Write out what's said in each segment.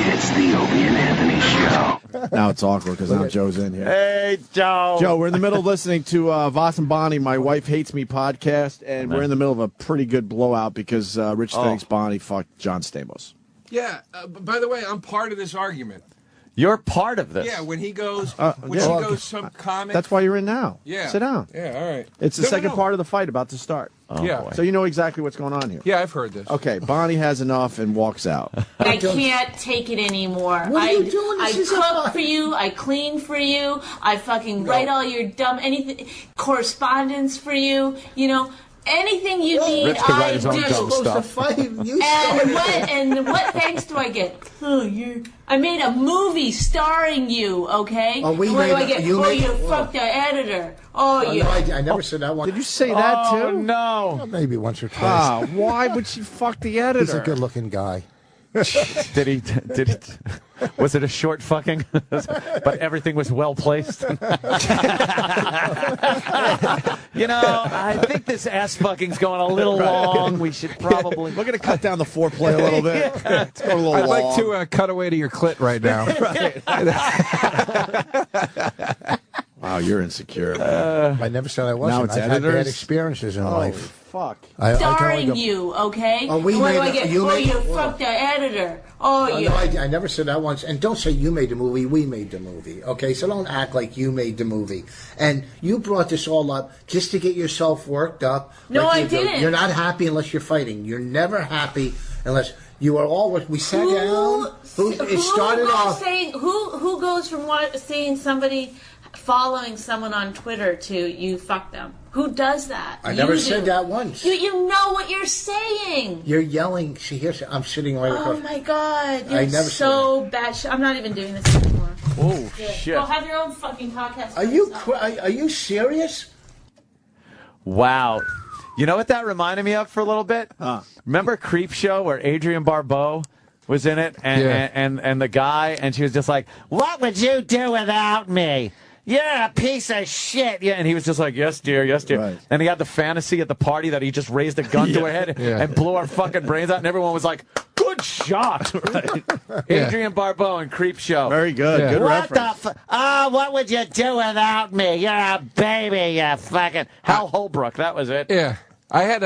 It's the Opie and Anthony Show. Now it's awkward because now Joe's in here. Hey, Joe. Joe, we're in the middle of listening to Voss and Bonnie, My Wife Hates Me podcast, and we're in the middle of a pretty good blowout because Rich thinks Bonnie fucked John Stamos. Yeah. By the way, I'm part of this argument. You're part of this. Yeah, when he goes, some comic. That's why you're in now. Yeah. Sit down. Yeah, all right. It's the second part of the fight about to start. Oh, yeah. boy. So you know exactly what's going on here. Yeah, I've heard this. Okay, Bonnie has enough and walks out. I can't take it anymore. What are you doing? I cook for you. I clean for you. I fucking write all your dumb correspondence for you. You know. Anything you need, Rich could write I his own do. dumb stuff. And what thanks do I get? I made a movie starring you, okay? Oh, what do I get? You fucked the editor. No, I never said that one. Did you say that too? Oh, no. Well, maybe once or twice. Why would she fuck the editor? He's a good-looking guy. Did he? Was it a short fucking? But everything was well placed. You know, I think this ass fucking's going a little long. We should probably. We're going to cut down the foreplay a little bit. Yeah. It's going a little I'd long. like to cut away to your clit right now. Wow, you're insecure. I never said I wasn't. Now it's I've had editors? bad experiences in life. Fuck. Starring you, okay? Oh, we what do made I get? you fucked the editor. No, I never said that once. And don't say you made the movie, we made the movie. Okay, so don't act like you made the movie. And you brought this all up just to get yourself worked up. No, like I you do. didn't. You're not happy unless you're fighting. You're never happy unless you are always. We sat down. Who goes from seeing somebody following someone on Twitter to you fuck them? Who does that? I never said that once. You know what you're saying. You're yelling. She hears. I'm sitting right across. Oh my God! You're I never so bad. I'm not even doing this anymore. Oh shit! Go have your own fucking podcast. Are you serious? Wow. You know what that reminded me of for a little bit? Remember Creep Show where Adrienne Barbeau was in it and the guy, and she was just like, "What would you do without me? You're a piece of shit." Yeah, and he was just like, "Yes, dear, yes, dear." Right. And he had the fantasy at the party that he just raised a gun to her head and blew our fucking brains out, and everyone was like, "Good shot." Right. Adrienne Barbeau and Creep Show. Very good. Yeah. Good What reference. what would you do without me? You're a baby, you fucking Hal Holbrook. That was it. Yeah. I had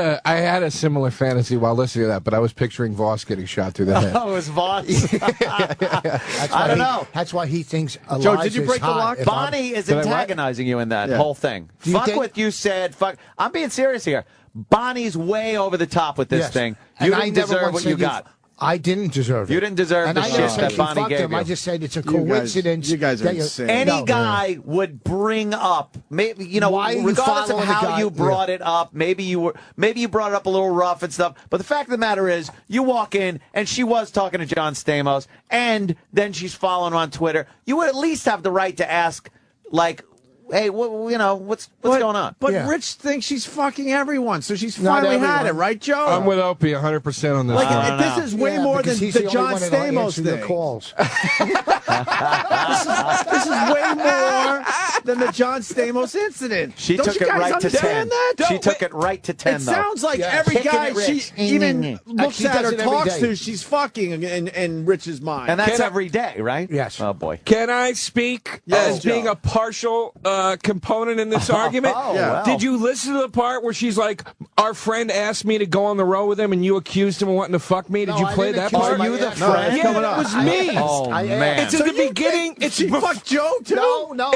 a similar fantasy while listening to that, but I was picturing Voss getting shot through the head. Oh, it was Voss. I don't know. That's why he thinks Eliza Joe, did you break the hot. lock? Bonnie is antagonizing you in that whole thing. Fuck what you said. Fuck. I'm being serious here. Bonnie's way over the top with this thing. You didn't deserve what you got. I didn't deserve it. You didn't deserve the shit that Bonnie gave you. I just said it's a coincidence. You guys are insane. Any guy would bring up, maybe regardless of how you brought it up. Maybe you brought it up a little rough and stuff. But the fact of the matter is, you walk in and she was talking to John Stamos, and then she's following on Twitter. You would at least have the right to ask, like, "Hey, what's going on?" But Rich thinks she's fucking everyone, so she's finally had it, right, Joe? I'm with Opie 100% on this. This is way more than the John Stamos thing. Calls. This is way more than the John Stamos incident. She took it right to 10. She took it right to 10. It sounds like every guy she even looks at or talks to, she's fucking in Rich's mind. And that's every day, right? Yes. Oh, boy. Can I speak as being a partial component in this argument? Wow. Did you listen to the part where she's like, "Our friend asked me to go on the road with him, and you accused him of wanting to fuck me"? Did you play that part? Are you the No, friend? it's coming that up. was me. Oh, man. It's in the beginning. It's She fucked Joe, too? No.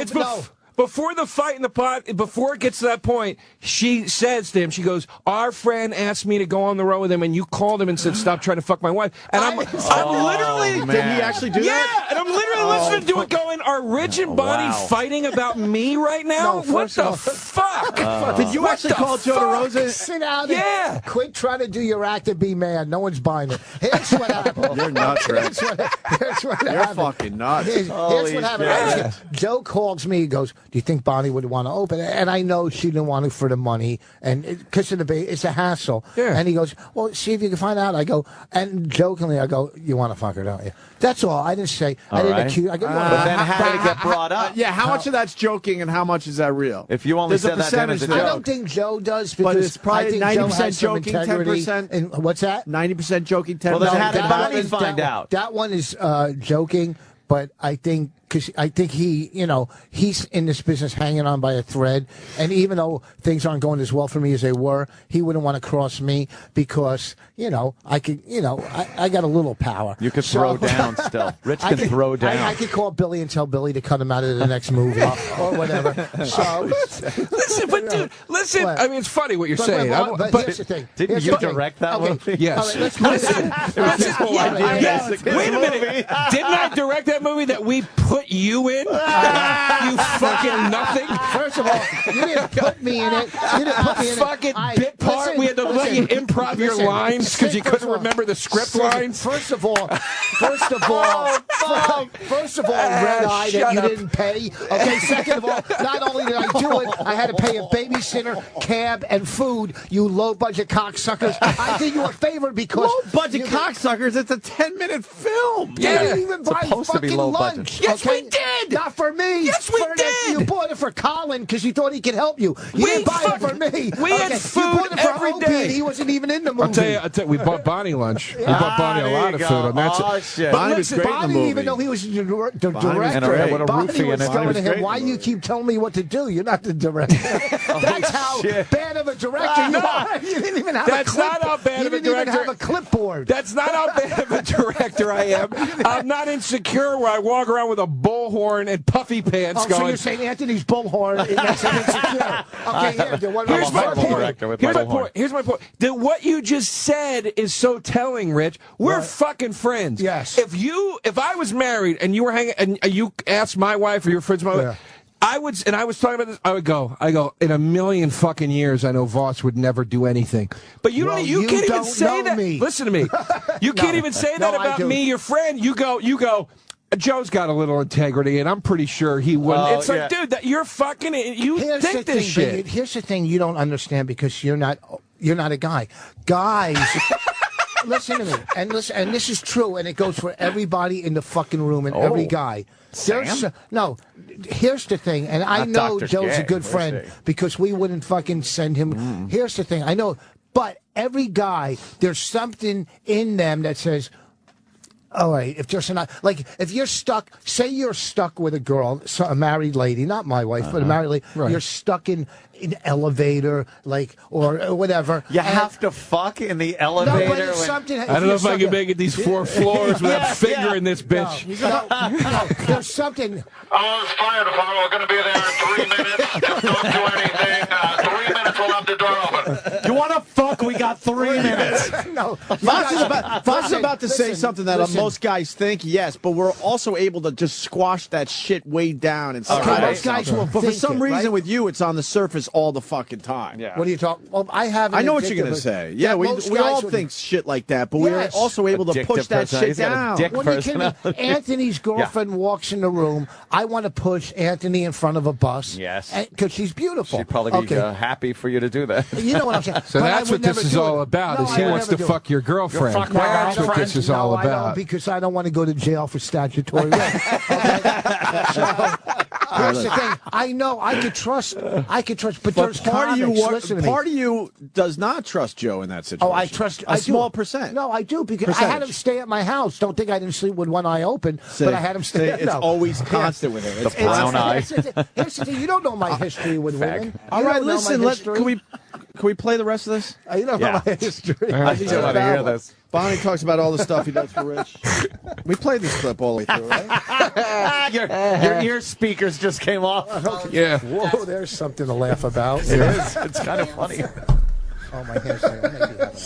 Before the fight in the pot, before it gets to that point, she says to him, she goes, "Our friend asked me to go on the road with him, and you called him and said, stop trying to fuck my wife." And I'm literally... Did he actually do that? Yeah, and I'm literally listening to it going, are Rich and Bonnie fighting about me right now? No, what first the off- fuck? Did you actually call Joe DeRosa? Sit down Yeah. and quit trying to do your act and be mad. No one's buying it. Here's what happened. You're nuts, Rich. Here's what You're happened. fucking nuts. Here's what happened. Joe calls me. He goes, do you think Bonnie would want to open it? And I know she didn't want it for the money, and because of the baby, it's a hassle. Yeah. And he goes, well, see if you can find out. I go, and jokingly, I go, you want to fuck her, don't you? That's all. I didn't say. I didn't accuse. I go, but then how did it get brought up? Yeah, how much of that's joking and how much is that real? If you only There's said that, then it's a percentage joke. I don't think Joe does, But because it's probably I think 90% Joe has some joking, integrity. 10%. And what's that? 90% joking, 10%. Well, then how did that Bonnie one is- find that- out? That one is joking, but I think he, he's in this business hanging on by a thread, and even though things aren't going as well for me as they were, he wouldn't want to cross me because, I could, I got a little power. You could throw down still. Rich can throw down. I could call Billy and tell Billy to cut him out of the next movie or whatever. So, Listen, but dude, listen. What? I mean, it's funny what you're saying. But here's the thing. Didn't Here's you the thing. direct that Okay. movie? Yes. All right, let's put it in. Wait a minute. Didn't I direct that movie that we put you in? You fucking nothing. First of all, you didn't put me in it. You didn't put me in Fucking it. bit part. We had to let you improv your listen. lines because you First couldn't of all- remember the script lines. First of all, red eye that Shut you up. didn't pay. Okay. Second of all, not only did I do it, I had to pay a babysitter, cab, and food. You low budget cocksuckers. I did you a favor because Low-budget cocksuckers, it's a 10-minute film. You Yeah. didn't even buy supposed to be fucking low lunch. budget. Yes, okay? we did. Not for me. Yes, we For did. You bought it for Colin because you thought he could help you. You We didn't buy it fucking- for me. we had Okay, food you bought it for every Opie, day. and he wasn't even in the movie. I'll tell you, we bought Bonnie lunch. We bought Bonnie a there lot you of go. food, and that's Oh, it. shit. But Bonnie was listen, great in the Bonnie movie. didn't even know he was the Bonnie was director. great. What a Bonnie roofie was in it. going was to great him, in why the you movie. keep telling me what to do? You're not the director. That's how shit. bad of a director you are. You didn't even have That's a clip. not how bad you of a didn't even director- have a clipboard. That's not how bad of a director I am. I'm not insecure where I walk around with a bullhorn and puffy pants Oh, so going. you're saying Anthony's bullhorn makes him insecure. Okay, Here's I'm my a horrible point. director with Here's my my bullhorn. point. Here's my point. That what you just said is so telling, Rich. We're What? fucking friends. Yes. If I was married and you were hanging and you asked my wife or your friends, my wife, Yeah. I would talking about this. I go, in a million fucking years, I know Voss would never do anything. But you Well, don't. You you can't even don't say know that. me. Listen to me. You can't even say that No, I about do. me, your friend. You go. Joe's got a little integrity, and I'm pretty sure he wouldn't. Oh, It's like, yeah. dude, that you're fucking. You Here's think the this thing, shit. Babe, here's the thing you don't understand because you're not a guy. Guys, listen to me, and listen, and this is true, and it goes for everybody in the fucking room and every guy. No, here's the thing, and I Not know Dr. Joe's a Gang, good we'll friend see. because we wouldn't fucking send him. Here's the thing, I know, but every guy, there's something in them that says, all right, if there's not like if you're stuck, say you're stuck with a girl, a married lady, not my wife, but a married lady, Right. you're stuck in an elevator, like or whatever. You and- have to fuck in the no, elevator. but it's when- something. I don't know if I can make it these 4 floors without fingering this bitch. No, there's something. Fire department, we're going to be there in 3 minutes. Just don't do anything. 3 minutes, we'll have the door open. You want to fuck? We got 3 minutes. No, Voss is about to say listen, something that listen. most guys think, yes, but we're also able to just squash that shit way down and Okay, start most guys will But for think some it, reason right? with you, it's on the surface all the fucking time. Yeah. What are you talking? Well, I have. I know what you're going to say. Yeah, we all think shit like that, but Yes. we're also able to Addictive push that personality. shit He's got a down. dick When you kidding me? personality. Anthony's girlfriend walks in the room. I want to push Anthony in front of a bus. Yes. Because she's beautiful. She'd probably be happy for you to do that. You know what I'm saying? So But I that's would what this never is do all it. about. No, Is I he would wants never to do fuck it. your girlfriend. fuck my That's what girlfriend. this is No, all I don't, about. because I don't want to go to jail for statutory rape. Okay? So, here's the thing. I know I could trust, but there's part of you, comics. Listen to me. part of you does not trust Joe in that situation. Oh, I trust a I do. small percent. No, I do because I had him Percentage. stay at my house. Don't think I didn't sleep with one eye open, See, but I had him stay. It's no. always constant with him. It's brown eye. Here's the thing. You don't know my history with women. all You right, don't know my listen. history. Can we play the rest of this? You don't know my history. I still want to hear this. Bonnie talks about all the stuff he does for Rich. We played this clip all the way through, right? Your ear speakers just came off. Yeah. Whoa, there's something to laugh about. It is. It's kind of funny. Oh, my hairstyle.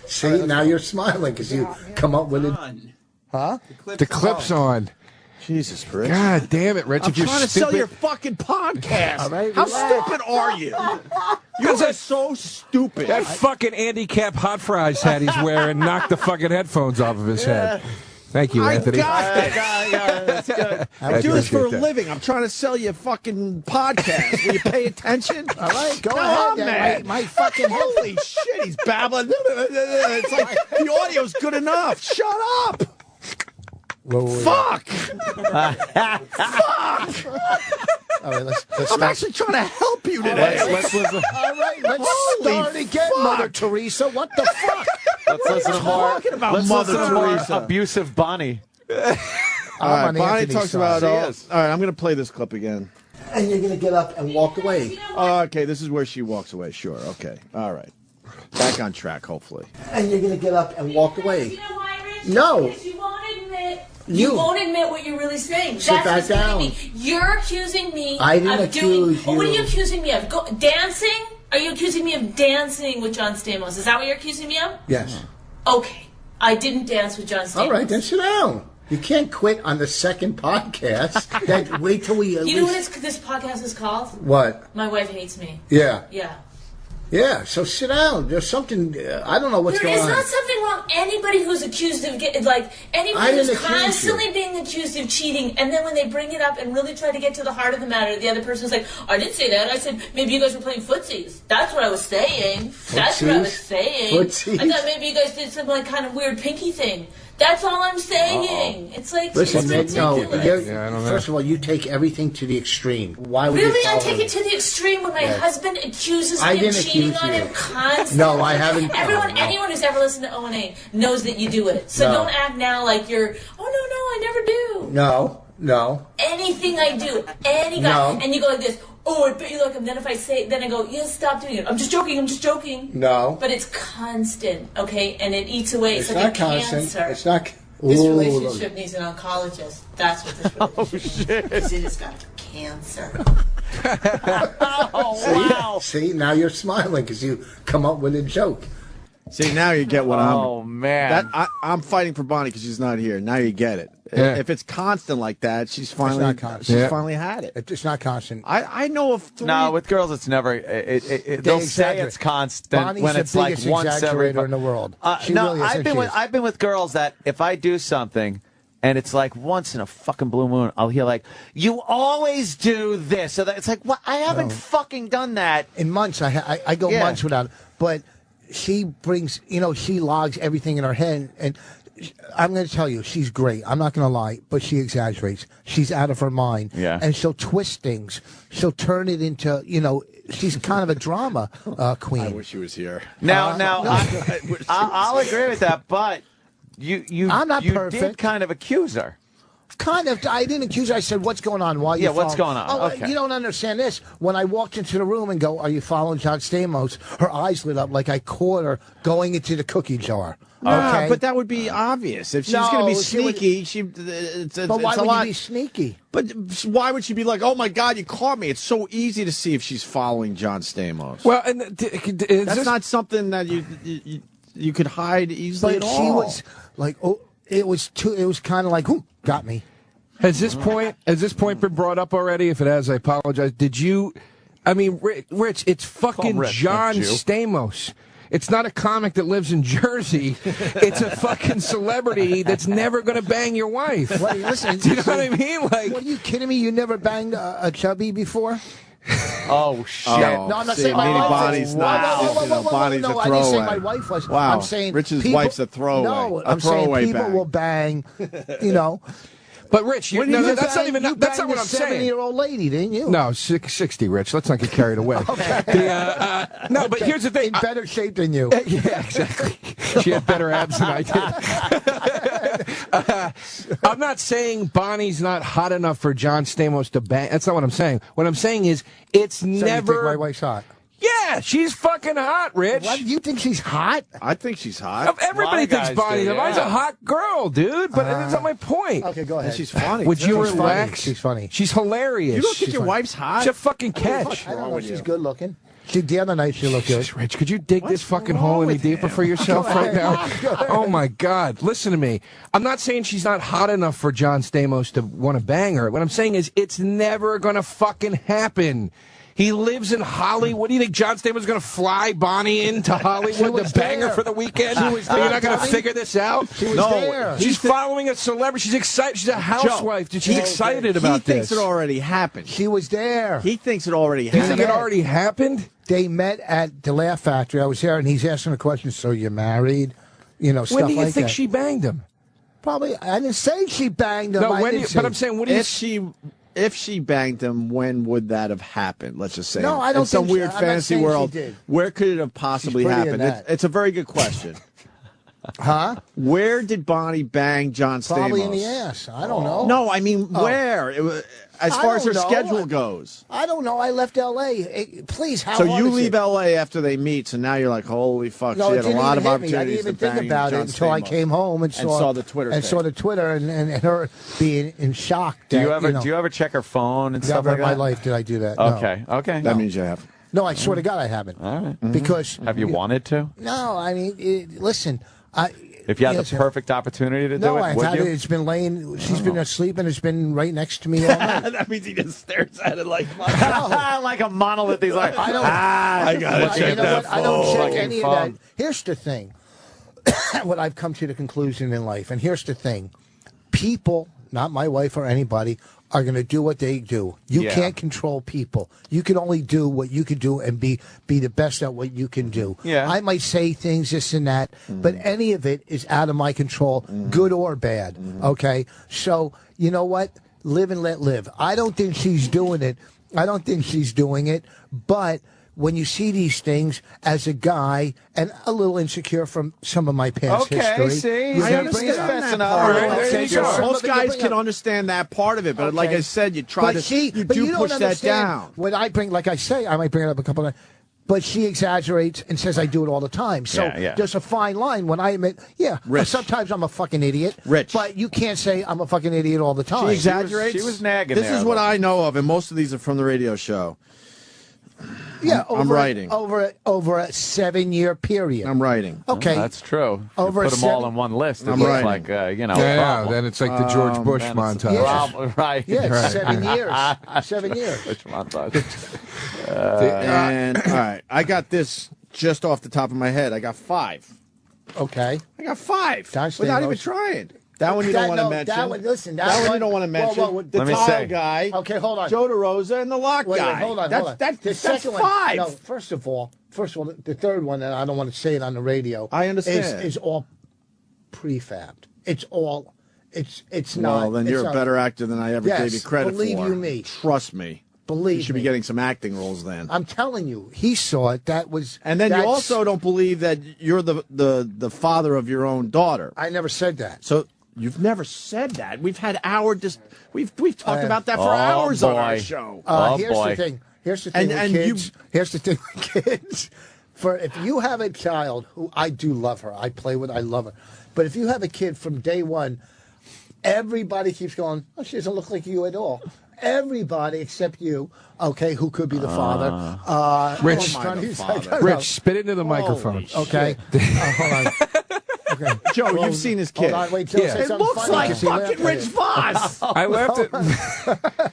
See, now you're smiling because you come up with it. Huh? The clip's on. Jesus, Rich. God damn it, Rich. I'm if you're trying to sell stupid, your fucking podcast. All right, How relax. stupid are you? You are so stupid. that fucking handicap hot fries hat he's wearing knocked the fucking headphones off of his head. Thank you, Anthony. That's good. I do this for a appreciate that. living. I'm trying to sell you a fucking podcast. Will you pay attention? All right, go Come ahead. on, then. man. My fucking Holy shit, he's babbling. It's like the audio's good enough. Shut up. Fuck. All right, let's I'm start. actually trying to help you today. Let's listen. All right, let's Holy start again, fuck. Mother Teresa. What the fuck? Let's listen to more. talking about Let's Mother listen to more Teresa? abusive Bonnie. All I'm right, on Bonnie Anthony's talks side. about. All is. right, I'm going to play this clip again. And you're gonna get up and walk away. Okay, this is where she walks away. Sure. Okay. All right. Back on track, hopefully. And you're gonna get up and walk away. You know why, Rich? No. Because you won't admit. You. You won't admit what you're really saying. Sit That's back what's getting down. me. You're accusing me I didn't of doing. accuse Oh, what are you. you accusing me of? Dancing? Are you accusing me of dancing with John Stamos? Is that what you're accusing me of? Yes. Okay. I didn't dance with John Stamos. All right, then sit down. You can't quit on the second podcast. Then wait till we. You know what this podcast is called? What? My Wife Hates Me. Yeah. Yeah. Yeah. So sit down. There's something. I don't know what's There going is on. not something wrong. Anybody who's accused of I anybody didn't who's accuse constantly you. being accused of cheating, and then when they bring it up and really try to get to the heart of the matter, the other person's like, "I didn't say that. I said maybe you guys were playing footsies. That's what I was saying. That's what I was Footsies? saying. Footsies? I thought maybe you guys did some like kind of weird pinky thing. That's all I'm saying. It's like Listen, it's Nick, no. ridiculous. Yeah, I don't know. First of all, you take everything to the extreme. Why would Really, you? I follow take it to the extreme when my Yes. husband accuses I me of didn't cheating accuse on you. him constantly. No, I haven't. Everyone, No. anyone who's ever listened to O&A knows that you do it. So No. don't act now like you're. Oh no, I never do. No. Anything I do, any guy, No. and you go like this. Oh, I bet you like him. Then if I say, then I go, yes, stop doing it. I'm just joking. No. But it's constant, okay, and it eats away. It's like not a constant. cancer. It's not. This Ooh, relationship needs an oncologist. That's what this relationship is. It has got cancer. Wow. See, now you're smiling because you come up with a joke. See, now you get what Oh, man. I'm fighting for Bonnie because she's not here. Now you get it. Yeah. If it's constant like that, she's finally not constant. she's Yeah. finally had it. It's not constant. I know of three. No, with girls, it's never. They'll say exaggerate. it's constant Bonnie's when the it's like biggest once every. exaggerator in the world. She No, really is, I've been isn't with she? I've been with girls that if I do something and it's like once in a fucking blue moon, I'll hear like, "You always do this." So that it's like, "What? I haven't fucking done that." In months, I go Yeah. months without. But she brings, she logs everything in her head, and I'm going to tell you, she's great. I'm not going to lie, but she exaggerates. She's out of her mind, Yeah. and she'll twist things. She'll turn it into, she's kind of a drama queen. I wish she was here. Now, I wish she I'll was agree with that, but you I'm not you perfect. did kind of accuse her. Kind of. I didn't accuse her. I said, "What's going on? Why are you Yeah, what's following-" going on? Oh, Okay. you don't understand this. When I walked into the room and go, "Are you following John Stamos?" Her eyes lit up like I caught her going into the cookie jar. Nah, Okay, but that would be obvious. If she's No, going to be she would- sneaky, it's but why it's a would lot. you be sneaky? But why would she be like, "Oh my God, you caught me"? It's so easy to see if she's following John Stamos. Well, and That's not something that you could hide easily But at she all. was like, "Oh, it was kind of like, who got me?" Has this point been brought up already? If it has, I apologize. Did you? I mean, Rich, it's fucking Rich, John not you. Stamos. It's not a comic that lives in Jersey. It's a fucking celebrity that's never going to bang your wife. Well, listen, Do you know what I mean? Like, what are you kidding me? You never banged a chubby before? Oh shit! Oh, No, I'm not see, saying my maybe wife Bonnie's is. not. Whoa, You know, Bonnie's no, a I didn't say throwaway. my wife was. Wow, I'm saying Rich's people, wife's a throwaway. No, A I'm saying throwaway people bang. will bang. You know, but Rich, When no, you that's not banged- even. you That's not banged what a I'm saying. 70-year-old lady, didn't you? No, 60, Rich. Let's not get carried away. No, but here's the thing. In better shape than you. Yeah, exactly. She had better abs than I did. I'm not saying Bonnie's not hot enough for John Stamos to bang. That's not what I'm saying. What I'm saying is it's So you never. think my wife's hot? Yeah, she's fucking hot, Rich. What? You think she's hot? I think she's hot. Everybody A lot of thinks guys Bonnie's do, Bonnie's a yeah. hot girl, dude. But that's not my point. Okay, go ahead. And she's funny. Would you She's funny. relax? She's funny. She's hilarious. You don't think She's your funny. wife's hot? She's a fucking catch. I don't wrong know. with She's you? good looking. The other night she looked good. Jesus, Rich, could you dig this fucking wrong hole any with deeper him? for yourself right now? Go ahead. Oh, my God. Listen to me. I'm not saying she's not hot enough for John Stamos to want to bang her. What I'm saying is it's never going to fucking happen. He lives in Hollywood. What do you think John Stamos was going to fly Bonnie into Hollywood to bang her for the weekend? You're not going to figure this out? She was there. She's following a celebrity. She's excited. She's a housewife. She's excited about this. He thinks it already happened. She was there. He thinks it already happened. You think it already happened? They met at the Laugh Factory. I was there, and he's asking a question. So you're married? You know, stuff like that. When do you think she banged him? Probably. I didn't say she banged him. No, but I'm saying, what do you... If she banged him, when would that have happened? Let's just say. No, I don't in some think weird I'm not fantasy saying world. she did. Where could it have possibly happened? It's a very good question. Huh? Where did Bonnie bang John Stamos? Probably in the ass. I don't know. No, I mean where? It was, as far as her schedule goes. I don't know. I left L.A. Please, how So hard you is leave it? L.A. after they meet, so now you're like, holy fuck, No, she it had a didn't lot even of hit me. I opportunities didn't even to bang think about John it until I Stamos. came home and saw the Twitter and thing. saw the Twitter and her being in shock. Do you that, ever check her phone and stuff Never like in my that? life did I do that. Okay, okay. That means you have. No, I swear to God, I haven't. All right. Because Have you wanted to? No, I mean, listen. If you had the perfect opportunity to do it, I've would had you? it. It's been laying. She's been asleep and it's been right next to me all night. That means he just stares at it like like a monolith. He's like, I don't. I gotta check that phone. I don't check any of phone. that. Here's the thing. What I've come to the conclusion in life, and here's the thing: people, not my wife or anybody, are going to do what they do. You can't control people. You can only do what you can do and be the best at what you can do. Yeah. I might say things, this and that, but any of it is out of my control, good or bad. Okay? So, you know what? Live and let live. I don't think she's doing it. I don't think she's doing it, but when you see these things as a guy and a little insecure from some of my past history. See? I understand that part. Okay, Most guys can understand that part of it, but like I said, you try you do push that down. When I bring, like I say, I might bring it up a couple of times, but she exaggerates and says I do it all the time. So there's a fine line when I admit, sometimes I'm a fucking idiot. Rich. But you can't say I'm a fucking idiot all the time. She exaggerates? She was nagging This there, is what I know of, and most of these are from the radio show. Yeah, I'm writing. Over a 7-year period. I'm writing. Okay. That's true. Over you put them all in one list. It I'm looks writing. like, Yeah, then it's like the George Bush montage. Yeah. Right. Yeah, Right. 7 years. 7 years. Bush montage. And, all right, I got this just off the top of my head. I got 5. Okay. I got 5 John without even Stamos. trying. That one you don't want to mention. That one, listen. That one you don't want to mention. Whoa, the Let me tile say. guy. Okay, hold on. Joe DeRosa and the lock guy. Hold on. That's The second one. 5. No, first of all, the third one, and I don't want to say it on the radio. I understand. Is all prefabbed. It's all. It's not. Well, then you're a better actor than I ever gave you credit believe for. you me. Trust me. Believe You should me. be getting some acting roles then. I'm telling you, he saw it. That was. And then you that's- also don't believe that you're the father of your own daughter. I never said that. So you've never said that. We've had we've talked about that for hours on our show. Here's the thing. Here's the thing with kids. Here's the thing with kids. If you have a child who I do love her, I play with, I love her. But if you have a kid from day one, everybody keeps going, oh, she doesn't look like you at all. Everybody except you, okay, who could be the father. Rich, Rich, spit into the microphone. Okay. Hold on. Okay. Joe, you've seen his kid. Hold on, wait till I say It something looks funny, like 'cause he fucking laughed at Rich it. Voss. I laughed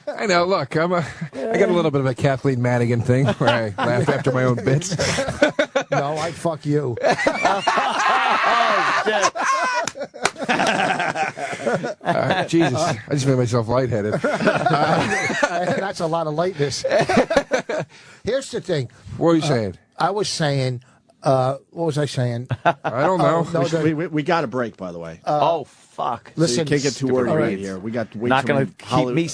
at. I know. Look, I got a little bit of a Kathleen Madigan thing where I laugh after my own bits. No, I'd fuck you. Jesus, I just made myself lightheaded. That's a lot of lightness. Here's the thing. What are you saying? I was saying. What was I saying? I don't know. We got a break, by the way. Oh, fuck. Listen, So you can't get too worried all right right. here. We got way Not too going many to keep me...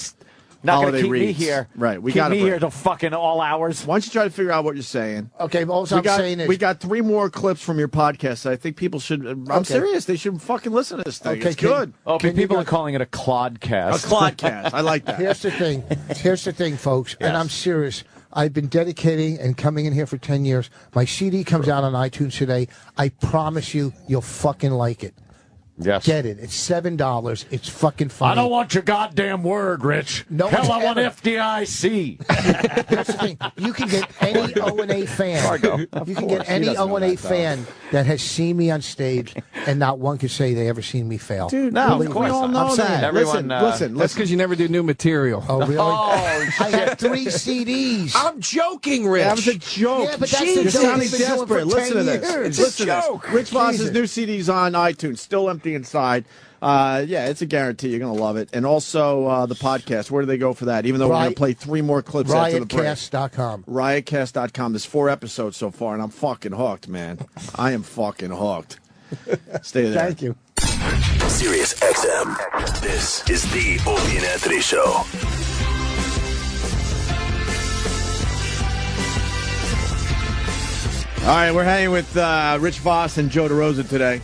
Not going to holiday keep me reads. here. Right, we keep got a me break. here till fucking all hours. Why don't you try to figure out what you're saying? Okay, but all I'm saying is we got 3 more clips from your podcast. I think people should. I'm serious. They should fucking listen to this thing. Okay, It's good. People are calling it a clodcast. A clodcast. I like that. Here's the thing. Here's the thing, folks, and I'm serious. I've been dedicating and coming in here for 10 years. My CD comes out on iTunes today. I promise you, you'll fucking like it. Yes. Get it. It's $7. It's fucking funny. I don't want your goddamn word, Rich. No Hell, one's I want ever- FDIC. Here's the thing. You can get any O&A fan. You can get any O&A fan that has seen me on stage, and not one could say they ever seen me fail. Dude, No, we of course all not. know I'm saying that. everyone, listen. That's because you never do new material. Oh, really? Oh, I had 3 CDs. I'm joking, Rich. That was a joke. Yeah, but that's You're the joke. sounding He's been doing it for desperate. Listen to 10 this. years. Listen to It's a this. joke. Rich Voss's Jesus. new CD's on iTunes, still empty inside. Yeah, it's a guarantee. You're going to love it. And also the podcast. Where do they go for that? Even though we're going to play 3 more clips after the break. Riotcast.com. Riotcast.com. There's 4 episodes so far, and I'm fucking hooked, man. I am fucking hooked. Stay there. Thank you. Sirius XM. This is the Opie and Anthony Show. All right, we're hanging with Rich Voss and Joe DeRosa today.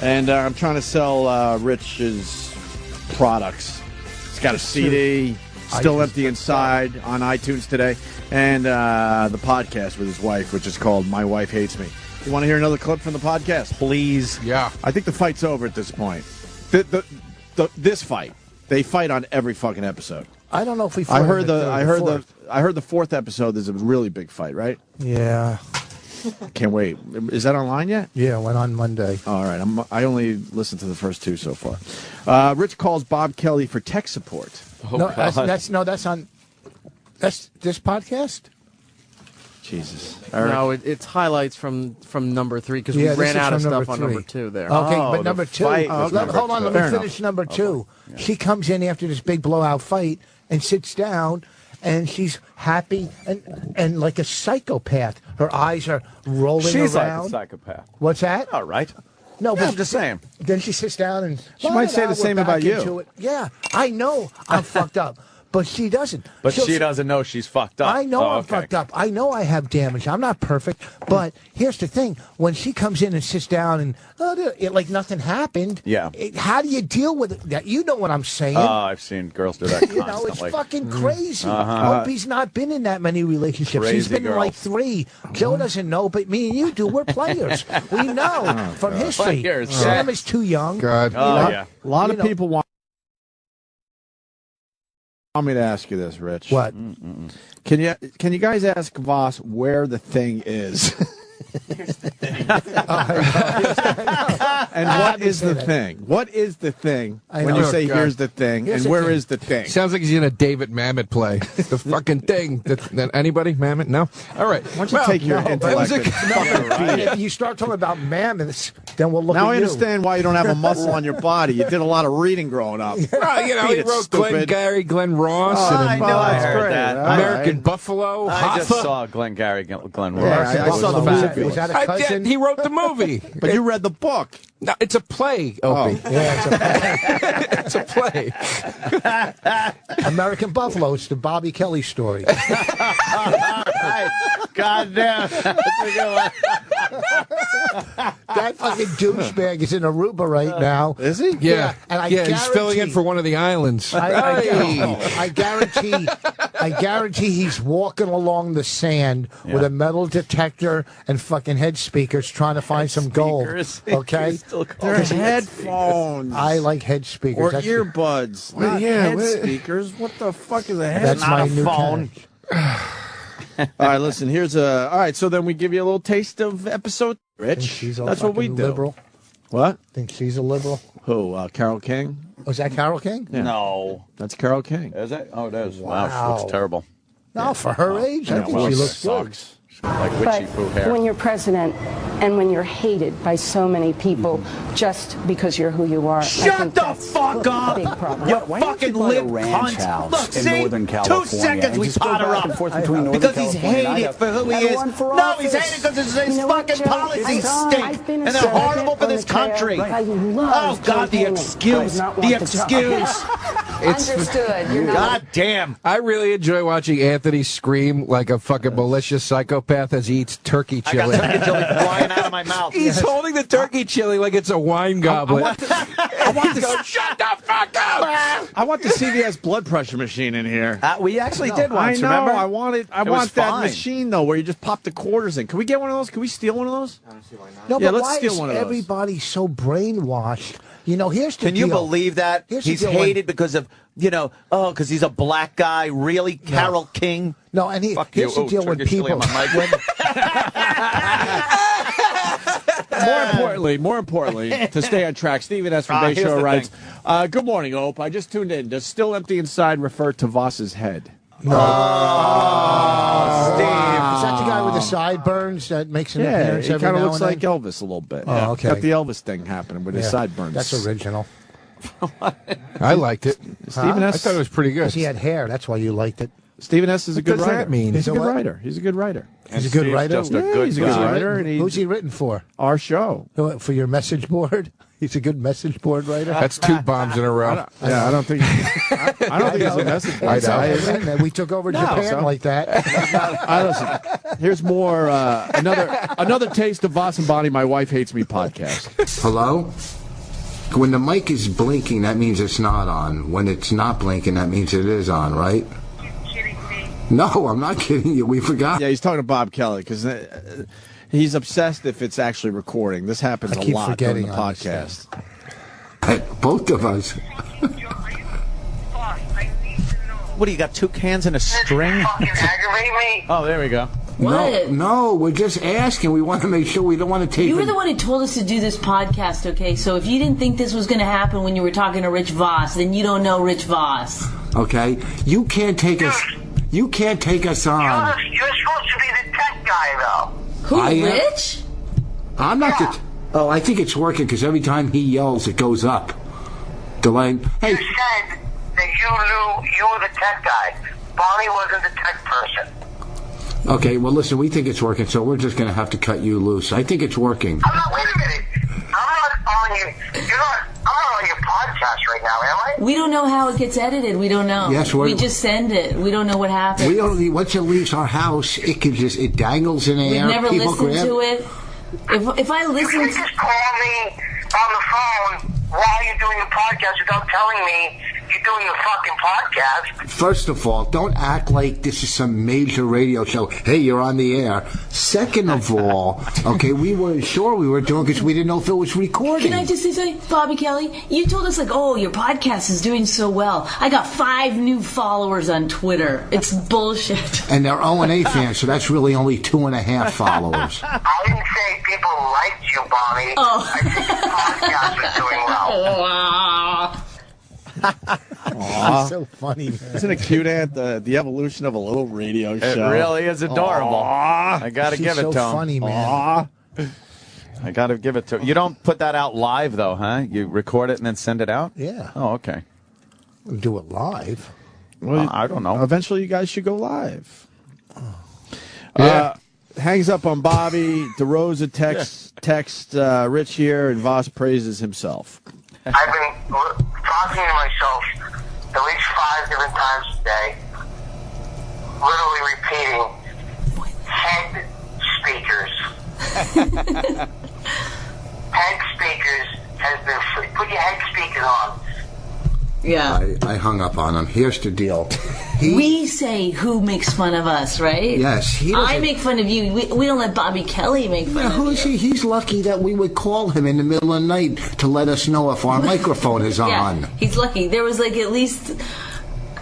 And I'm trying to sell Rich's products. He's got a CD, still empty inside, on iTunes today, and the podcast with his wife, which is called My Wife Hates Me. You want to hear another clip from the podcast? please. Yeah. I think the fight's over at this point. This fight, they fight on every fucking episode. I don't know if we. I heard fourth. the 4th episode. There's a really big fight, right? Yeah. Can't wait. Is that online yet? Yeah, went on Monday. All right. I only listened to the first 2 so far. Rich calls Bob Kelly for tech support. No, that's on. That's this podcast. Jesus. No, it's highlights from number 3 because Yeah, we this ran is out of from stuff number on 3. number 2 there. Okay, Oh, but the number 2. fight was number Hold on, 2. let me Fair finish number 2. She comes in after this big blowout fight and sits down, and she's happy and like a psychopath. Her eyes are rolling She's around. like a psychopath. What's that? All right. No, Yeah, I'm just saying. Then she sits down and She might say the we're same back about you. into it. Yeah, I know I'm fucked up, but she doesn't. But She'll- she doesn't know she's fucked up. I know Oh, I'm okay. fucked up. I know I have damage. I'm not perfect. But here's the thing. When she comes in and sits down and like nothing happened, Yeah. How do you deal with it? That you know what I'm saying. Oh, I've seen girls do that you know, it's constantly. fucking crazy. Uh-huh. Opie's not been in that many relationships. He's Crazy been in girl. like 3. Joe doesn't know, but me and you do. We're players. We know from history. Players. Sam is too young. God. Oh, yeah. A lot You of know- people want me to ask you this, Rich. What? Can you guys ask Voss where the thing is? And what is the thing? What is the thing I when know. you say Oh, God. here's the thing Here's and the where thing. is the thing? Sounds like he's in a David Mamet play. The fucking thing. Anybody? Mamet? No? All right. Why don't you take your intellect and fucking feed it? If you start talking about mammoths, then we'll look Now at I you. understand why you don't have a muscle on your body. You did a lot of reading growing up. Well, you know, Beat he it, wrote stupid. Glenn Ross Oh, and I know I that's heard great. that. All American right. Buffalo. I just Hoffa. saw Glengarry Glenn Ross. Yeah, I saw the movie. Was that a cousin? He wrote the movie. But you read the book. No, it's a play, Opie. Yeah, It's a play. it's American Buffalo. It's the Bobby Kelly story. God damn. That's a good one. That fucking douchebag is in Aruba right now. Is he? Yeah. and I he's filling in guarantee- for one of the islands. I guarantee he's walking along the sand with a metal detector and fucking head speakers trying to find some gold. Speakers. Okay? You still call They're them headphones. I like head speakers. Or That's- earbuds. Not head speakers. What the fuck is a head? That's not my a new phone. catch. All right, listen. Here's a. All right, so then we give you a little taste of episode. Think Rich, she's a that's what we fucking do. liberal. What? Think she's a liberal? Who? Carol King? Was that Carol King? Yeah. No. That's Carol King. Is it? Oh, it is. Wow. Wow. She looks terrible. No, for her age, I think well, she it looks good. sucks. Like witchy poo hair. When you're president and when you're hated by so many people just because you're who you are, I Shut think the that's fuck a up! big problem. You fucking lip cunt! Look, see? 2 seconds we pot her up. Because he's hated for who he is. No, he's hated because his fucking policies stink. And they're horrible for this country. Oh, God, the excuse. The excuse. Understood. You're not. God damn. I really enjoy watching Anthony scream like a fucking malicious psychopath as he eats turkey I got chili. turkey chili flying out of my mouth. He's holding the turkey chili like it's a wine goblet. I want shut the fuck up! I want the CVS blood pressure machine in here. We actually did once. I know. Remember? I want that machine though, where you just pop the quarters in. Can we get one of those? Can we steal one of those? No, yeah, but let's why steal is one of those. everybody so brainwashed? You know, here's the Can deal. you believe that? He's hated because of, because he's a black guy. Really? Carole King? No, and here's the deal when people... More importantly, to stay on track, Stephen S. from Bay Show writes, good morning, Ope. I just tuned in. Does still empty inside refer to Voss's head? No. Steve. Is that the guy with the sideburns that makes an appearance every now and then? he kind of looks like Elvis a little bit. Oh, okay. Got the Elvis thing happening with his sideburns. That's original. I liked it. Stephen S. I thought it was pretty good. Because he had hair. That's why you liked it. Stephen S. is a good What does writer. that mean? He's a good writer. He's a good writer. He's a good writer? He's a good writer. Who's he written for? Our show. For your message board? He's a good message board writer? That's 2 bombs in a row. I don't think he's a message board. We took over Japan like that. Listen, here's more, another taste of Voss and Bonnie, My Wife Hates Me podcast. Hello? When the mic is blinking, that means it's not on. When it's not blinking, that means it is on, right? You're kidding me. No, I'm not kidding you. We forgot. Yeah, he's talking to Bob Kelly because he's obsessed if it's actually recording. This happens a lot during the podcast. Both of us. What do you got? 2 cans and a string? Fucking aggravate me. Oh, there we go. What? No, we're just asking. We want to make sure we don't want to take. You were the one who told us to do this podcast, okay? So if you didn't think this was going to happen when you were talking to Rich Voss, then you don't know Rich Voss. Okay, you can't take us. You can't take us on. You're supposed to be the tech guy, though. Who, Rich? I'm not the. Oh, I think it's working because every time he yells, it goes up. The line. Hey. You said that you knew you were the tech guy. Bonnie wasn't the tech person. Okay, well, listen, we think it's working, so we're just going to have to cut you loose. I think it's working. I'm not, wait a minute. I'm not on your podcast right now, am I? We don't know how it gets edited. We don't know. Yes, we just send it. We don't know what happens. Once it leaves our house, it dangles in the air. We've never listened to it. If I listen, you just call me on the phone while you're doing the podcast without telling me you're doing the fucking podcast. First of all, don't act like this is some major radio show. Hey, you're on the air. Second of all, okay, we weren't sure we were doing because we didn't know if it was recording. Can I just say something? Bobby Kelly, you told us, oh, your podcast is doing so well. I got 5 new followers on Twitter. It's bullshit. And they're O&A fans, so that's really only 2.5 followers. I didn't say people liked you, Bonnie. Oh. I think your podcast is doing well. That's so funny, man. Isn't it cute, Aunt? The evolution of a little radio show. It really is adorable. I got to give it to him. so funny, man. I got to give it to him. You don't put that out live, though, huh? You record it and then send it out? Yeah. Oh, okay. We'll do it live. Well, I don't know. Eventually, you guys should go live. Yeah. Hangs up on Bobby. DeRosa text Rich here, and Voss praises himself. I've been talking to myself at least 5 different times today, literally repeating, head speakers. Head speakers has been free. Put your head speakers on. Yeah. I hung up on him. Here's the deal. We say who makes fun of us, right? Yes. I make fun of you. We don't let Bobby Kelly make fun of you. He's lucky that we would call him in the middle of the night to let us know if our microphone is on. Yeah, he's lucky. There was at least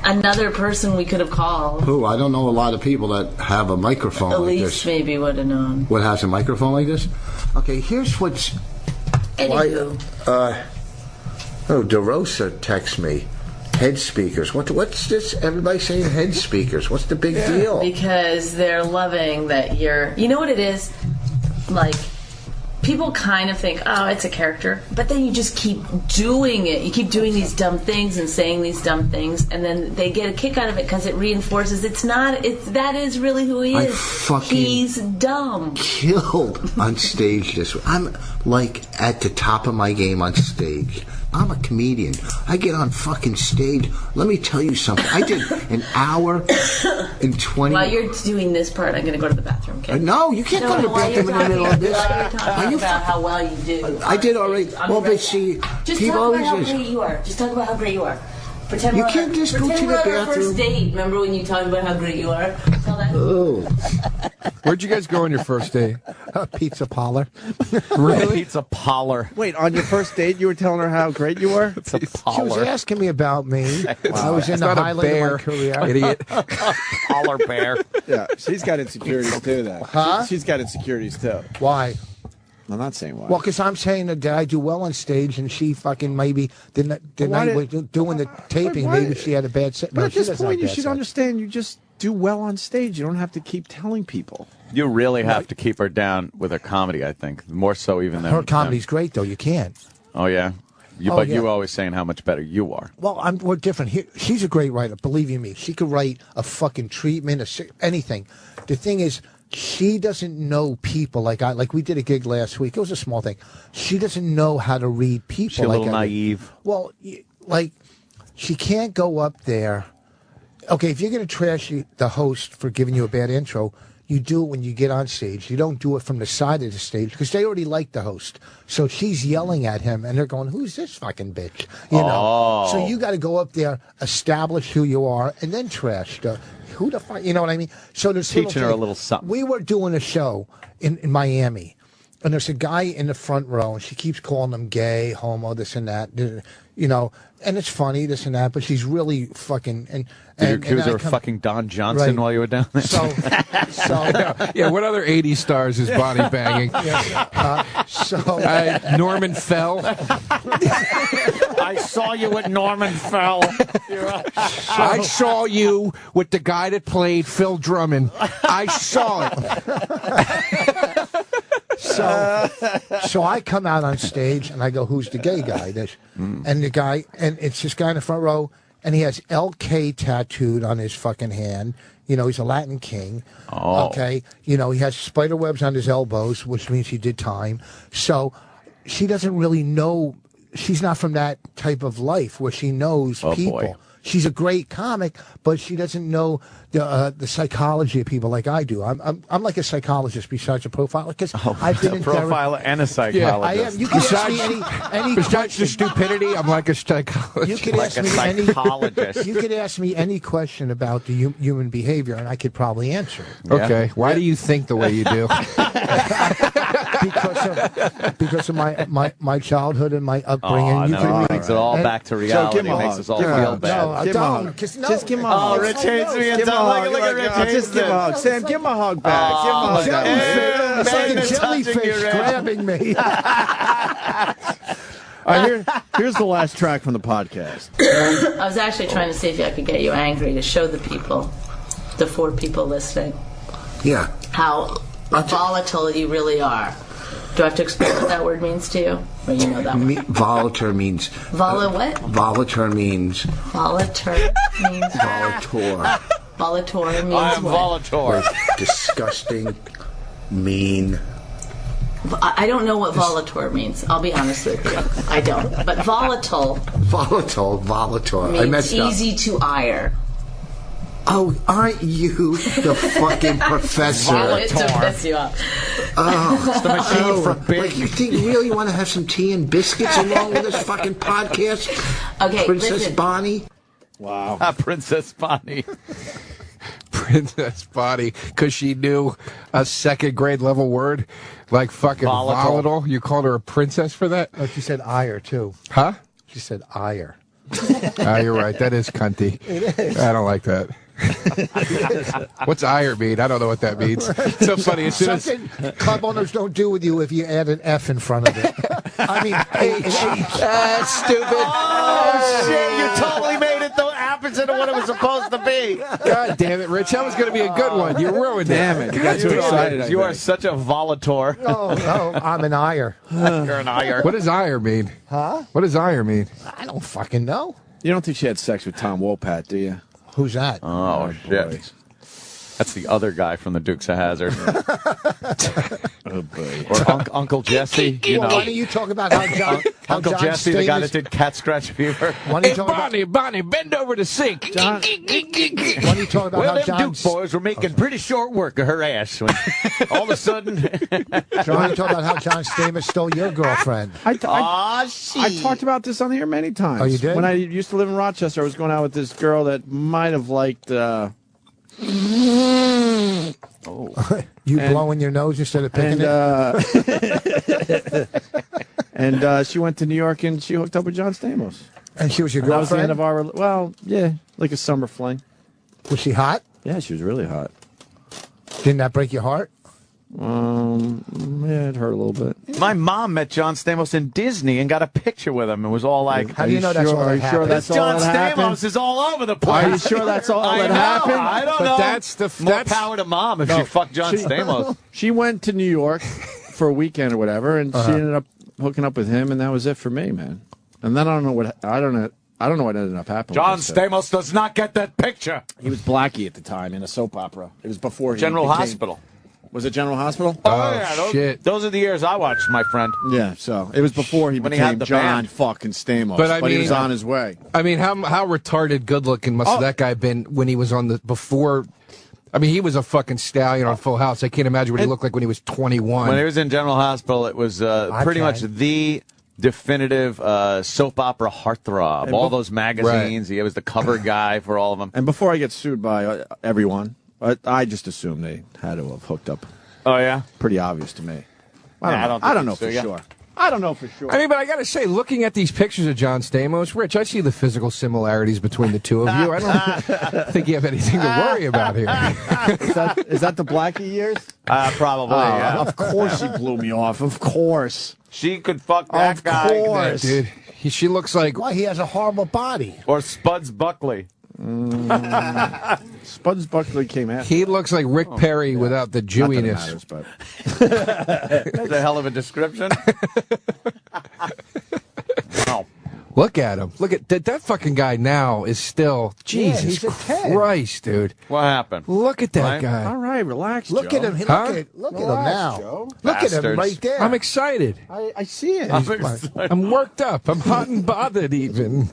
another person we could have called. Who? I don't know a lot of people that have a microphone like this. Elise maybe would have known. What has a microphone like this? Okay, here's what's... Anywho. DeRosa texts me. Head speakers. What's this? Everybody saying head speakers. What's the big deal? Because they're loving that you're... You know what it is? Like, people kind of think, oh, it's a character. But then you just keep doing it. You keep doing these dumb things and saying these dumb things. And then they get a kick out of it because it reinforces that is really who he is. He's dumb. Killed on stage this week. I'm like at the top of my game on stage. I'm a comedian. I get on fucking stage. Let me tell you something. I did an hour and 20. While you're doing this part, I'm going to go to the bathroom, okay? No, you can't go to the bathroom in the middle of this. Are you about how well you do? I did all right. Well, but see, just people talk always about how great you are. Just talk about how great you are. Pretend you can't just go to the bathroom. bathroom. First date. Remember when you talked about how great you are? Tell that. Oh. Where'd you guys go on your first date? A pizza parlor. Really? Pizza parlor. Wait, on your first date, you were telling her how great you were? It's a She parlor. was asking me about me. I was in It's the not a highlight bear, of my career. idiot. Parlor bear. Yeah, she's got insecurities too, though. Huh? She's got insecurities too. Why? I'm not saying why. Well, because I'm saying that I do well on stage, and she fucking maybe the night we're doing the taping, maybe she had a bad set. But No, at she this doesn't point, have you bad should set. understand. You just do well on stage. You don't have to keep telling people. You really have to keep her down with her comedy, I think. More so even than Her comedy's great, though. You can't. Oh, yeah? Oh, But yeah. you were always saying how much better you are. Well, we're different. She's a great writer, believe you me. She could write a fucking treatment, anything. The thing is, she doesn't know people like we did a gig last week. It was a small thing. She doesn't know how to read people. She's a little naive. Well, like, she can't go up there. Okay, if you're going to trash the host for giving you a bad intro, you do it when you get on stage. You don't do it from the side of the stage because they already like the host. So she's yelling at him, and they're going, "Who's this fucking bitch?" You know. So you got to go up there, establish who you are, and then trash the. Who the fuck? You know what I mean? So there's Teaching her a little something. We were doing a show in Miami, and there's a guy in the front row, and she keeps calling him gay, homo, this and that. You know, and it's funny, this and that, but she's really fucking. Did you accuse her of fucking Don Johnson while you were down there? So yeah, what other 80 stars is Bonnie banging? Norman Fell. I saw you with Norman Fell. I saw you with the guy that played Phil Drummond. I saw it. So I come out on stage and I go, "Who's the gay guy?" And the guy, and it's this guy in the front row, and he has LK tattooed on his fucking hand. You know, he's a Latin king. Oh. Okay. You know, he has spider webs on his elbows, which means he did time. So she doesn't really know. She's not from that type of life where she knows people. Boy. She's a great comic, but she doesn't know the psychology of people like I do. I'm like a psychologist besides a profiler because I've been a in profiler and a psychologist. I am. You can ask me any Besides question. the stupidity, I'm like a psychologist. You could ask me psychologist. You could ask me any question about the human behavior, and I could probably answer it. Okay, why do you think the way you do? because of my childhood and my upbringing. Oh, You no, can it brings it all back to reality. It makes us all feel bad. No, don't. Just give him a hug. Oh, Rich hates me. Look at Rich hates Just give him a hug. Sam, give him a hug back. Give him a hug back. It's like a Man, jellyfish touching your grabbing me. Here's the last track from the podcast. I was actually trying to see if I could get you angry to show the people, the 4 people listening, Yeah. how volatile you really are. Do I have to explain what that word means to you? Or you know that one? Volator means. What? Volator means. Volator means. Volator. Volator means I am what? Volator. Disgusting. Mean. I don't know what volator means. I'll be honest with you. I don't. But volatile Volator. I means messed up. easy to ire. Oh, aren't you the fucking professor? To piss you off. Oh, It's the machine from Big. Like, you think you really want to have some tea and biscuits along with this fucking podcast? Okay, Princess listen. Bonnie? Wow. Princess Bonnie. Princess Bonnie, because she knew a second grade level word like fucking volatile. You called her a princess for that? Oh, she said ire too. Huh? She said ire. You're right. That is cunty. It is. I don't like that. What's ire mean? I don't know what that means. It's so funny. As soon as Something club owners don't do with you if you add an F in front of it. I mean, H. stupid. Oh, shit. You totally made it the opposite of what it was supposed to be. God damn it, Rich. That was going to be a good one. You ruined it. Damn it. You got too excited. You are such a volator. No, I'm an ire. You're an ire. What does ire mean? Huh? What does ire mean? I don't fucking know. You don't think she had sex with Tom Wopat, do you? Who's that? Oh, shit. That's the other guy from the Dukes of Hazzard. Oh, boy. Or Uncle Jesse. You know. Why don't you talk about how Uncle John Jesse, the guy Stamos- that did cat scratch fever. Why don't you Hey, talk about- Bonnie, bend over the sink. Why don't you talk about Well, how them John? Duke boys were making pretty short work of her ass when all of a sudden. Why don't you talk about how John Stamos stole your girlfriend? I talked about this on the air many times. Oh, you did? When I used to live in Rochester, I was going out with this girl that might have liked. You blowing your nose instead of picking it. And she went to New York and she hooked up with John Stamos. And she was your And that was the girlfriend? end of our. Well, yeah, like a summer fling. Was she hot? Yeah, she was really hot. Didn't that break your heart? Yeah, it hurt a little bit. My mom met John Stamos in Disney and got a picture with him and was all like, How do you know that's all that Are you sure happened? that's all John that happened? Stamos is all over the place. Are you sure that's all that happened? I don't But know. that's the More that's power to mom if she fucked John Stamos. She went to New York for a weekend or whatever, and she ended up hooking up with him, and that was it for me, man. And then I don't know what ended up happening. John with this, Stamos does not get that picture. He was Blackie at the time in a soap opera. It was before he General became- Hospital. Was it General Hospital? Shit. Those are the years I watched, my friend. Yeah, so it was before he When he became had the John band. fucking Stamos. But I he mean- was on his way. I mean, how retarded good looking must that guy been when he was on the before? I mean, he was a fucking stallion on Full House. I can't imagine what he looked like when he was 21. When he was in General Hospital, it was pretty much the definitive soap opera heartthrob. And All those magazines. Right. He was the cover guy for all of them. And before I get sued by everyone, I just assume they had to have hooked up. Oh, yeah? Pretty obvious to me. I don't know think for so, sure. I don't know for sure. I mean, but I got to say, looking at these pictures of John Stamos, Rich, I see the physical similarities between the two of you. I don't think you have anything to worry about here. Is that the Blackie years? Probably, yeah. Of course he blew me off. Of course. She could fuck that Of guy. course. Dude, she looks like... Why? He has a horrible body. Or Spuds Buckley. Spuds Buckley came after. He looks like Rick Perry without the Not that it Jewiness. matters, but That's a hell of a description. Wow. Look at him. Look at that fucking guy now is still... Jesus he's a 10. Christ, dude. What happened? Look at that Right? guy. all right, relax. Look Joe. at him. Huh? Look at him Relax, now. Joe. Look at him Bastards. right there. I'm excited. I see it. I'm worked up. I'm hot and bothered even.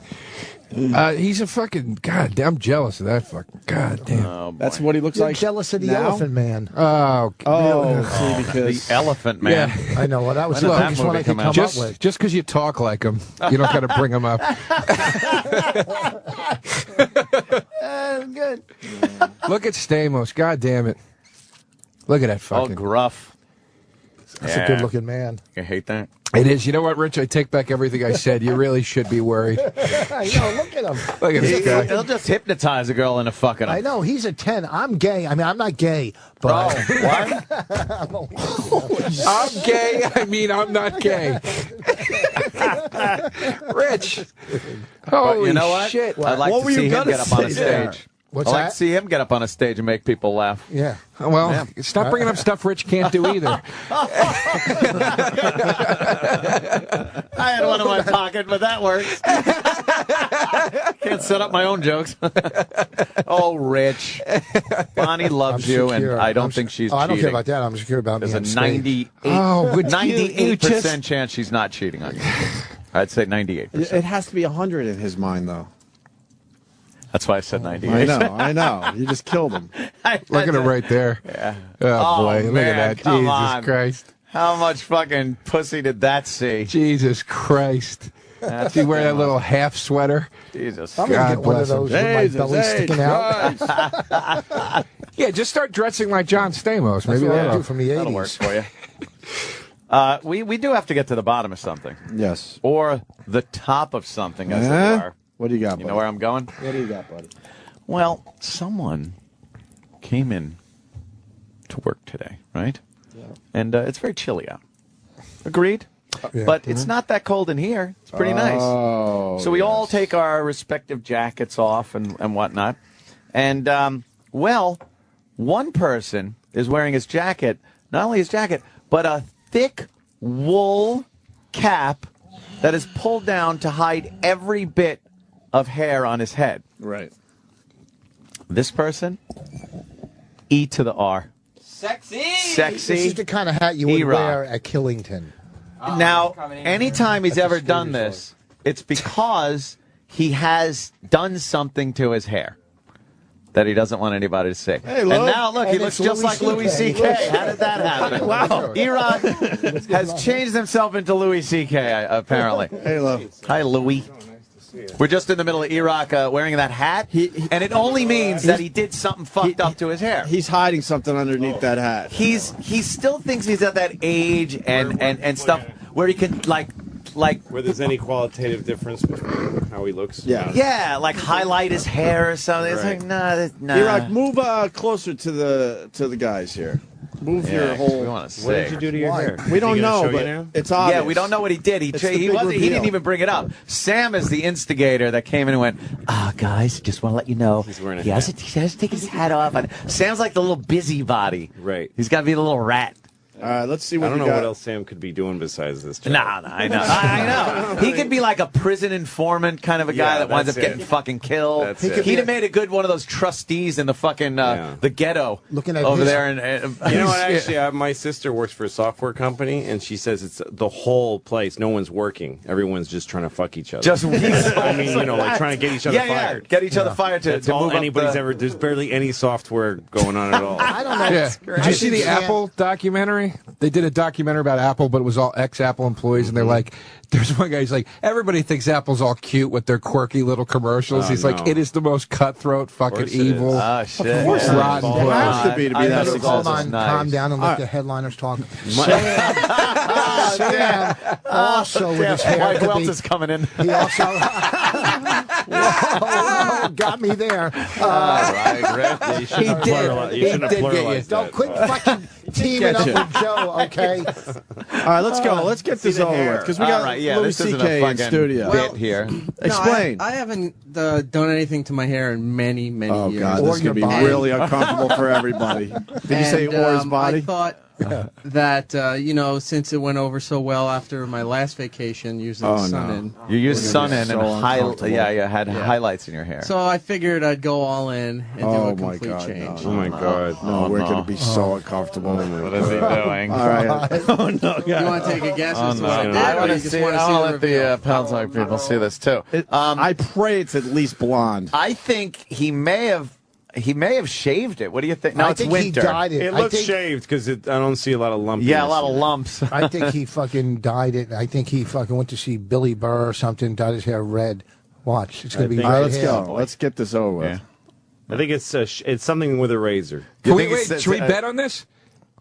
He's a fucking... God damn, I'm jealous of that fucking... God damn. Oh, boy. That's what he looks You're like. jealous of the now? Elephant Man. Oh, Oh, see, because The Elephant Man. yeah. I know. Well, that was When the did that biggest one movie I could come out? come up with. Just because you talk like him, you don't got to bring him up. Good. Look at Stamos. God damn it. Look at that All fucking... gruff. That's a good-looking man. I hate that. It is. You know what, Rich? I take back everything I said. You really should be worried. I know. Look at him. Look at this guy. He'll just hypnonize a girl into fucking him. I know. He's a 10. I'm gay. I mean, I'm not gay, but What? I'm gay. I mean, I'm not gay. Rich. Holy you know what? shit. I'd like What to were you see him gonna get up on a say there? stage. What's I'd like that? to see him get up on a stage and make people laugh. Yeah. Well, stop bringing up stuff Rich can't do either. I had one in my pocket, but that works. Can't set up my own jokes. Oh, Rich. Bonnie loves I'm you, secure. and I don't I'm think she's Oh, I don't cheating. care about that. I'm secure about There's me a on stage. 98% just- chance she's not cheating on you. I'd say 98%. it has to be 100 in his mind, though. That's why I said 98. I know. You just killed him. Look at him right there. Yeah. Oh, boy. Look man, at that. come Jesus on. Christ. How much fucking pussy did that see? Jesus Christ. Does he wear that little half sweater? Jesus. I'm going to God get one of bless him. those with my Jesus, belly sticking out. Yeah, just start dressing like John Stamos. That's Maybe what I that'll do from the 80s. That'll work for you. We do have to get to the bottom of something. Yes. Or the top of something, as it were. What do you got, buddy? You know where I'm going? What do you got, buddy? Well, someone came in to work today, right? Yeah. And it's very chilly out. Agreed? Yeah. But it's not that cold in here. It's pretty nice. So we all take our respective jackets off and whatnot. And, well, one person is wearing his jacket, not only his jacket, but a thick wool cap that is pulled down to hide every bit of hair on his head. Right. This person, E to the R. Sexy. This is the kind of hat you would E-Rock. wear at Killington. Now, anytime he's ever done this, it's because he has done something to his hair that he doesn't want anybody to see. Hey, and Lou. now, look, he And looks it's just like Louis C.K. How did that happen? Wow. E-Rock has changed himself into Louis C.K., apparently. Hey, Lou. Hi, Louis. We're just in the middle of E-Rock wearing that hat, and it only means that he did something fucked up to his hair. He's hiding something underneath that hat. He still thinks he's at that age and stuff where he can like where there's any qualitative difference between how he looks. yeah, like highlight his hair or something. It's like nah. E-Rock, move closer to the guys here. Move your whole. We want to see. What did you do to your hair? We don't Is he gonna know, show you but now? it's obvious. Yeah, we don't know what he did. He didn't even bring it up. Sam is the instigator that came in and went, guys, just want to let you know he has to take his hat off. And Sam's like the little busybody. Right. He's got to be the little rat. All right, let's see what I don't you know got. what else Sam could be doing besides this job. No, I know. I know. He could be like a prison informant kind of a guy that winds up getting fucking killed. That's it. He'd have made a good one of those trustees in the fucking the ghetto Looking at over his- there. And You know what? Actually, my sister works for a software company, and she says it's the whole place. No one's working. Everyone's just trying to fuck each other. Just I mean, like trying to get each other fired. Get each other fired to That's all move anybody's up ever. There's barely any software going on at all. I don't know. Yeah. Did you see the Apple documentary? They did a documentary about Apple, but it was all ex-Apple employees, and they're like, there's one guy, he's like, everybody thinks Apple's all cute with their quirky little commercials. He's like, it is the most cutthroat, fucking evil. Oh, shit. Of course Yeah. rotten It has to be that Hold successful. on, calm down and let the headliners talk. Oh, Sam also with his hair Mike could Welch be- is coming in. He also Whoa, got me there. You shouldn't have pluralized that. Don't quit fucking teaming up with Joe, okay? All right, let's go. Let's get this over with because we got Louis this isn't C.K. a in fucking studio. bit here. Explain. No, I haven't done anything to my hair in many years. Oh God, this is gonna be really uncomfortable for everybody. Did you say or his body? I thought that since it went over so well after my last vacation using Sun-In. You used Sun-In and had Yeah. highlights in your hair. So I figured I'd go all in and do a complete change. Oh my God! No, we're gonna be so uncomfortable. What is he doing? All right. Oh no, You want to take a guess as to what I did? I or want you to just see. want to I see want the to let reveal? the Pound Talk people see this too. I pray it's at least blonde. I think he may have shaved it. What do you think? No, I it's think winter. he dyed it. It looks shaved because I don't see a lot of lumpiness. Yeah, a lot of lumps. I think he fucking dyed it. I think he fucking went to see Billy Burr or something, dyed his hair red. Watch, it's going to be All right, red let's hair. go. Let's get this over with. I think it's something with a razor. Can we wait? Should we bet on this?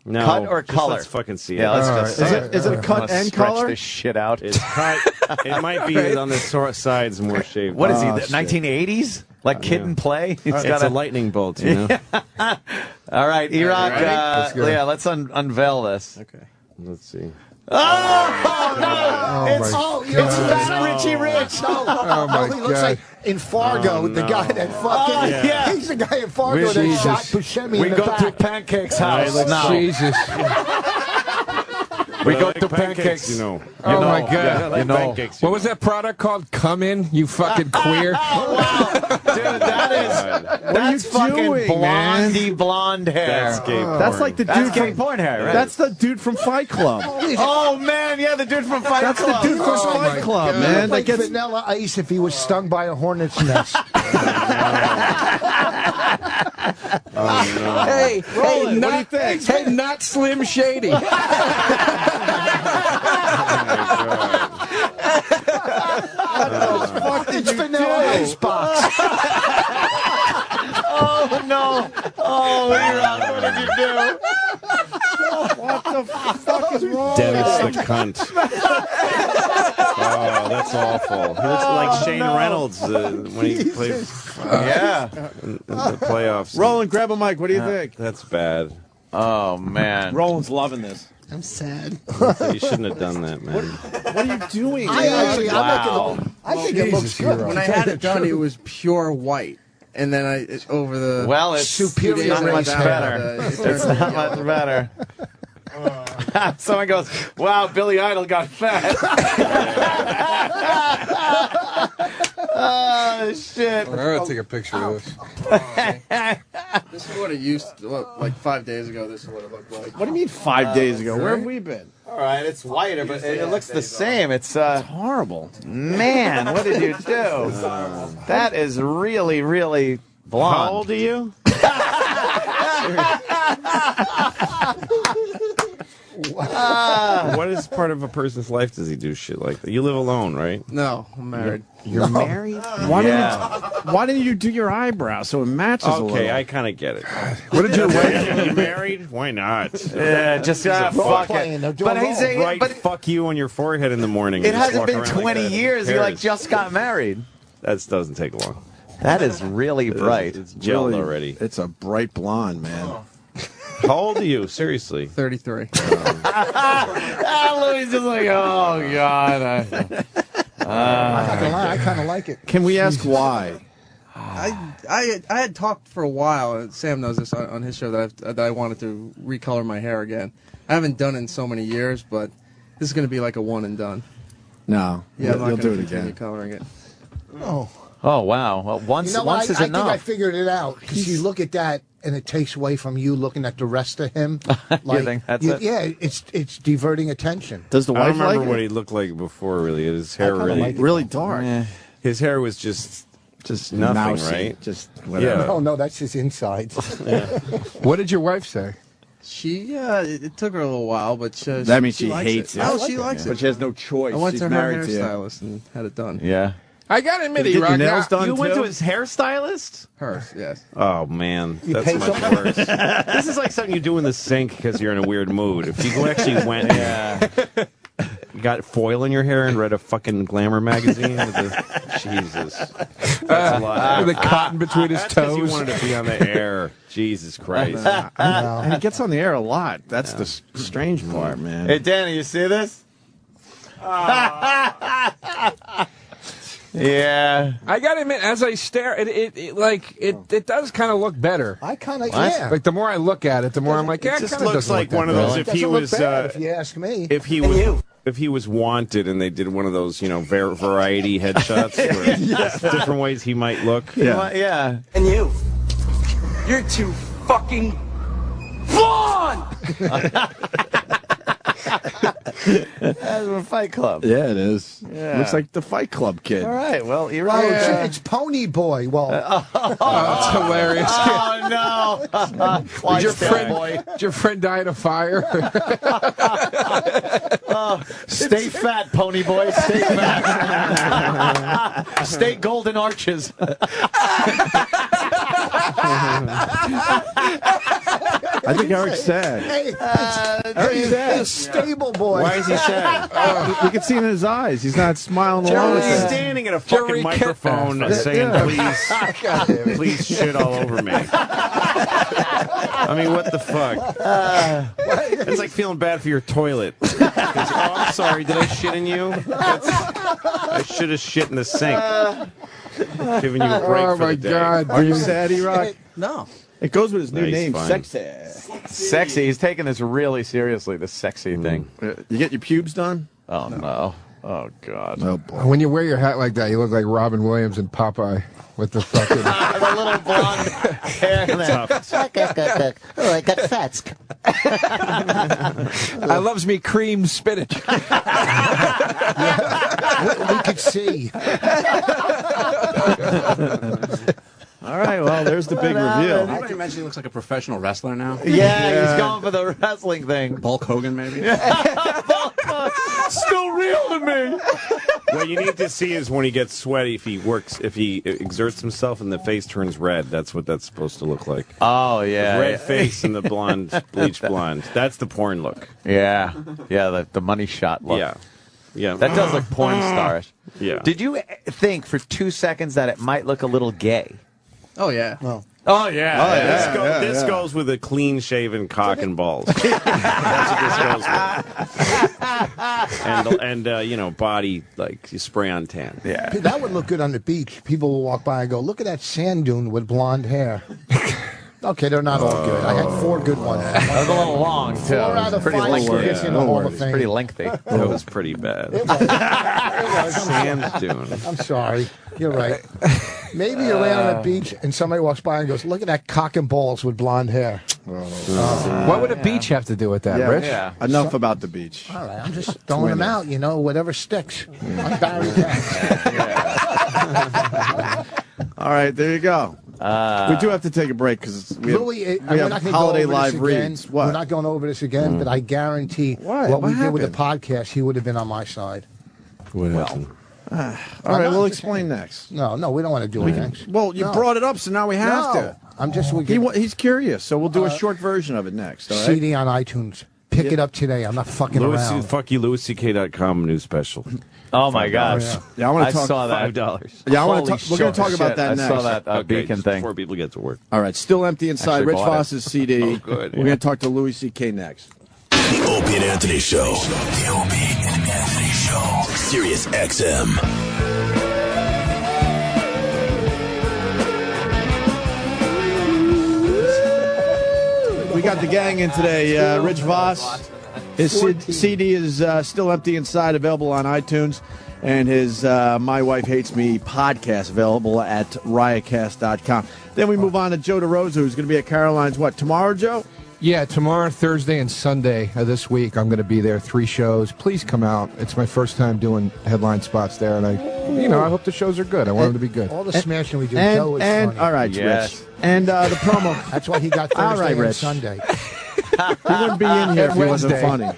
No, Cut or just color? Let's fucking see it. Yeah, let's just. Is it a cut wanna and stretch color? this shit out. It's cut. It might be on the sides more shaved. What is he? Oh, The shit. 1980s? Like Kid and Play? It's a lightning bolt, you know. All right, E-Rock. Let's go. Yeah, let's unveil this. Okay, let's see. Oh no! It's Fat Richie Rich. Oh my he looks God. like in Fargo, the guy that fucking. Oh, yeah. He's the guy in Fargo that Jesus. shot Buscemi We in the go back. to Pancake's house now. Jesus. We But I go like to Pancake's. You know. Oh my God. Yeah, I like You know. pancakes. What was that product called? Come In, you fucking queer. Oh wow, dude, that's fucking doing, man? blondie blonde hair. That's gay porn. That's like the That's dude gay from porn hair, right? That's the dude from Fight Club. Oh man, yeah, the dude from Fight That's Club. the dude from Oh, my Fight Club, God. man. That Like gets Vanilla Ice if he was stung by a hornet's nest. Hey, Roland, what do you think? Hey, not Slim Shady. It's Vanilla Ice box. Oh no! Oh, E-Rock, what did you do? what the fuck is wrong? Dennis the cunt. Oh, that's awful. He looks like Shane Reynolds when he played Yeah. in the playoffs. Roland, grab a mic. What do you think? That's bad. Oh man. Roland's loving this. I'm sad. You shouldn't have done that, man. What are you doing? Wow. I think it looks good. When I had it done, it was pure white. And then over the Well, it's Superior not much race better. It's not much better. Someone goes, "Wow, Billy Idol got fat." Oh shit! I'm going to take a picture of this. This is what it used to, like 5 days ago, this is what it looked like. What do you mean 5 days ago? Where have we been? All right, it's whiter, but it looks the same. It's horrible. Man, what did you do? That is really, really blonde. How old are you? What is part of a person's life does he do shit like that? You live alone, right? No, I'm married. You're married? Why didn't you do your eyebrows so it matches a little? Okay, I kind of get it. What did your wife? You married? Why not? Yeah, just fuck it. But he's saying, right, fuck you on your forehead in the morning. It and just hasn't walk been around 20 like that. years. He like just got married. That doesn't take long. That is really bright. It's gelled already. It's a bright blonde, man. How old are you? Seriously? 33. Louis is just like, oh God. I'm not gonna lie, I kind of like it. Can we ask why? I had talked for a while, and Sam knows this on his show, that I wanted to recolor my hair again. I haven't done it in so many years, but this is going to be like a one and done. No, Yeah, I'm not you'll gonna do it continue again. coloring it. Oh wow. Well, once You know, once I is think enough. I figured it out. Because you look at that, and it takes away from you looking at the rest of him. You think that's it? Yeah, it's diverting attention. Does the I wife don't remember like what it? he looked like before, really. His hair kinda really, like it. Really dark. his hair was just nothing, mousy, right? Just whatever. Yeah. Oh no, that's his insides. What did your wife say? She, it took her a little while, but That means she likes hates it. Oh, I she likes But it. she has no choice. I went She's to her married to you. hairstylist and had it done. Yeah. I got to admit, Did your E-Rock, nails done You went too? to his hairstylist? Hers, yes. Oh, man. That's pay much someone? worse. This is like something you do in the sink because you're in a weird mood. If you actually went you got foil in your hair and read a fucking glamour magazine with the... Jesus. That's a lot. the cotton between his That's 'cause toes. you wanted to be on the air. Jesus Christ. And he gets on the air a lot. That's the strange part, man. Hey Danny, you see this? Yeah. I got to admit, as I stare, it does kind of look better. I kind of What? yeah. Like the more I look at it, the more I'm like, yeah, It it just kind of looks doesn't like look one that of those bad. if Doesn't he look was bad, if you ask me. if he was wanted and they did one of those, variety headshots where different ways he might look. Yeah. And you're too fucking blonde! That's a Fight Club. Yeah, it is. Yeah. Looks like the Fight Club kid. All right. Well, you're Oh, right. it's Pony Boy. Well, That's hilarious. Oh no! Did your friend die in a fire? Stay fat, Pony Boy. Stay fat. Stay golden arches. I think Eric's sad. hey, Eric's sad. it's Stable Boy. Why is he sad? You can see it in his eyes. He's not smiling along with He's us. standing at a fucking microphone saying, please shit all over me. I mean, what the fuck? It's like feeling bad for your toilet. I'm sorry, did I shit in you? I should have shit in the sink. Giving you a break Oh for my the day. God! Are you sad, E-Rock? No. It goes with his new Nice, name, fine. Sexy. Sexy. He's taking this really seriously. The sexy thing. You get your pubes done? Oh no. Oh God. Oh, boy. When you wear your hat like that, you look like Robin Williams in Popeye with the fucking. The little blonde hair. Oh, I got fats. I loves me cream spinach. We could see. All right, well, there's the big reveal. Anybody mention he looks like a professional wrestler now? Yeah, he's going for the wrestling thing. Bulk Hogan, maybe? Still real to me. What you need to see is when he gets sweaty, if he exerts himself and the face turns red. That's what that's supposed to look like. Oh yeah. The red face and the blonde, bleach blonde. That's the porn look. Yeah. Yeah. The money shot look. Yeah. Yeah. That does look porn starish. Yeah. Did you think for 2 seconds that it might look a little gay? Oh, yeah. Oh yeah. This goes with a clean-shaven cock and balls. That's what this goes with. And body like you spray on tan. Yeah. That would look good on the beach. People will walk by and go, "Look at that sand dune with blonde hair." Okay, they're not all good. I had 4 good ones. That was a little long too. 4 out of 5 gets in the Hall of Fame. Pretty lengthy. That was pretty bad. It was. Sand dune. I'm sorry. You're right. Maybe you're laying on a beach and somebody walks by and goes, "Look at that cock and balls with blonde hair." What would a beach have to do with that, Rich? Yeah. Enough about the beach. All right, I'm just throwing them out. Whatever sticks. I'm Barry All right, there you go. We do have to take a break because we have holiday live reads. What? We're not going over this again, but I guarantee what we did with the podcast, he would have been on my side. All right, we'll explain next. No, we don't want to do it next. Well, you brought it up, so now we have to. I'm just. He's curious, so we'll do a short version of it next. All right? CD on iTunes. Pick it up today. I'm not fucking around. Fuck you, LouisCK.com new special. Oh my gosh! Yeah, I saw that. $5. Yeah, we're going to talk about that next. I saw that Beacon thing Before people get to work. All right, still empty inside. Actually Rich Voss's CD. Oh, good. We're going to talk to Louis C.K. next. The Opie and Anthony Show. The Opie and Anthony Show. Sirius XM. We got the gang in today. Rich Voss. His CD is still empty inside, available on iTunes. And his My Wife Hates Me podcast, available at riotcast.com. Then we move on to Joe DeRosa, who's going to be at Caroline's, tomorrow, Joe? Yeah, tomorrow, Thursday, and Sunday of this week, I'm going to be there. 3 shows. Please come out. It's my first time doing headline spots there, and I hope the shows are good. I want them to be good. All the smashing we do, Joe is funny. All right, Rich. And the promo. That's why he got Thursday and Sunday. He wouldn't be in here if he wasn't funny.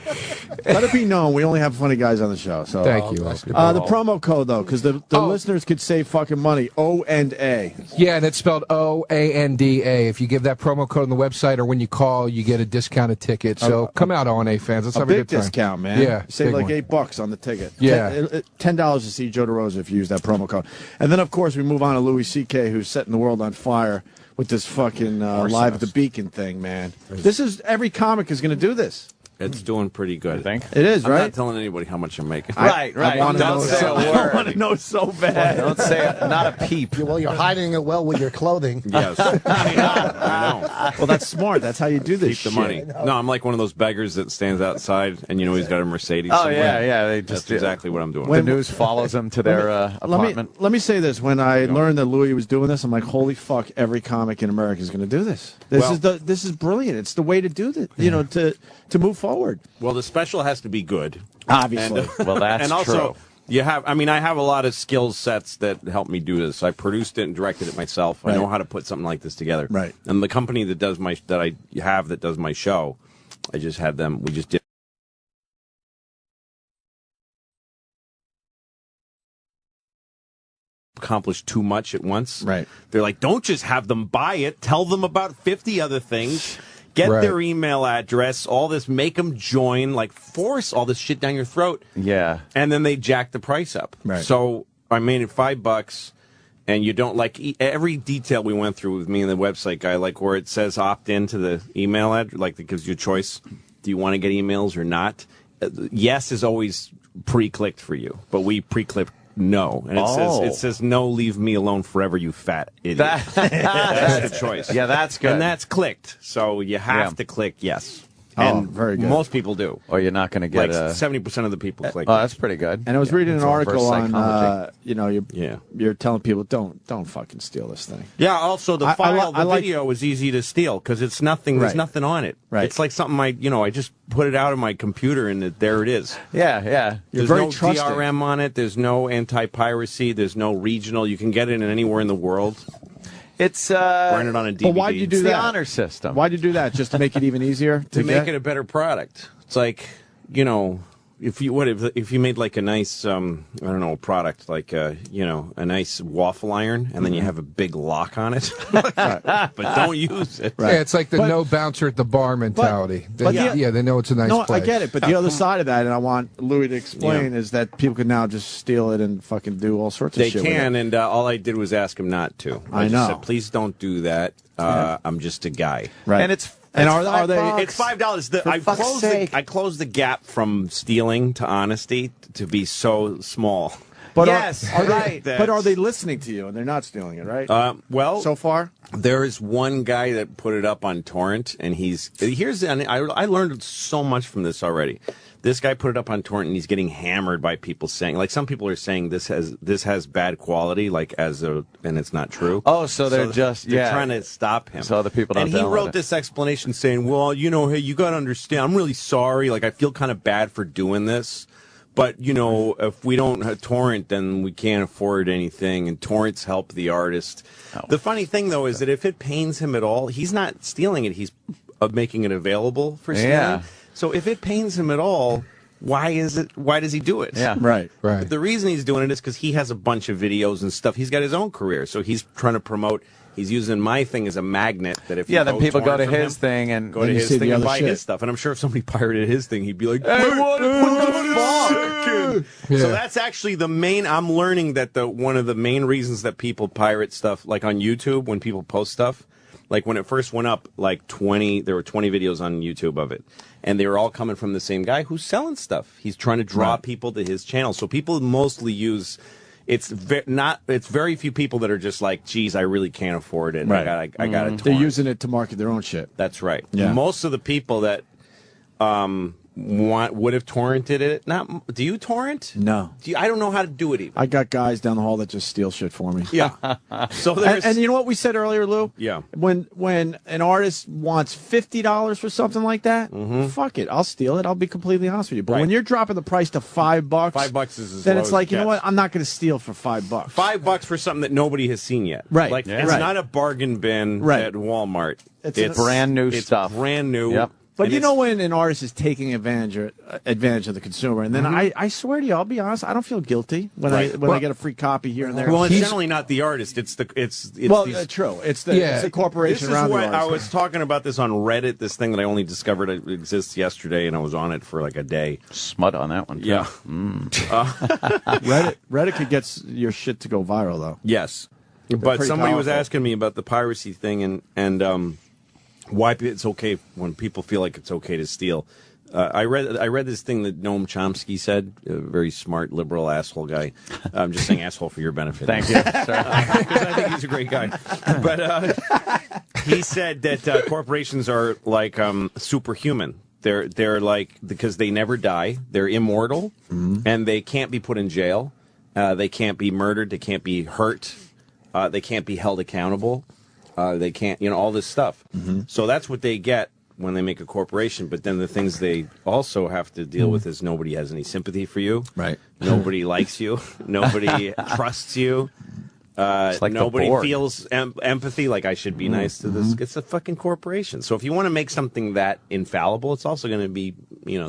Let it be known, we only have funny guys on the show. So thank you. The promo code, though, because the listeners could save fucking money. O&A. Yeah, and it's spelled OANDA. If you give that promo code on the website or when you call, you get a discounted ticket. So come out, O&A fans. Let's have a good time. Big discount, man. Yeah, you save like $8 on the ticket. Yeah, $10 to see Joe DeRosa if you use that promo code. And then, of course, we move on to Louis C.K., who's setting the world on fire with this fucking Live at the Beacon thing, man. This is every comic is going to do this. It's doing pretty good. I think it is, right? I'm not telling anybody how much I'm making. Right. I want to know. I want to know so bad. Don't say it. Not a peep. Well, you're hiding it well with your clothing. Yes. I know. Well, that's smart. That's how you do this. Keep the money. No, I'm like one of those beggars that stands outside and he's got a Mercedes. Oh, somewhere. yeah. That's exactly what I'm doing. The news follows them to their apartment. Let me say this. When I learned that Louis was doing this, I'm like, holy fuck, every comic in America is going to do this. This is brilliant. It's the way to do this, to move forward. Well, the special has to be good. Obviously. Well, that's and also, true. I have a lot of skill sets that help me do this. I produced it and directed it myself. Right. I know how to put something like this together. Right. And the company that does my show, I just had them. We just did. Accomplish too much at once. Right. They're like, don't just have them buy it. Tell them about 50 other things. Get their email address, all this, make them join, force all this shit down your throat. Yeah. And then they jack the price up. Right. So I made it $5, and you don't every detail we went through with me and the website guy, where it says opt in to the email address, it gives you a choice. Do you want to get emails or not? Yes is always pre-clicked for you, but we pre-clicked no, and it says no, leave me alone forever, you fat idiot. That's the choice. Yeah, that's good. And that's clicked, so you have to click yes. And very good. Most people do. Or you're not going to get 70% of the people click. Oh, that's pretty good. And I was reading an article on, psychology. you're telling people don't fucking steal this thing. Yeah. Also, the video is easy to steal because it's nothing. There's nothing on it. Right. It's like something I just put it out on my computer and there it is. Yeah. You're There's very no trusting. DRM on it. There's no anti-piracy. There's no regional. You can get it in anywhere in the world. It's burn it on a DVD. But why'd you do that? The honor system. Why'd you do that? Just to make it even easier to make it a better product. It's like, if you made a nice product a nice waffle iron and then you have a big lock on it, but don't use it. Right. Yeah, it's like the no bouncer at the bar mentality. They know it's a nice place. I get it, but the other side of that, and I want Louis to explain, is that people can now just steal it and fucking do all sorts of shit. They can, and all I did was ask him not to. I know. Just said, please don't do that. I'm just a guy. Right. And it's are they? It's $5. I closed the gap from stealing to honesty to be so small. But yes, right. But are they listening to you and they're not stealing it, right? Well, so far, there is one guy that put it up on torrent, and I learned so much from this already. This guy put it up on torrent, and he's getting hammered by people saying, like, some people are saying this has bad quality, and it's not true. Oh, so they're trying to stop him. So other people don't. And he wrote this explanation saying, well, hey, you got to understand, I'm really sorry. Like, I feel kind of bad for doing this. But, if we don't have torrent, then we can't afford anything, and torrents help the artist. Oh. The funny thing, though, is that if it pains him at all, he's not stealing it. He's making it available for stealing. Yeah. So if it pains him at all, why does he do it? Yeah. Right. The reason he's doing it is because he has a bunch of videos and stuff. He's got his own career, so he's trying to promote. He's using my thing as a magnet that if then people go to his thing and go to his thing and buy his stuff. And I'm sure if somebody pirated his thing, he'd be like, "Hey, what the fuck?" Yeah. So that's actually the main. I'm learning that one of the main reasons that people pirate stuff, like on YouTube, when people post stuff, like when it first went up, there were 20 videos on YouTube of it, and they were all coming from the same guy who's selling stuff. He's trying to draw people to his channel. So people mostly use. It's very few people that are just like, geez, I really can't afford it. Right. I got it. They're using it to market their own shit. That's right. Yeah. Most of the people that would have torrented it. Do you torrent? No. I don't know how to do it even. I got guys down the hall that just steal shit for me. Yeah. So and you know what we said earlier, Lou? Yeah. When an artist wants $50 for something like that, fuck it, I'll steal it. I'll be completely honest with you. But when you're dropping the price to $5, $5 is then low it's as like, it you know gets. what? I'm not going to steal for $5. $5 for something that nobody has seen yet. Right. Like it's Right. not a bargain bin Right. at Walmart. It's brand new stuff. It's brand new. Yep. But And you know when an artist is taking advantage of the consumer, and then I swear to you, I'll be honest, I don't feel guilty when I get a free copy here and there. Well, it's generally not the artist. It's true. It's It's the corporation This is around the what artist. I was talking about this on Reddit. This thing that I only discovered exists yesterday, and I was on it for like a day. Smut on that one, too. Yeah. Reddit could get your shit to go viral, though. Yes, They're but pretty somebody was powerful. asking me about the piracy thing and why it's okay when people feel like it's okay to steal. I read this thing that Noam Chomsky said, a very smart liberal asshole guy. I'm just saying asshole for your benefit. Thank you, sir. Because I think he's a great guy. But he said that corporations are like superhuman. They're like, because they never die. They're immortal, and they can't be put in jail. They can't be murdered. They can't be hurt. They can't be held accountable. They can't, all this stuff. So that's what they get when they make a corporation. But then the things they also have to deal with is nobody has any sympathy for you. Right. Nobody likes you. Nobody trusts you. like nobody the Borg. feels empathy, like I should be nice to this. It's a fucking corporation. So if you want to make something that infallible, it's also going to be,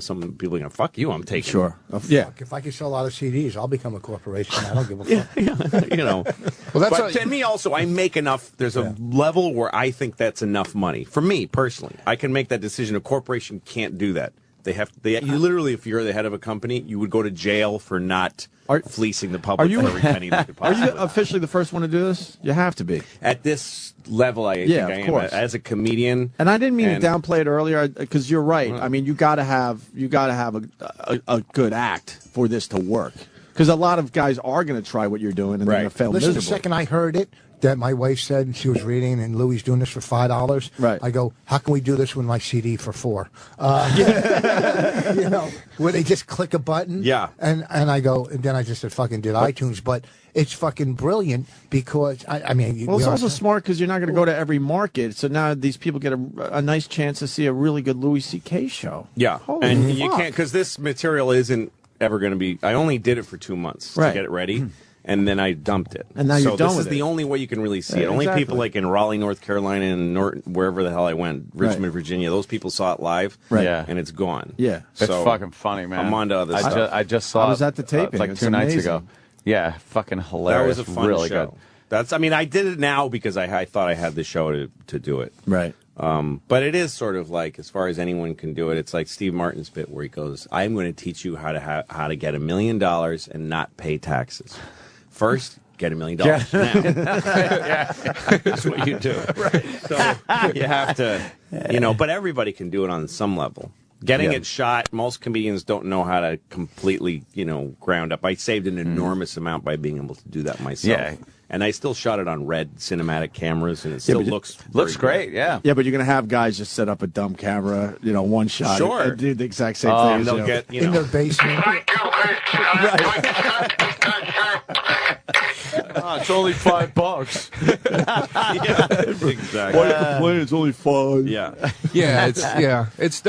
some people are going to fuck you. I'm taking Sure. Yeah. If I can sell a lot of CDs, I'll become a corporation. I don't give a fuck. Well, but to me also, I make enough. There's a level where I think that's enough money for me personally. I can make that decision. A corporation can't do that. You literally, if you're the head of a company, you would go to jail for not fleecing the public for every penny they could Are possibly. you officially the first one to do this? You have to be. At this level, I think I am. As a comedian. And I didn't mean to downplay it earlier because you're right. I mean, you got to have a good act for this to work. Because a lot of guys are going to try what you're doing and they're going to fail Listen, miserably. the second I heard it, that my wife said she was reading, and Louie's doing this for $5. Right. I go, how can we do this with my CD for $4? Where they just click a button. Yeah. And I go, and then I just said, fucking did iTunes, but it's fucking brilliant because I mean, Well, it's also smart because you're not going to go to every market, so now these people get a nice chance to see a really good Louis C.K. show. Yeah, Holy and fuck. you can't because this material isn't ever going to be. I only did it for 2 months to get it ready. And then I dumped it. And now you're done this with is it. the only way you can really see it. Yeah, Only exactly. people like in Raleigh, North Carolina, and wherever the hell I went, Richmond, Virginia, those people saw it live, Yeah. and it's gone. Yeah. It's So fucking funny, man. I'm on to other stuff. I just saw I was at the taping. like It's 2 nights amazing. ago. Yeah, fucking That hilarious. was a fun really show. good. I did it now because I thought I had the show to do it. Right. But it is sort of like, as far as anyone can do it, it's like Steve Martin's bit where he goes, I'm going to teach you how to get $1 million and not pay taxes. First, get $1 million now. That's what you do. Right. So you have to, but everybody can do it on some level. Getting it shot, most comedians don't know how to completely, ground up. I saved an enormous amount by being able to do that myself. Yeah. And I still shot it on red cinematic cameras, and it still looks great, yeah. Yeah, but you're going to have guys just set up a dumb camera, one shot. Sure. And do the exact same thing. And they'll get, in their basement. It's only $5. Yeah, exactly. Why are you complaining? It's only $5. Yeah. It's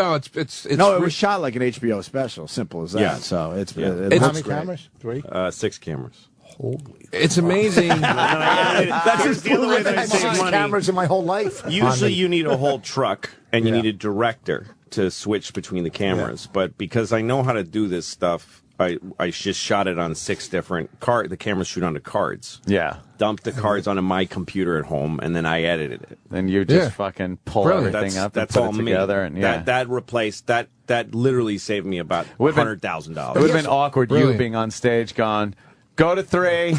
no, it was shot like an HBO special. Simple as that. Yeah. So it How looks many great. cameras? 3? 6 cameras. Holy. It's amazing. That's just the other way that I save 6 money. cameras in my whole life. Usually you need a whole truck, and you need a director to switch between the cameras. But because I know how to do this stuff, I just shot it on 6 different cards. The cameras shoot onto cards. Yeah. Dumped the cards onto my computer at home, and then I edited it. Then you just fucking pull everything up and that's put all it together. Me. And That replaced that literally saved me about $100,000. It would have been awkward you being on stage going, go to 3. All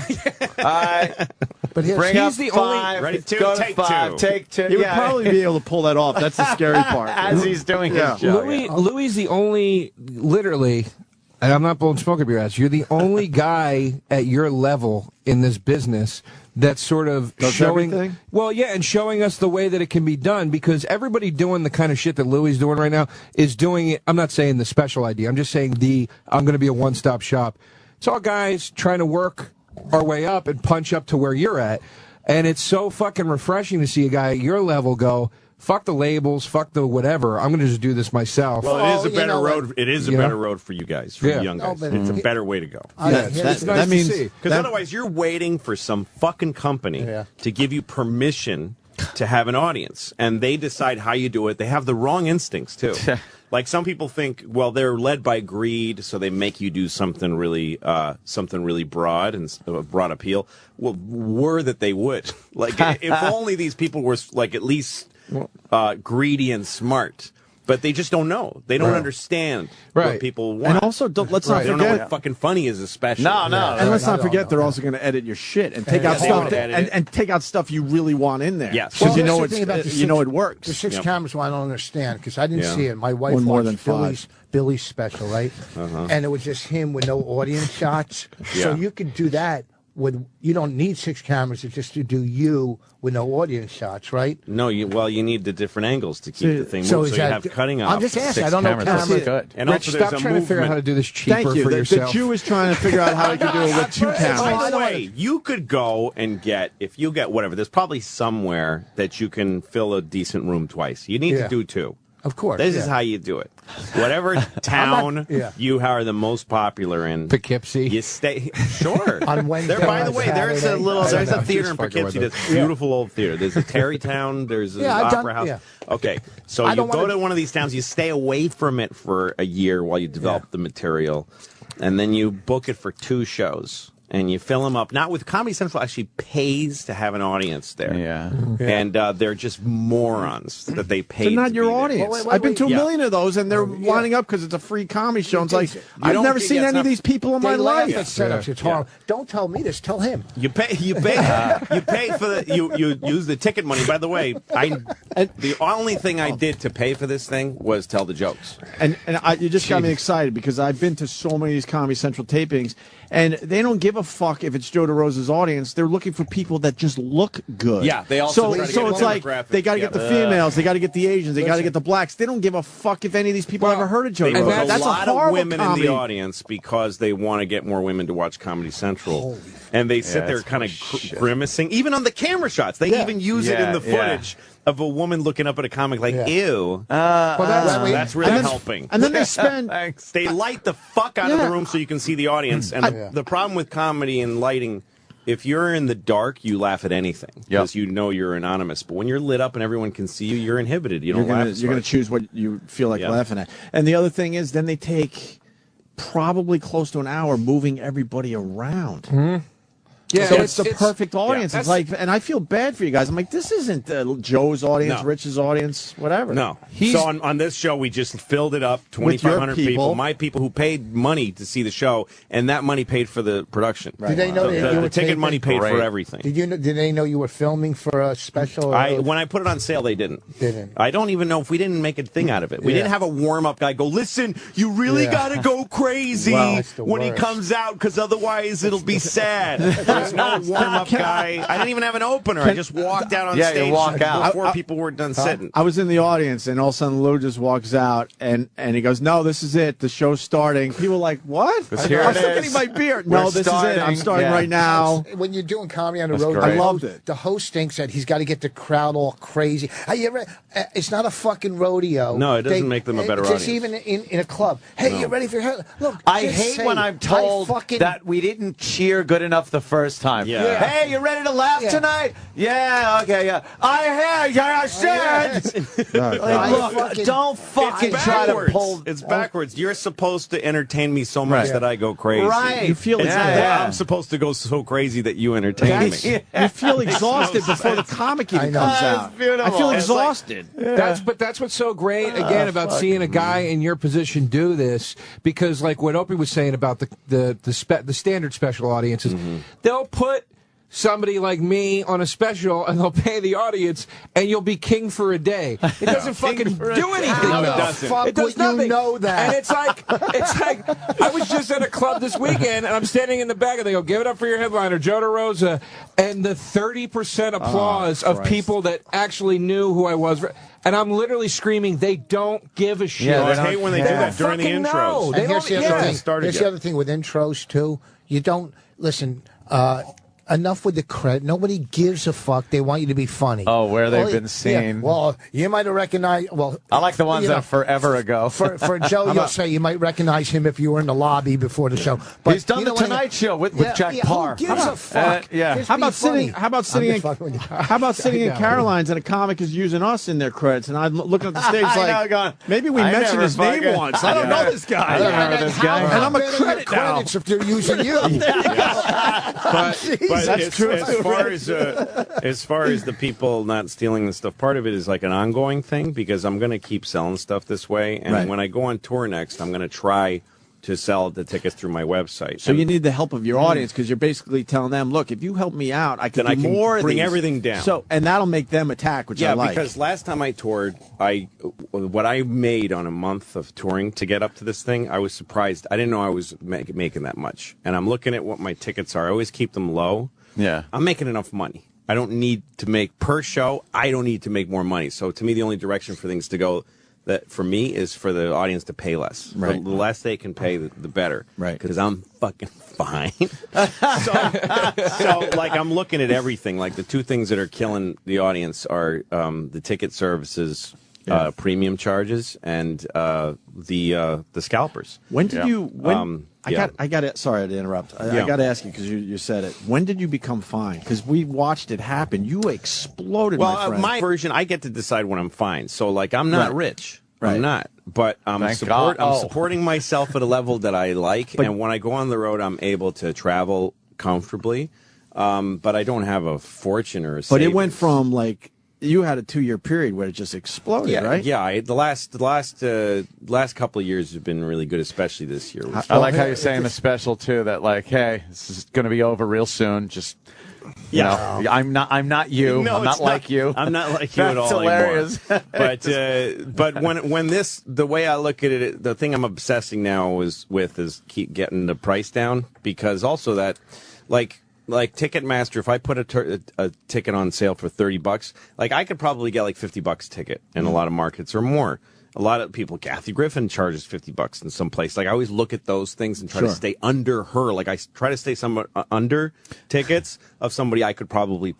right. But bring up he's the 5. only ready to go take to 5. 2. Take 2. He would probably be able to pull that off. That's the scary part. As he's doing his show. Louis the only, literally, and I'm not blowing smoke up your ass, you're the only guy at your level in this business that's sort of showing everything? Well, yeah, and showing us the way that it can be done, because everybody doing the kind of shit that Louis is doing right now is doing it. I'm not saying the special idea. I'm just saying I'm going to be a one-stop shop. It's all guys trying to work our way up and punch up to where you're at. And it's so fucking refreshing to see a guy at your level go, fuck the labels, fuck the whatever. I'm going to just do this myself. Well, it is a better road. It is a better road for you guys, for young guys. but It's a better way to go. That means Because otherwise, you're waiting for some fucking company to give you permission to have an audience, and they decide how you do it. They have the wrong instincts too. Like some people think, well, they're led by greed, so they make you do something really broad and broad appeal. Well, were that they would. Like if only these people were like at least greedy and smart. But they just don't know. They don't understand what people want. And also, let's not They don't know forget what fucking funny is, especially. No. And let's not forget, they're also going to edit your shit and take out stuff and take out stuff you really want in there. Yes. Because Well, you know it works. The 6 cameras, well, I don't understand, because I didn't see it. My wife One more watched than 5. Billy's special, right? And it was just him with no audience shots. So you could do that. You don't need 6 cameras. It's just to do you with no audience shots, right? No, you need the different angles to keep the thing moving. So you have cutting off. I'm just asking. 6 I don't know cameras. cameras. Good. And Rich, also there's stop a trying to figure out how to do this cheaper Thank you. for yourself. The Jew is trying to figure out how he can do it with 2 cameras. By the way, you could go and if you get whatever, there's probably somewhere that you can fill a decent room twice. You need to do 2. Of course. This is how you do it. Whatever town you are the most popular in, Poughkeepsie. you stay. Sure. On Wednesday. By the way, there's a theater in Just fucking Poughkeepsie. with That's beautiful old theater. There's a Terrytown. There's an I've opera done- house. Okay, so I you don't go wanna- to one of these towns. You stay away from it for a year while you develop the material, and then you book it for 2 shows. And you fill them up. Not with Comedy Central actually pays to have an audience there. Yeah. And they're just morons that they pay. They're not to your be there. audience. I've been to a million of those, and they're lining up because it's a free comedy show. And it's like, I've never seen any of these people in my life. At setups. It's horrible. Don't tell me this. Tell him. You pay for you use the ticket money. By the way, the only thing I did to pay for this thing was tell the jokes. And you just got me excited because I've been to so many of these Comedy Central tapings, and they don't give a fuck if it's Joe DeRosa's audience. They're looking for people that just look good. Yeah, they also so try to so get it's like demographic. they got to get the females, they got to get the Asians, they got to get the blacks. They don't give a fuck if any of these people ever heard of Joe They DeRosa. put That's a lot horrible of women comedy. in the audience because they want to get more women to watch Comedy Central. And they sit there kind of grimacing. Even on the camera shots. They even use it in the footage of a woman looking up at a comic like, ew. That's really helping. And then they spend... They light the fuck out of the room so you can see the audience. And the problem with comedy and lighting, if you're in the dark, you laugh at anything because you know you're anonymous. But when you're lit up and everyone can see you, you're inhibited. You don't laugh as You're going much. to choose what you feel like laughing at. And the other thing is, then they take probably close to an hour moving everybody around. Yeah, so it's the perfect audience. Yeah, it's like, and I feel bad for you guys. I'm like, this isn't Joe's audience, Rich's audience, whatever. No. So on this show, we just filled it up, 2,500 people. My people who paid money to see the show, and that money paid for the production. Did they know that you were the ticket taping? money paid for everything. Did they know you were filming for a special? When I put it on sale, they didn't. I don't even know if we didn't make a thing out of it. We didn't have a warm-up guy go, listen, you really got to go crazy when he comes out, because otherwise it'll be sad. There's no warm-up guy. I didn't even have an opener. I just walked out on stage before people were done sitting. I was in the audience, and all of a sudden Lou just walks out, and he goes, no, this is it. The show's starting. People are like, what? I was looking at my beard. No, this is it. I'm starting right now. When you're doing comedy on the road, I loved it. The host thinks that he's got to get the crowd all crazy. It's not a fucking rodeo. No, it doesn't make them a better audience. Just even in a club. Hey, you ready for your look? I hate when I'm told that we didn't cheer good enough the first time. Yeah. Hey, you ready to laugh tonight? Yeah, okay, yeah. I said. Don't fucking try to pull. It's backwards. You're supposed to entertain me so much that I go crazy. Right. You feel I'm supposed to go so crazy that you entertain me. You feel exhausted before the comic even comes out. I feel exhausted. But that's what's so great again about seeing a guy in your position do this, because like what Opie was saying about the standard special audiences, they'll put somebody like me on a special and they'll pay the audience and you'll be king for a day. It doesn't fucking do anything. No, it doesn't. It does nothing. You know that. And it's like I was just at a club this weekend and I'm standing in the back and they go, give it up for your headliner, Joe DeRosa, and the 30% applause of people that actually knew who I was. And I'm literally screaming, they don't give a shit. I hate when they do that during the intros. And here's the other thing with intros, too. You don't, listen, enough with the credit. Nobody gives a fuck. They want you to be funny. Oh, where they've been seen. Yeah. Well, you might have recognized. Well, I like the ones that are forever ago. For Joe, you'll say you might recognize him if you were in the lobby before the show. But he's done the Tonight Show with Jack Parr. Who gives a fuck? How about sitting in Caroline's and a comic is using us in their credits, and I'm looking at the stage like, maybe we mentioned his name once. I don't know this guy. I don't remember this guy. And I'm a credit now. Credits if they're using you. But as far as the people not stealing the stuff, part of it is like an ongoing thing, because I'm going to keep selling stuff this way, and when I go on tour next, I'm going to try to sell the tickets through my website. So you need the help of your audience, because you're basically telling them, look, if you help me out, I can do more. Bring everything down. So, and that'll make them attack, which I like. Yeah, because last time I toured, what I made on a month of touring to get up to this thing, I was surprised. I didn't know I was making that much. And I'm looking at what my tickets are. I always keep them low. Yeah. I'm making enough money. I don't need to make per show. I don't need to make more money. So to me, the only direction for things to go that for me is for the audience to pay less. Right. The less they can pay, the better. Right. Because I'm fucking fine. so like I'm looking at everything. Like the two things that are killing the audience are the ticket services, premium charges, and the scalpers. When did you? I got it. Sorry to interrupt. I got to ask you, because you said it. When did you become fine? Because we watched it happen. You exploded. Well, my friend. version, I get to decide when I'm fine. So like I'm not rich. Right. I'm not, but I'm supporting myself at a level that I like. And when I go on the road, I'm able to travel comfortably. But I don't have a fortune or a savings. But it went from like. You had a 2-year period where it just exploded, right? Yeah, the last couple of years have been really good, especially this year. I like how you're saying the special too. That like, hey, this is going to be over real soon. Just you know, I'm not you. No, I'm not like you. I'm not like you at all hilarious. Anymore. But when the way I look at it, the thing I'm obsessing now is keep getting the price down, because also that like Ticketmaster, if I put a ticket on sale for $30, like I could probably get like $50 a ticket in a lot of markets or more. A lot of people, Kathy Griffin charges $50 in some place. Like I always look at those things and try to stay under her. Like I try to stay somewhat under tickets of somebody I could probably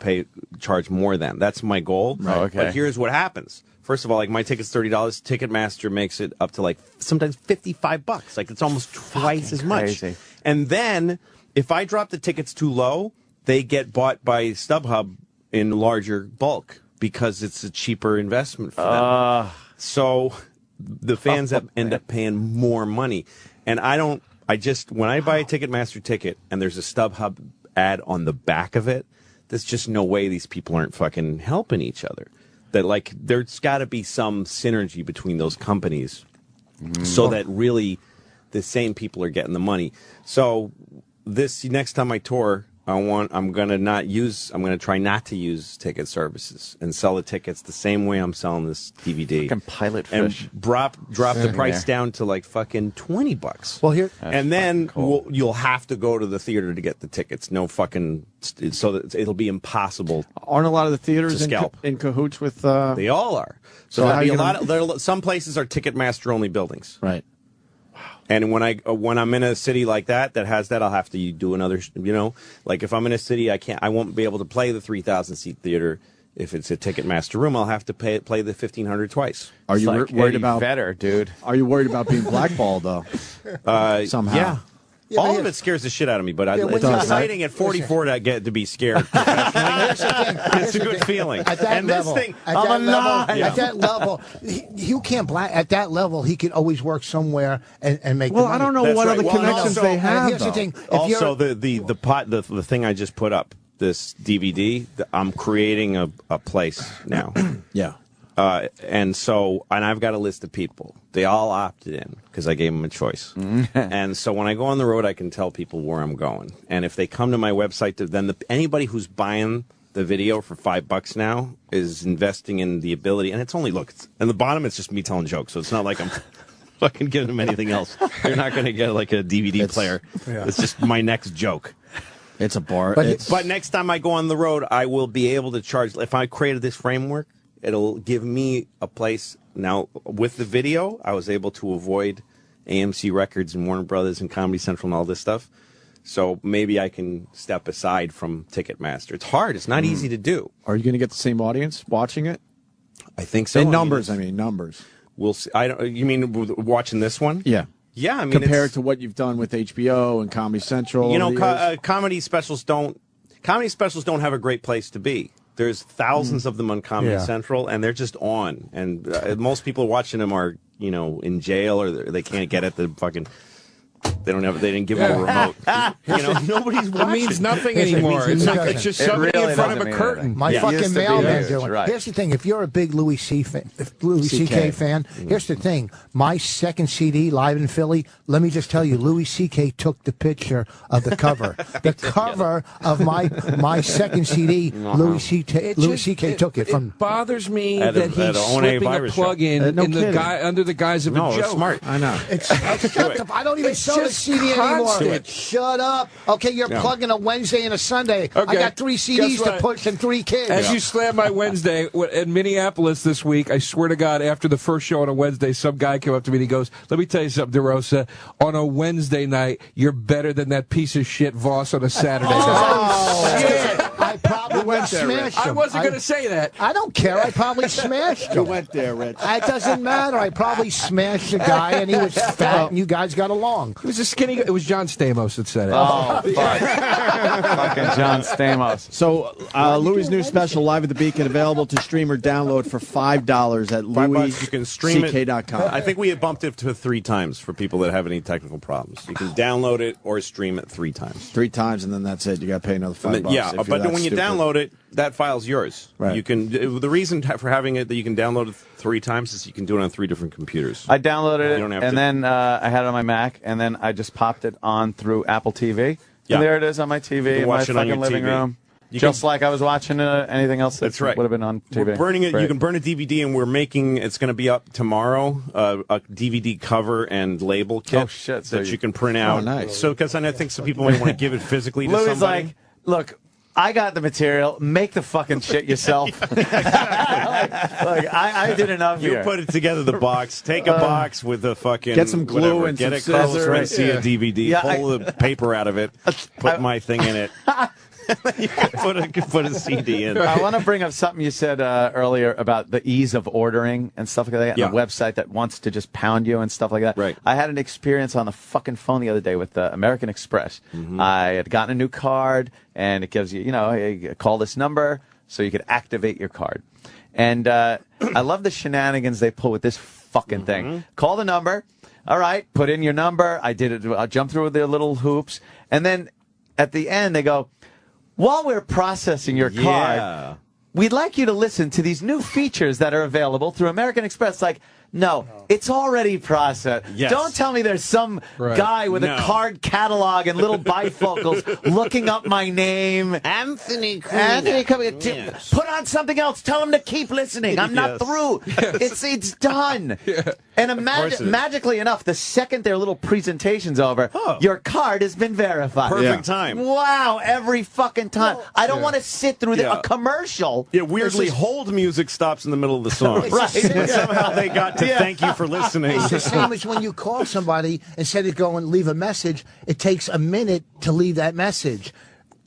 charge more than. That's my goal. Right. Okay. But here's what happens. First of all, like my ticket's $30. Ticketmaster makes it up to like sometimes $55. Like it's almost twice as much. Crazy. And then if I drop the tickets too low, they get bought by StubHub in larger bulk because it's a cheaper investment for them. So the fans end up paying more money. And when I buy a Ticketmaster ticket and there's a StubHub ad on the back of it, there's just no way these people aren't fucking helping each other. That, like, there's got to be some synergy between those companies so that really the same people are getting the money. So this next time I tour, I'm gonna try not to use ticket services and sell the tickets the same way I'm selling this DVD. Fucking pilot fish. And drop the price down to like fucking $20. Well, here, and then you'll have to go to the theater to get the tickets. No fucking, so that it'll be impossible. Aren't a lot of the theaters to scalp. in cahoots with? They all are. So how there'll be you a gonna- lot. Some places are Ticketmaster only buildings. Right. And when I'm in a city like that has that, I'll have to do another. Like if I'm in a city, I won't be able to play the 3,000 seat theater. If it's a Ticketmaster room, I'll have to play the 1,500 twice. Are you worried about better, dude? Are you worried about being blackballed though? Somehow. Yeah. All of it scares the shit out of me, but it's exciting at 44 to get to be scared. It's a good feeling. At that and level, this thing, at that level, you can't at that level. He could always work somewhere and make. Well, the money. I don't know what other connections they have. Here's the thing. Also, the thing I just put up, this DVD, I'm creating a place now. Yeah. And I've got a list of people. They all opted in because I gave them a choice. And so when I go on the road, I can tell people where I'm going. And if they come to my website, then anybody who's buying the video for $5 now is investing in the ability. And it's only, and the bottom, it's just me telling jokes. So it's not like I'm fucking giving them anything else. They're not going to get like a DVD player. Yeah. It's just my next joke. It's a bar. But next time I go on the road, I will be able to charge. If I created this framework, it'll give me a place. Now, with the video, I was able to avoid AMC Records and Warner Brothers and Comedy Central and all this stuff. So maybe I can step aside from Ticketmaster. It's hard. It's not easy to do. Are you going to get the same audience watching it? I think so. In numbers, numbers. We'll see. You mean watching this one? Yeah. Yeah, I mean, compared to what you've done with HBO and Comedy Central. Comedy specials don't have a great place to be. There's thousands of them on Comedy Central, and they're just on. And most people watching them are, in jail, or they can't get at the fucking. They didn't give them a remote. Nobody's watching. It means nothing anymore. It's just somebody in front of a curtain. My fucking mailman doing. Right. Here's the thing: if you're a big Louis C.K. fan, here's the thing: my second CD, Live in Philly. Let me just tell you, Louis C.K. took the picture of the cover. The cover of my second CD, Louis C.K. took it from. It bothers me that he's slipping a plug in under the guise of a joke. It's smart. I know. I don't even sell the CD anymore. Shut up. Okay, you're plugging a Wednesday and a Sunday. Okay. I got 3 CDs to push and 3 kids. As you slam my Wednesday in Minneapolis this week, I swear to God, after the first show on a Wednesday, some guy came up to me and he goes, "Let me tell you something, DeRosa. On a Wednesday night, you're better than that piece of shit Voss on a Saturday night." Shit. I probably went smashed him. I wasn't going to say that. I don't care. I probably smashed him. You went there, Rich. It doesn't matter. I probably smashed a guy, and he was fat, and you guys got along. It was a skinny. It was John Stamos that said it. Oh, fuck. Fucking John Stamos. So, Louis' new special, Live at the Beacon, available to stream or download for $5 at $5. You can stream LouisCK.com. I think we have bumped it to 3 times for people that have any technical problems. You can download it or stream it 3 times. 3 times, and then that's it. You got to pay another $5. Yeah, but when you download it, that file's yours. Right. You can. The reason for having it that you can download it 3 times is you can do it on 3 different computers. I downloaded it, and then I had it on my Mac, and then I just popped it on through Apple TV. Yeah. And there it is on my TV in my fucking living room. Just like I was watching anything else that would have been on TV. We're burning it. Great. You can burn a DVD, and we're making. It's going to be up tomorrow. A DVD cover and label kit that you can print out. Oh, nice. So, because I think some people might want to give it physically to Louis somebody. Like, look, I got the material. Make the fucking shit yourself. I did enough You here. put it together, the box. Take a box with a fucking get some glue whatever. and Get some a Carlos scissors. Mencia DVD. Pull the paper out of it. Put my thing in it. You can put a CD in. I want to bring up something you said earlier about the ease of ordering and stuff like that. Yeah. And a website that wants to just pound you and stuff like that. Right. I had an experience on the fucking phone the other day with American Express. Mm-hmm. I had gotten a new card, and it gives you, hey, call this number so you could activate your card. And I love the shenanigans they pull with this fucking thing. Call the number. All right, put in your number. I did it. I jumped through the little hoops, and then at the end, they go, while we're processing your card, we'd like you to listen to these new features that are available through American Express. Like, no, it's already processed. Yes. Don't tell me there's some guy with a card catalog and little bifocals looking up my name. Anthony, coming. Put on something else. Tell him to keep listening. I'm not through. It's done. And magically enough, the second their little presentation's over, your card has been verified. Perfect time. Wow, every fucking time. I don't want to sit through a commercial. Yeah, weirdly, hold music stops in the middle of the song. Right. Somehow they got to thank you for listening. It's the same as when you call somebody, instead of going leave a message, it takes a minute to leave that message.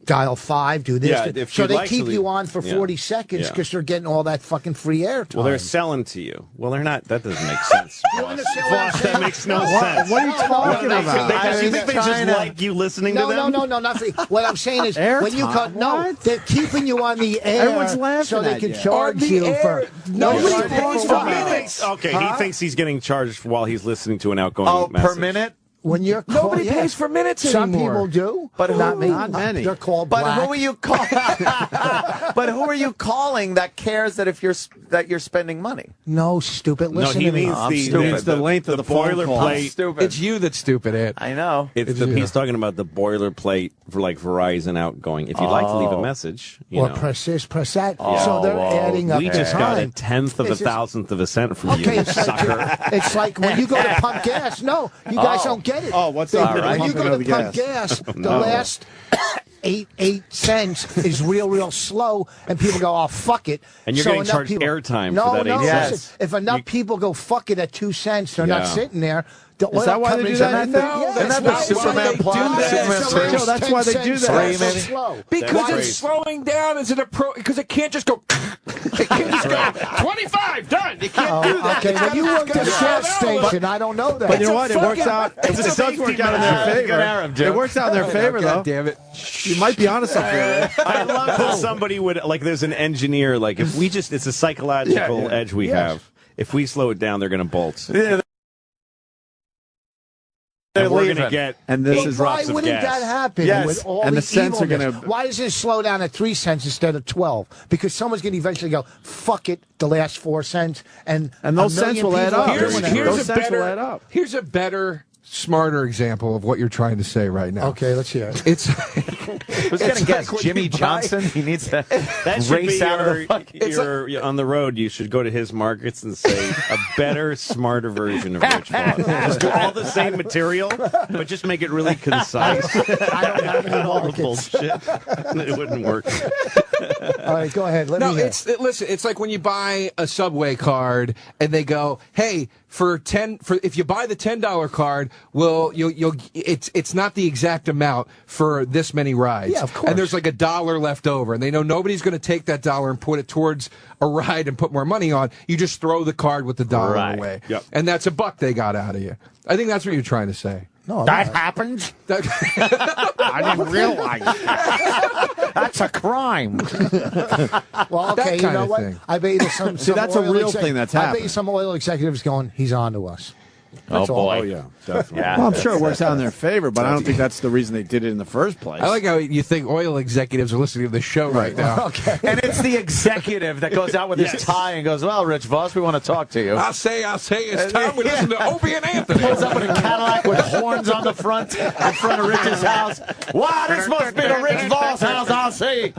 Dial 5, do this. So they keep you on for 40 seconds because they're getting all that fucking free airtime. Well, they're selling to you. Well, they're not. That doesn't make sense. That makes no sense. What are you talking about? You think they just like you listening to them? No, not free. What I'm saying is, when you call, they're keeping you on the air. Everyone's laughing so they can at you. charge you for. Nobody pays for minutes. Okay, he thinks he's getting charged while he's listening to an outgoing message. Per minute? When you're nobody pays for minutes Some anymore. people do, but not me. Not many. They're called But black. who are you calling? But who are you calling that cares that if you're spending money? No, stupid. Listen he to me. means the length of the boilerplate. Stupid. It's you that's stupid, Ed. I know. He's talking about the boilerplate for like Verizon outgoing. If you'd like to leave a message, or press this, press that. So they're adding up. We just got a 1/10 of a thousandth of a cent from you, sucker. It's like when you go to pump gas. No, you guys don't get it. Oh, what's up? When you go to pump gas, the last 8 cents is real slow, and people go, "Oh, fuck it." And you're getting charged airtime for that 8 cents. Listen, if enough people go, "Fuck it," at 2 cents, they're not sitting there. Is that why they do that? That's Superman Plus. That's why they do that. Slow. Because it's slowing down as an approach. Because it can't just go. It can't just go 25 done. You can't do that. Okay, when you work at a gas station, I don't know that. But you know what? It works out. It does work out in their favor. It works out in their favor, though. God damn it! You might be onto something. I love how somebody would like. There's an engineer. Like if we just, it's a psychological edge we have. If we slow it down, they're going to bolt. Yeah. And we're going to get and this is why drops of wouldn't gas. that happen? Yes. With all And the the cents are evilness? gonna- Why does it slow down at 3 cents instead of 12? Because someone's going to eventually go, "Fuck it," the last 4 cents, and those a million cents will add people up. are doing it. Those cents will add up. Here's a better, smarter example of what you're trying to say right now. Okay, let's hear it. It's Who's going to guess? when Jimmy you buy- Johnson? He needs to That should race be out of the fucking... your on the road. You should go to his markets and say a better, smarter version of Rich Voss. Just do all the same material, but just make it really concise. I don't have any All the markets. bullshit. It wouldn't work. All right, go ahead. Let me hear. Listen. It's like when you buy a Subway card and they go, "Hey, if you buy the $10 card, it's not the exact amount for this many rides." Yeah, of course. And there's like $1 left over, and they know nobody's going to take that $1 and put it towards a ride and put more money on. You just throw the card with the $1 away, and that's $1 they got out of you. I think that's what you're trying to say. No, That happens? I didn't realize. That's a crime. Well, okay, you know what? thing. I bet you there's some. See, that's a oil real thing that's I bet happening. you some oil executives going, "He's on to us." That's all. boy. Oh yeah, definitely. Yeah. Well, I'm sure it works out in their favor, but I don't think that's the reason they did it in the first place. I like how you think oil executives are listening to the show right now. Okay. And it's the executive that goes out with his tie and goes, "Well, Rich Voss, we want to talk to you." I'll say, it's time we listen to Opie and Anthony. Pulls up in a Cadillac with horns on the front in front of Rich's house. Wow, this must be the Rich Voss house, I'll see.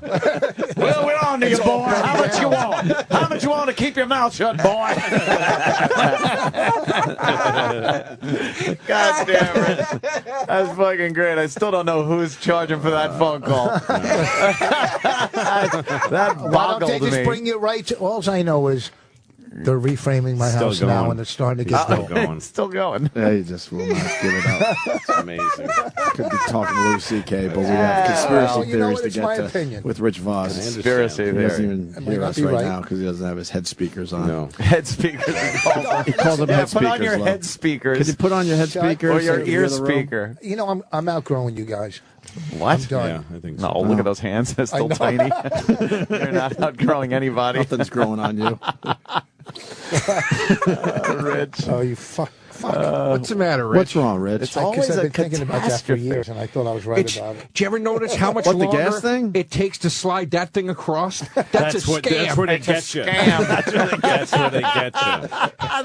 Well, we're on to you, boy. How much you want? How much you want to keep your mouth shut, boy? God damn, Rich. That's fucking great. I still don't know who's charging for that phone call. That Why don't they boggled just me. bring you right to? All I know is they're reframing my Still house now, going. and it's starting to get Still dull. going. It's still going. Yeah, you just will not give it up. It's amazing. Could be talking to Louis C.K., but we have conspiracy Well, you know theories what? to It's my get to opinion. with Rich Voss. Conspiracy He theory. doesn't even It might hear not us be right right. now because he doesn't have his head speakers on. No. Head speakers. He called them Yeah, head put on speakers. your Lo. head speakers. Could you put on your head speakers or your so you ear hear the room? speaker. You know, I'm outgrowing you guys. What? I'm done. Yeah, I think so. No, look at those hands. They're still know. tiny. You're not outgrowing anybody. Nothing's growing on you. Rich. Oh, you fuck. What's the matter, Rich? What's wrong, Rich? It's like, 'cause I've been thinking about that for years, and I thought I was right about it. Do you ever notice how much What, the longer gas thing? it takes to slide that thing across? That's a scam. That's where they get you. That's where they get you.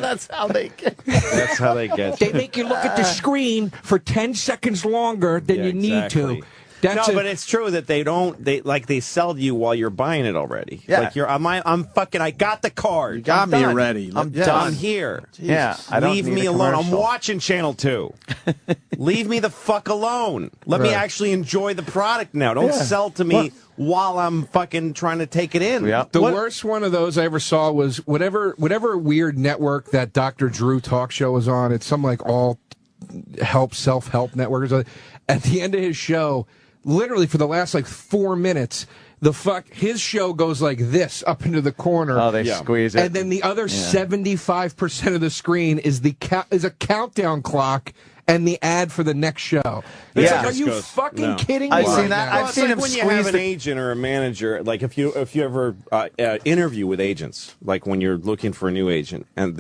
That's how they get. That's how they get you. They make you look at the screen for 10 seconds longer than you need to. But it's true that they sell to you while you're buying it already. Yeah. Like I'm fucking, I got the card. You got me already. I'm done. I'm here. Yeah. I don't Leave need me a alone. I'm commercial. watching Channel 2. Leave me the fuck alone. Let me actually enjoy the product now. Don't sell to me while I'm fucking trying to take it in. Yeah. The worst one of those I ever saw was whatever weird network that Dr. Drew talk show was on. It's some like all self-help network or something. At the end of his show, literally for the last like 4 minutes, his show goes like this up into the corner. Oh, they squeeze it. And then the other 75% of the screen is a countdown clock and the ad for the next show. It's like, are you fucking kidding me? I've seen that. Well, I've seen him when you squeeze have an agent or a manager, like if you ever interview with agents, like when you're looking for a new agent, and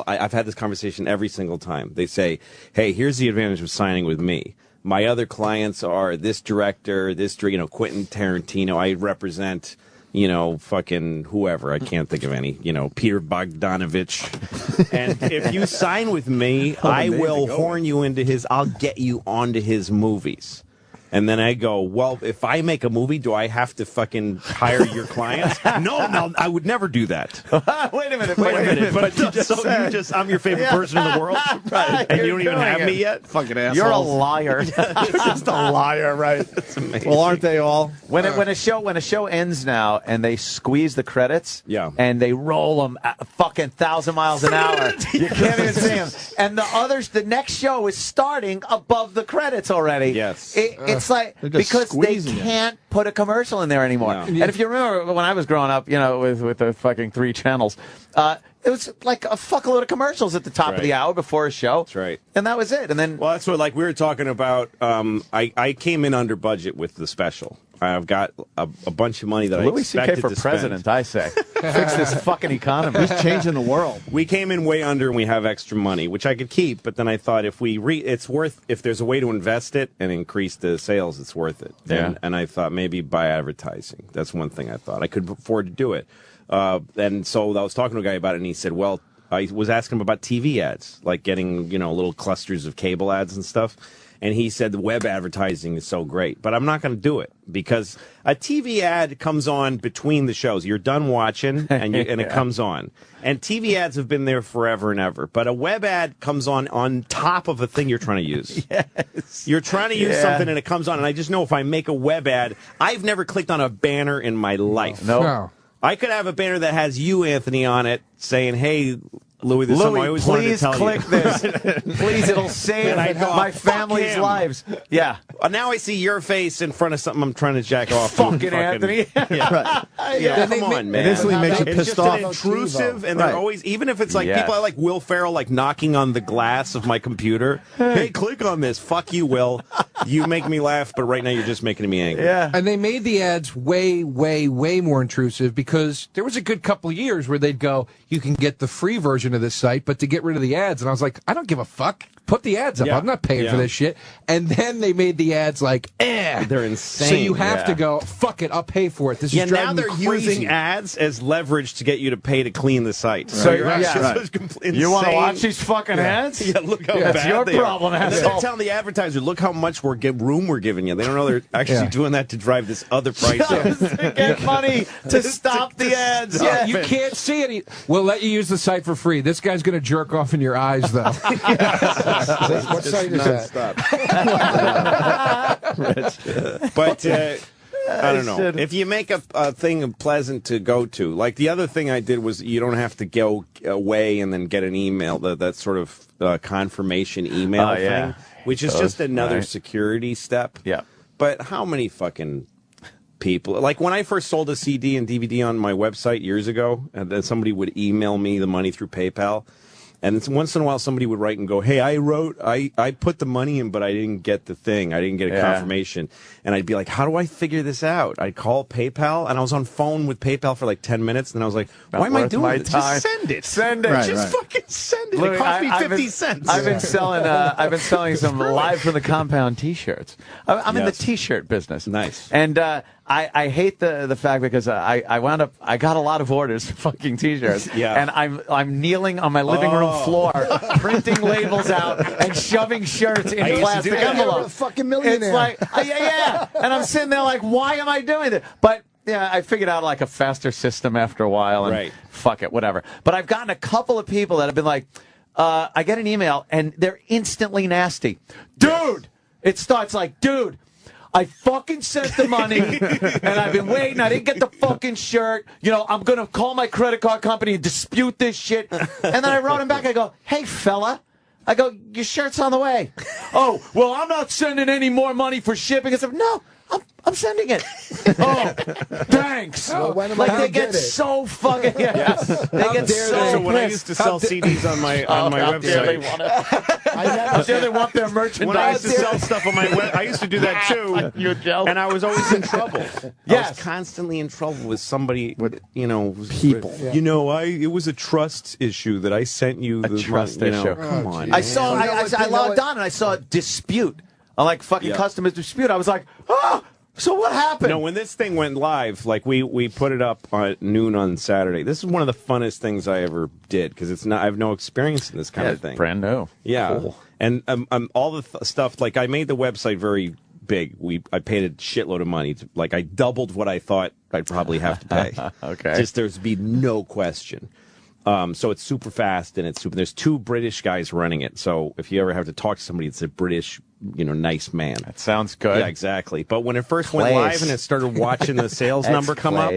I've had this conversation every single time. They say, "Hey, here's the advantage of signing with me. My other clients are this director, Quentin Tarantino. I represent, fucking whoever. I can't think of any, Peter Bogdanovich. And if you sign with me, I will horn you into I'll get you onto his movies." And then I go, well, if I make a movie, do I have to fucking hire your clients? No, I would never do that. Wait a minute. But I'm your favorite person in the world, Right. and you don't even have me yet? Fucking asshole. You're a liar. You're just a liar, right? That's amazing. Well, aren't they all? When a show ends now and they squeeze the credits, and they roll them at fucking 1,000 miles an hour, you can't even see them. And the next show is starting above the credits already. Yes, it's like because they can't put a commercial in there anymore. No. And if you remember when I was growing up, with the fucking 3 channels, it was like a fuckload of commercials at the top of the hour before a show. That's right. And that was it. And then, well, that's what we were talking about. I came in under budget with the special. I've got a bunch of money that Louis I expected C.K. for to president, spend. I say. Fix this fucking economy. He's changing the world. We came in way under, and we have extra money, which I could keep. But then I thought if there's a way to invest it and increase the sales, it's worth it. Yeah. And I thought maybe by advertising. That's one thing I thought I could afford to do it. And so I was talking to a guy about it, and he said, well, I was asking him about TV ads, like getting, little clusters of cable ads and stuff. And he said the web advertising is so great, but I'm not going to do it because a TV ad comes on between the shows. You're done watching, and it comes on. And TV ads have been there forever and ever, but a web ad comes on top of a thing you're trying to use. Yes. You're trying to use something, and it comes on. And I just know if I make a web ad, I've never clicked on a banner in my life. No. I could have a banner that has you, Anthony, on it saying, "Hey, Louis, there's something I always wanted to tell you." Please click this. Please, it'll save my family's lives. Yeah. Now I see your face in front of something I'm trying to jack off. Fucking Anthony. Yeah. Yeah, come on, man. It instantly makes you It's pissed just off. intrusive, and they're always, even if it's like people like Will Ferrell, like knocking on the glass of my computer. Hey, click on this. Fuck you, Will. You make me laugh, but right now you're just making me angry. Yeah. And they made the ads way, way, way more intrusive because there was a good couple of years where they'd go, you can get the free version of this site, but to get rid of the ads. And I was like, I don't give a fuck. Put the ads up. Yeah. I'm not paying for this shit. And then they made the ads like, They're insane. So you have to go, fuck it, I'll pay for it. This is now driving they're me crazy. using ads as leverage to get you to pay to clean the site. So you're you want to watch these fucking ads? Yeah, look how That's bad your they problem, are. And then asshole. they're telling the advertiser, look how much room we're giving you. They don't know they're actually doing that to drive this other price up. To get money to stop the ads. Yeah, you can't see it. We'll let you use the site for free. This guy's going to jerk off in your eyes, though. What site is that? But I don't know. If you make a thing pleasant to go to, like the other thing I did was you don't have to go away and then get an email, that sort of confirmation email thing, which is just another security step. Yeah. But how many fucking people, like when I first sold a CD and DVD on my website years ago, and then somebody would email me the money through PayPal. And once in a while, somebody would write and go, "Hey, I put the money in, but I didn't get the thing. I didn't get a confirmation." And I'd be like, "How do I figure this out?" I'd call PayPal, and I was on phone with PayPal for like 10 minutes, and I was like, "Why am I doing this? Just send it. Send it. Just fucking send it. Louis, It cost me 50 cents." I've been selling some live from the compound T-shirts. I'm in the T-shirt business. Nice. And I hate the fact because I wound up I got a lot of orders for fucking T-shirts. Yeah. And I'm kneeling on my living room floor, printing labels out and shoving shirts in plastic envelopes. You're a fucking millionaire. It's like yeah. And I'm sitting there like, why am I doing this? But yeah, I figured out like a faster system after a while, and fuck it, whatever. But I've gotten a couple of people that have been like, I get an email and they're instantly nasty. Dude! It starts like, dude, I fucking sent the money, and I've been waiting. I didn't get the fucking shirt. You know, I'm going to call my credit card company and dispute this shit. And then I wrote him back. I go, hey, fella. I go, your shirt's on the way. Oh, well, I'm not sending any more money for shipping. I said, no, I'm sending it. Oh, thanks. Well, when am like I they gonna get get it? so fucking they get So when I used to sell CDs on my website, how dare they want their merchandise? when I used to sell stuff on my web, I used to do that too. You're jealous. And I was always in trouble. I was constantly in trouble with somebody, you know, people. You know, it was a trust issue that I sent you. A trust issue. Come on. I saw. I logged on and I saw dispute. Like fucking customer dispute. I was like, oh. So what happened? No, when this thing went live, like we put it up at noon on Saturday. This is one of the funnest things I ever did because it's not. I have no experience in this kind of thing. Brand new. Yeah, cool. And all the stuff. Like I made the website very big. I paid a shitload of money. Like I doubled what I thought I'd probably have to pay. Okay. Just there's be no question. So it's super fast and it's super. There's 2 British guys running it. So if you ever have to talk to somebody, it's a British, nice man. That sounds good. Yeah, exactly. But when it first went live and it started watching the sales number come up,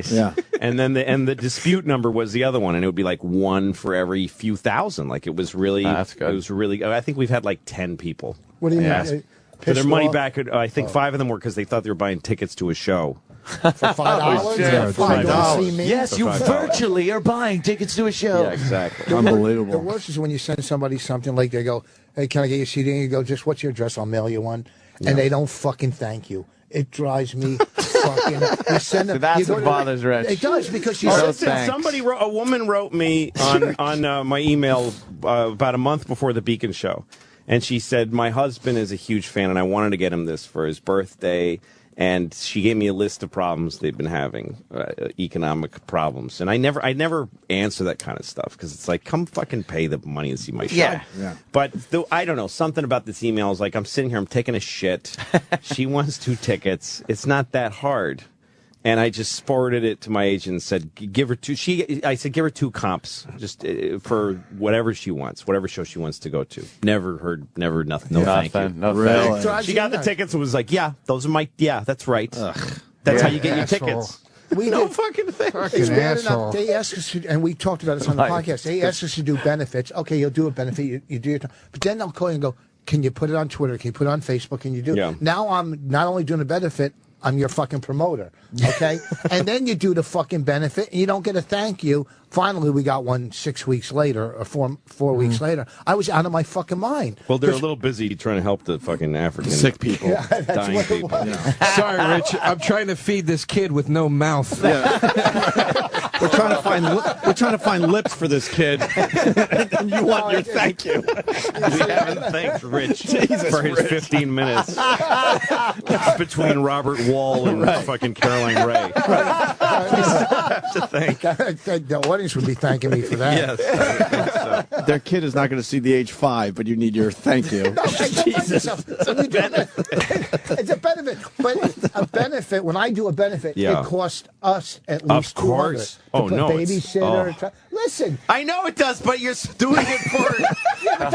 and then the dispute number was the other one, and it would be like 1 for every few thousand. Like it was really, that's good. It was really. I think we've had like 10 people. What do you mean? For their money back. I think 5 of them were because they thought they were buying tickets to a show. For $5? Yeah, $5. Yes, you virtually are buying tickets to a show. Yeah, exactly. Unbelievable. The worst is when you send somebody something like they go, hey, can I get your CD? And you go, just what's your address? I'll mail you one. And they don't fucking thank you. It drives me fucking. You send them, So that's what bothers Rich. It does because you a woman wrote me on my email about a month before the Beacon show, and she said my husband is a huge fan, and I wanted to get him this for his birthday. And she gave me a list of problems they've been having, economic problems. And I never answer that kind of stuff because it's like, come fucking pay the money and see my show. Yeah. But I don't know, something about this email is like, I'm sitting here, I'm taking a shit. She wants 2 tickets. It's not that hard. And I just forwarded it to my agent and said, give her 2. I said, give her 2 comps just for whatever she wants, whatever show she wants to go to. Nothing. No, thank you. No, really? She got the tickets and was like, yeah, those are my, that's right. That's how you get your tickets. We no did. fucking thing. It's bad enough. They asked us to, and we talked about this on the podcast. They asked us to do benefits. Okay, you'll do a benefit. You do your time. But then they'll call you and go, can you put it on Twitter? Can you put it on Facebook? Can you do it? Now I'm not only doing a benefit, I'm your fucking promoter, okay? And then you do the fucking benefit, and you don't get a thank you. Finally, we got one 6 weeks later, or four weeks later. I was out of my fucking mind. Well, they're a little busy trying to help the fucking African sick people, dying people. Sorry, Rich. I'm trying to feed this kid with no mouth. We're trying to find lips for this kid, and you want your thank you. We haven't thanked Rich for his 15 minutes between Robert Wall and fucking Caroline Ray. To thank. The audience would be thanking me for that. Yes. Their kid is not going to see the age 5, but you need your thank you. Jesus. It's a benefit. But a benefit, when I do a benefit, it costs us at least of course. babysitter. Listen. I know it does, but you're doing it for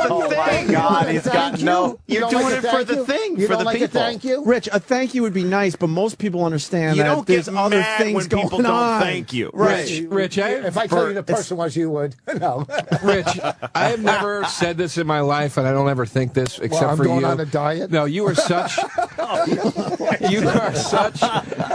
oh my God, he's got no. You're doing it for the thing, for the people. Thank you? Rich, a thank you would be nice, but most people understand you that don't there's get other mad things when going people don't on. thank you. Rich, if I tell you the person was, you would. No. Rich, I have never said this in my life, and I don't ever think this except for you. I'm going on a diet? No, you are such. You are such.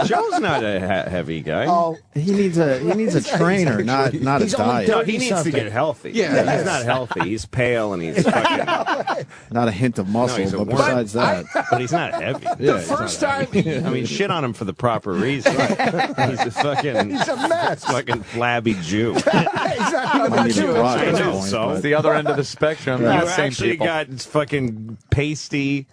Joe's not a heavy guy. Oh, he needs a trainer, not a diet. No, he needs to get healthy. Yeah. He's not healthy. He's pale and he's fucking... Not a hint of muscle, he's a but worm. besides that. But he's not heavy. The first time... I mean, shit on him for the proper reason. He's a fucking... He's a mess. Fucking flabby Jew. Exactly. I need a rod at I this know, point, so. but- It's the other end of the spectrum. You Same actually people. got fucking pasty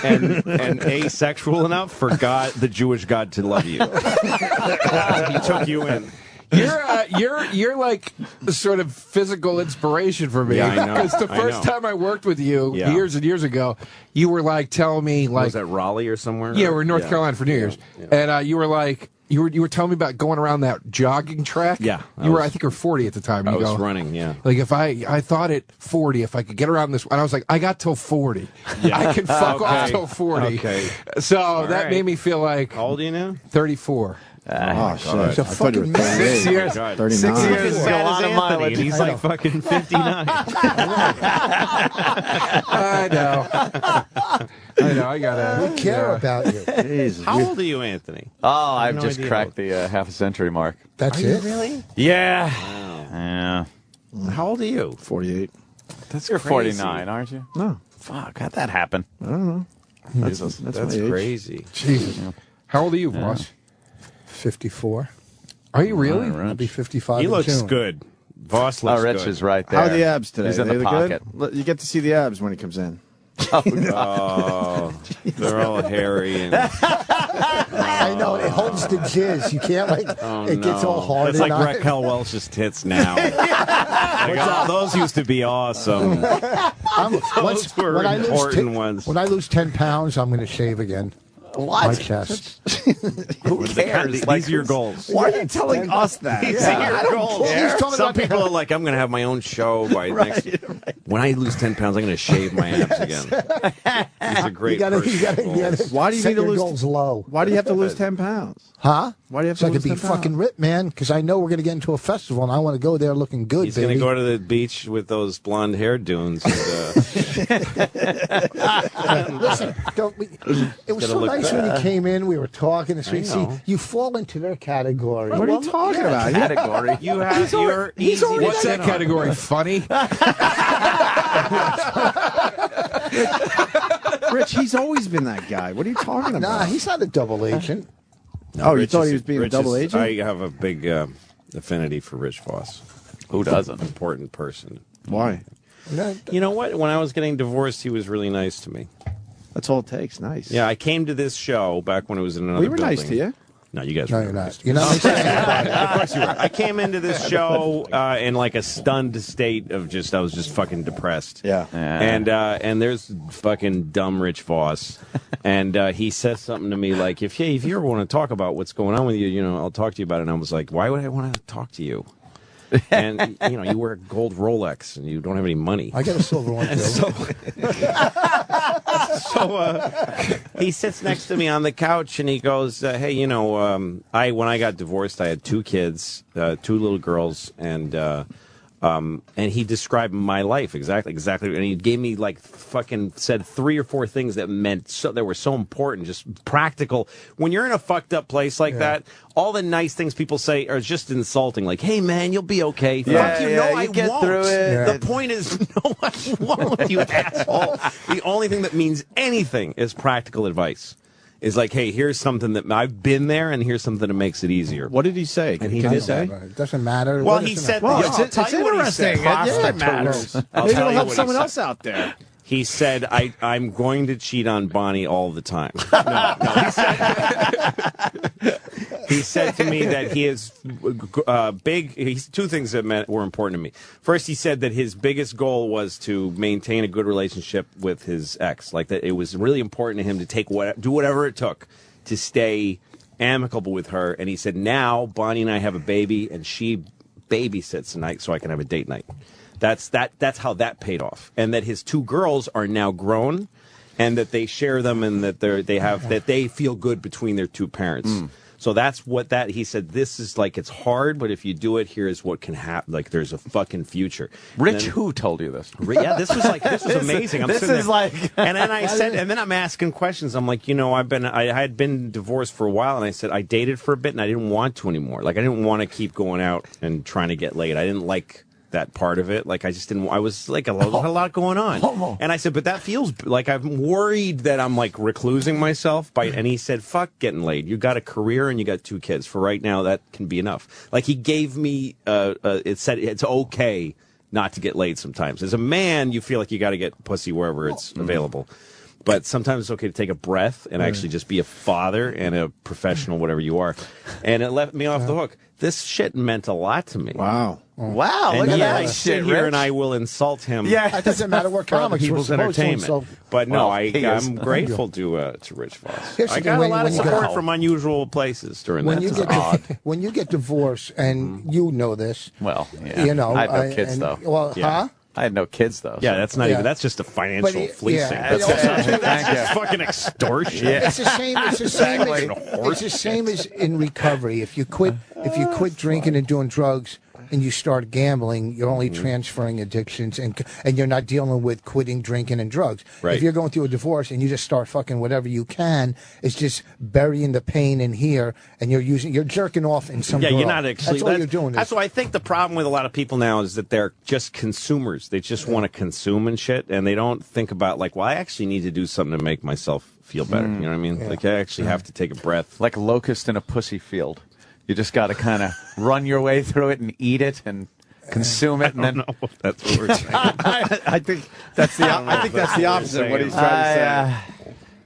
and asexual enough for God, the Jewish God, to love you. He took you in. You're like a sort of physical inspiration for me. Yeah, I know. Because the I first know. time I worked with you Yeah. years and years ago, you were like telling me like Was that Raleigh or somewhere? yeah, we're in North Carolina for New Year's, Yeah. and you were like. You were telling me about going around that jogging track. Yeah, I think you were 40 at the time. I You was go, running, yeah. Like if I thought at 40, if I could get around this, and I was like, I got till 40. Yeah. I can fuck off Okay. till 40. Okay. So that right. made me feel like How old are you now? 34. Oh, shit. It's a I thought you were fucking 38. 6 years. 39. 6 years As is a bad lot as of Anthony, mileage. and he's I like know. fucking 59. I know. I gotta. We care about you. Jesus. How old are you, Anthony? Oh, I've no just idea. cracked the half a century mark. That's Are you it. really? Yeah. Wow. Yeah. How old are you? 48. That's You're crazy. 49, aren't you? No. Fuck, how'd that happen? I don't know. That's That's my age. crazy. Jesus. How old are you, Voss? 54. Are you really? I'll be 55 He in looks June. good. Voss Oh, looks Rich good. is right there. How are the abs today? He's in They the look pocket. good? You get to see the abs when he comes in. Oh, they're all hairy and I know it holds the jizz. You can't it gets all hard. It's like and Raquel Welch's tits now. Like, oh, those used to be awesome. Those were important ones. When I lose 10 pounds, I'm going to shave again. What? My chest. Who cares? These Like, are your goals. Why are you telling us that? These are your goals. He's talking Some about the- people are like, I'm going to have my own show by next. When I lose 10 pounds, I'm going to shave my abs again. These are great. You gotta personal goals. Why do you set need to your lose? goals low? Why do you have to lose 10 pounds? Huh? Why do you have to So I lose could be 10 pounds? fucking ripped, man, because I know we're going to get into a festival, and I want to go there looking good, He's baby. going to go to the beach with those blonde hair dunes. And, Listen, it was Gotta so look nice when you bad. came in. We were talking. And I see, know. you fall into their category. What are you talking about? Category. you have your easy. What's that category? Funny? Rich, he's always been that guy. What are you talking about? Nah, he's not a double agent. Oh, you Rich thought is- he was being a Rich double is- agent? I have a big affinity for Rich Voss. Who doesn't? Important person. Why? You know what? When I was getting divorced, he was really nice to me. That's all it takes. Nice. Yeah, I came to this show back when it was in another We were building. nice to you. No, you guys No, were you're nice not. You're not. Of course you were. I came into this show in like a stunned state of I was just fucking depressed. Yeah. And there's fucking dumb Rich Voss, and he says something to me like, if you ever want to talk about what's going on with you, I'll talk to you about it. And I was like, why would I want to talk to you? And you wear a gold Rolex and you don't have any money. I got a silver one too. So he sits next to me on the couch and he goes, "Hey, when I got divorced, I had 2 kids, 2 little girls, and he described my life exactly, and he gave me said 3 or 4 things that were so important, just practical. When you're in a fucked up place like that, all the nice things people say are just insulting. Like, hey man, you'll be okay. Fuck you, no, I get won't. through it. Yeah. The point is, no, I won't, you asshole. The only thing that means anything is practical advice. Is like, hey, here's something that I've been there, and here's something that makes it easier. What did he say? And he Can did you say? It doesn't matter. Well, What he does it said, matter? Well, I'll it's tell you what he said. interesting. Yeah, it matters. I'll Maybe tell it'll you help what he someone said. else out there. He said, I'm going to cheat on Bonnie all the time. No, he said to me that he is big. 2 things that were important to me. First, he said that his biggest goal was to maintain a good relationship with his ex. Like that, it was really important to him to do whatever it took to stay amicable with her. And he said, now Bonnie and I have a baby, and she babysits tonight so I can have a date night. That's how that paid off, and that his 2 girls are now grown, and that they share them, and that they feel good between their 2 parents. So that's what he said, this is like, it's hard, but if you do it, here's what can happen. Like, there's a fucking future. Rich, who told you this? Yeah, this was amazing. I'm this sitting is there, like, and then I said, and then I'm asking questions. I'm like, I had been divorced for a while, and I said I dated for a bit, and I didn't want to anymore. Like, I didn't want to keep going out and trying to get laid. I didn't like that part of it. Like, I just didn't. I was like a lot going on, and I said, but that feels like I'm worried that I'm like reclusing myself by. And he said, fuck getting laid. You got a career and you got 2 kids. For right now, that can be enough. Like, he gave me. It said it's okay not to get laid sometimes. As a man, you feel like you got to get pussy wherever it's available. But sometimes it's okay to take a breath and actually just be a father and a professional, whatever you are. And it left me off the hook. This shit meant a lot to me. Wow. And Look at that I sit here and I will insult him. It doesn't matter what for other comics people's we're supposed entertainment. to insult. But no, Well, I'm grateful to Rich Voss. Here's the I thing, got a lot of when you support get- from unusual places during When that you time. get when you get divorced, and you know this, Well, yeah. you know, I had no kids, though. Well, Yeah. I had no kids, though. Yeah, that's not Yeah. even. That's just a financial But fleecing. yeah. That's just fucking extortion. It's the same. It's the same. It's the same as in recovery. If you quit drinking and doing drugs, and you start gambling, you're only transferring addictions, and you're not dealing with quitting drinking and drugs. Right. If you're going through a divorce and you just start fucking whatever you can, it's just burying the pain in here, and you're jerking off in some. Yeah, girl. you're not actually. That's all you're doing. That's why I think the problem with a lot of people now is that they're just consumers. They just want to consume and shit, and they don't think about like, well, I actually need to do something to make myself feel better. You know what I mean? Like, I actually have to take a breath. Like a locust in a pussy field. You just got to kind of run your way through it and eat it and consume it, and then. That's what we're saying. I think that's the opposite of what he's trying to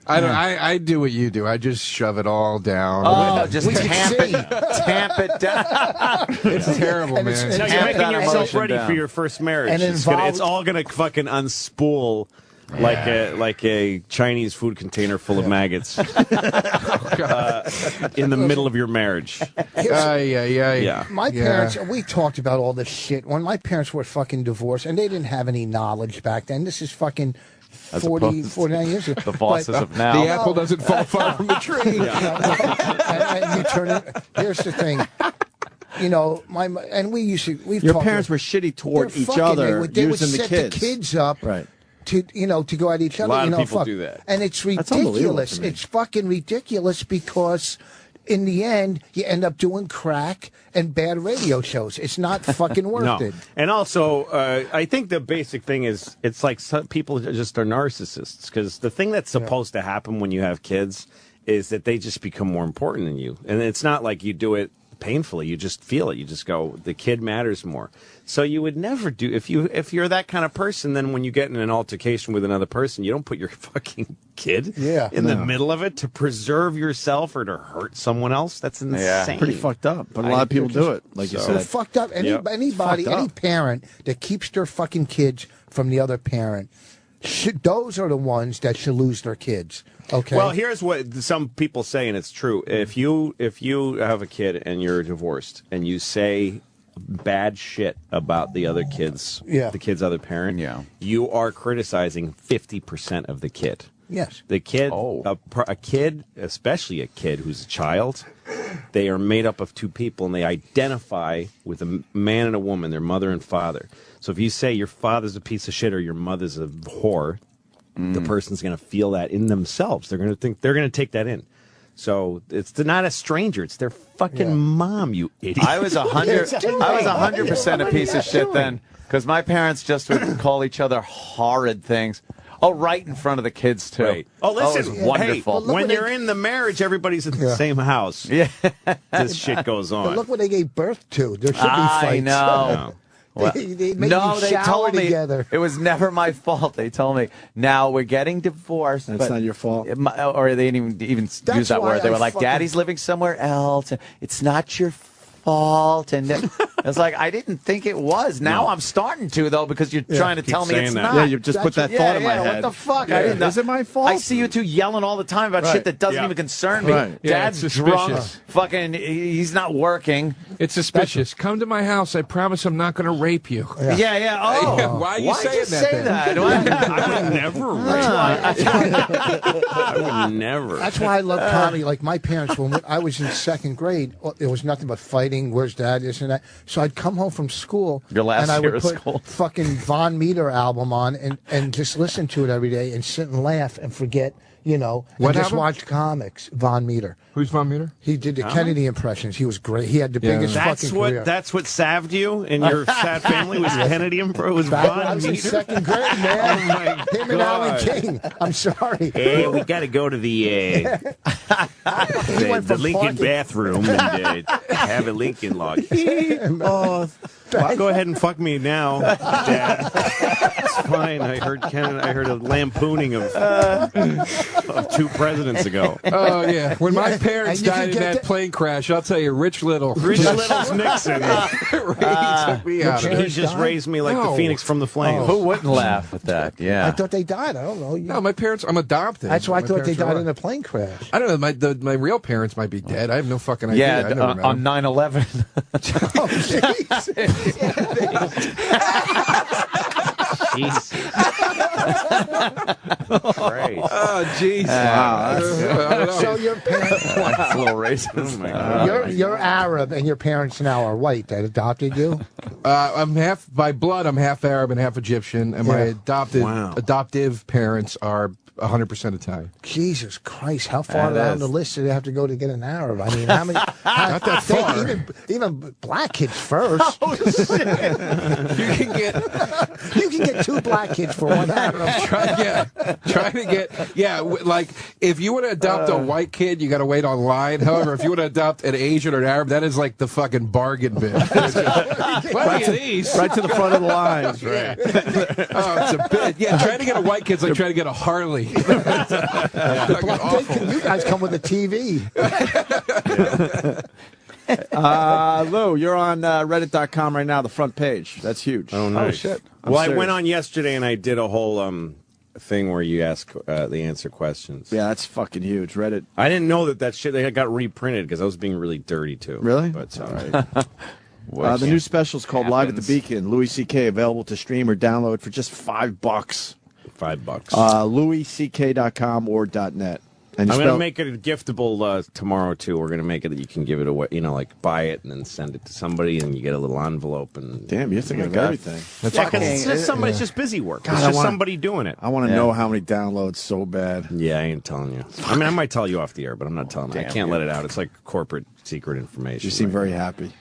say. I do what you do. I just shove it all down. Oh, just tamp it down. It's terrible, man. No, you're making yourself ready for your first marriage. And It's all gonna fucking unspool. Like a Chinese food container full of maggots in the middle of your marriage. Yeah. My parents, we talked about all this shit. When my parents were fucking divorced, and they didn't have any knowledge back then. This is fucking 49 years ago. The bosses of now. The apple doesn't fall far from the tree. And you turn it. Here's the thing. You know, Your parents were shitty toward each other, they would using set the kids. the kids up. Right. To go at each other. A lot of people do that. And it's unbelievable ridiculous. to me. It's fucking ridiculous because in the end you end up doing crack and bad radio shows. It's not fucking worth it. And also, I think the basic thing is it's like some people just are narcissists, because the thing that's supposed to happen when you have kids is that they just become more important than you. And it's not like you do it painfully. You just feel it. You just go, the kid matters more. So you would never do, if you're that kind of person, then when you get in an altercation with another person, you don't put your fucking kid in the middle of it to preserve yourself or to hurt someone else. That's insane. Pretty fucked up, but a lot of people do it, like you So said. fucked up. Any parent that keeps their fucking kids from the other parent, those are the ones that should lose their kids. Okay. Well, here's what some people say, and it's true. If you have a kid and you're divorced and you say bad shit about the other kids, the kid's other parent, you are criticizing 50% of the kid. Yes. The kid, a kid, especially a kid who's a child, they are made up of two people, and they identify with a man and a woman, their mother and father. So if you say your father's a piece of shit or your mother's a whore, the person's going to feel that in themselves. They're going to take that in. So it's not a stranger; it's their fucking mom. You idiot! I was 100% a piece of shit then, because my parents just would call each other horrid things. Oh, right in front of the kids too. Right. Oh, listen, it was wonderful. Hey, when you're in the marriage, everybody's in the same house. Yeah, this shit goes on. But look what they gave birth to. There should be fights. I know. Well, they made you shower together. It was never my fault. They told me, now we're getting divorced. That's not your fault. Or they didn't even use that word. They were like, Daddy's living somewhere else. It's not your fault. And it's like, I didn't think it was. Now I'm starting to, though, because you're trying to tell me it's not. Yeah, you just put that thought in my head. What the fuck? Yeah. Is it my fault? I see you two yelling all the time about shit that doesn't even concern me. Right. Yeah, Dad's it's drunk. suspicious. Fucking, he's not working. It's suspicious. Come to my house. I promise I'm not going to rape you. Yeah. Oh. Why are you saying that? I would never rape. I would never. That's why I love comedy. Like my parents, when I was in second grade, it was nothing but fighting. Where's Dad? This and that. So I'd come home from school, Your last and I year would of put school. fucking Von Meter album on and just listen to it every day and sit and laugh and forget, and What just album? watch comics. Von Meter. Who's Von Meter? He did the Kennedy impressions. He was great. He had the biggest fucking career. That's what salved you and your sad family was Kennedy and it was Back when I Von was in Meter. second grade, man. Oh my Him and Alan King. I'm sorry. Hey, we got to go to the went from Lincoln parking- bathroom and have a Lincoln log. Well, go ahead and fuck me now, Dad. It's fine. I heard a lampooning of 2 presidents ago. Oh, yeah. When my parents and you died in can get that plane crash, I'll tell you, Rich Little's Nixon. he took me out. He just raised me like the phoenix from the flames. Who wouldn't laugh at that? Yeah. I thought they died. I don't know. No, my parents, I'm adopted. That's why I My thought they parents are died alive. in a plane crash. I don't know. My real parents might be dead. I have no fucking idea. Yeah, I never met on them. 9/11. Oh, jeez. Jeez. Christ. Oh, jeez. So your parents, That's a little racist. Oh my God. you're Arab, and your parents now are white. That adopted you. I'm half, by blood, I'm half Arab and half Egyptian, and my adoptive parents are 100% Italian. Jesus Christ! How far That down is. the list do they have to go to get an Arab? I mean, how many? Not that far. Even black kids first. Oh, shit. You can get You can get 2 black kids for 1 Arab. trying to get like if you want to adopt a white kid, you got to wait online. However, if you want to adopt an Asian or an Arab, that is like the fucking bargain bin. Plenty of these. Right to the front of the lines. Right. Oh, it's a bit. Yeah, trying to get a white kid's like trying to get a Harley. You guys come with a TV. Lou, you're on Reddit.com right now, the front page. That's huge. Oh, nice. shit. Well, I went on yesterday and I did a whole thing where you ask the answer questions. Yeah, that's fucking huge. Reddit. I didn't know that shit they got reprinted because I was being really dirty too. Really? But all right. The new special's called Live at the Beacon. Louis C.K. available to stream or download for just $5. $5. LouisCK.com or .net. And I'm going to make it giftable tomorrow, too. We're going to make it that you can give it away, like buy it and then send it to somebody, and you get a little envelope. And damn, you're thinking of everything. Yeah, because it's just somebody. It's just busy work. It's just somebody doing it. I want to know how many downloads so bad. Yeah, I ain't telling you. I mean, I might tell you off the air, but I'm not telling you. I can't let it out. It's like corporate secret information. You seem very happy.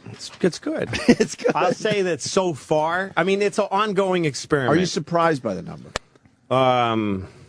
It's good. It's good. I'll say that so far. I mean, it's an ongoing experiment. Are you surprised by the number?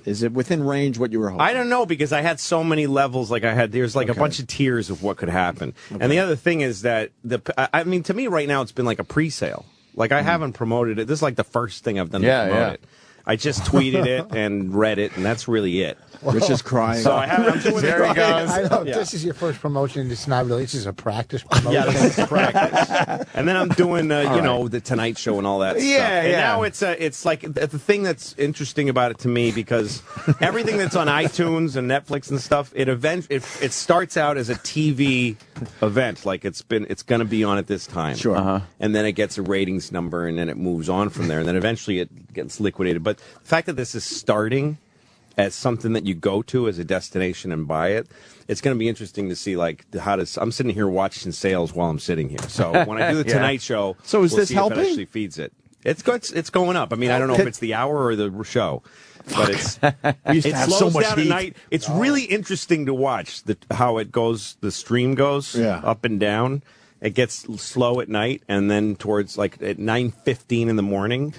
Is it within range what you were hoping? I don't know because I had so many levels. There's a bunch of tiers of what could happen. Okay. And the other thing is that I mean, to me right now, it's been like a pre-sale. Like I haven't promoted it. This is like the first thing I've done to promote it. I just tweeted it and read it, and that's really it. Rich is crying. So I'm doing there he goes. I know this is your first promotion. It's not really. This is a practice promotion. Yeah, this is practice. And then I'm doing, the Tonight Show and all that stuff. And now it's like the thing that's interesting about it to me because everything that's on iTunes and Netflix and stuff, it starts out as a TV event, like it's going to be on at this time. Sure. Uh-huh. And then it gets a ratings number, and then it moves on from there, and then eventually it gets liquidated. But the fact that this is starting as something that you go to as a destination and buy it, it's going to be interesting to see I'm sitting here watching sales while I'm sitting here. So when I do the Tonight Show, so is we'll this see helping? If it actually feeds it. It's going up. I mean, I don't know if it's the hour or the show, but it slows down at night. It's really interesting to watch how it goes. The stream goes up and down. It gets slow at night, and then towards at 9:15 in the morning.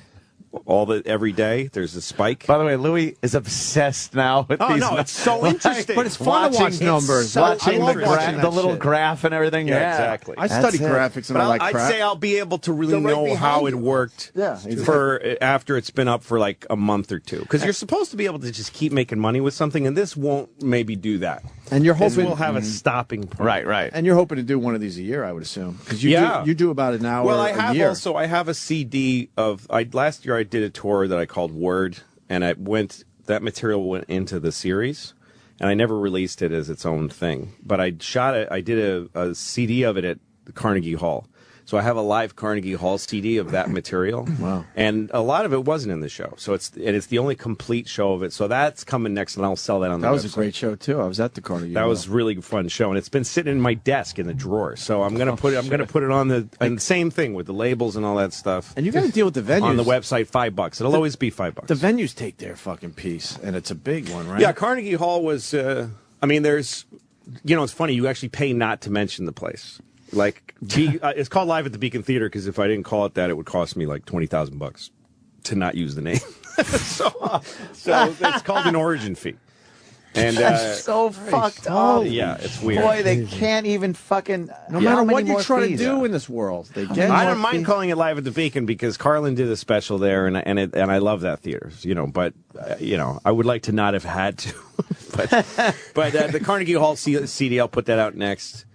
every day. There's a spike. By the way, Louis is obsessed now with these. No, it's so interesting. But it's fun to watch numbers. Watching I love watching the little graph and everything. Yeah, exactly. I study graphics and all that crap. I'd say I'll be able to really know how it worked for after it's been up for like a month or two. Because you're supposed to be able to just keep making money with something, and this won't maybe do that. And you're hoping we'll have a stopping point. Right. And you're hoping to do one of these a year, I would assume, because you do about an hour. Well, a year. I have a CD of. Last year I did a tour that I called Word, and that material went into the series, and I never released it as its own thing. But I shot it. I did a CD of it at the Carnegie Hall. So I have a live Carnegie Hall CD of that material. Wow. And a lot of it wasn't in the show. So it's the only complete show of it. So that's coming next, and I'll sell that on the website. That was a great show too. I was at the Carnegie Hall. That was a really fun show, and it's been sitting in my desk in the drawer. So I'm gonna put it on the same thing with the labels and all that stuff. And you got to deal with the venues on the website. $5. It'll always be $5. The venues take their fucking piece, and it's a big one, right? Yeah, Carnegie Hall was. There's, it's funny. You actually pay not to mention the place. Like, it's called Live at the Beacon Theater because if I didn't call it that, it would cost me like $20,000 to not use the name. so it's called an origin fee. And that's so fucked up. Yeah, it's weird. Boy, they can't even fucking. No matter what you try to do in this world, they get. I don't mind calling it Live at the Beacon because Carlin did a special there, and I love that theater. But I would like to not have had to. but the Carnegie Hall CD, I'll put that out next.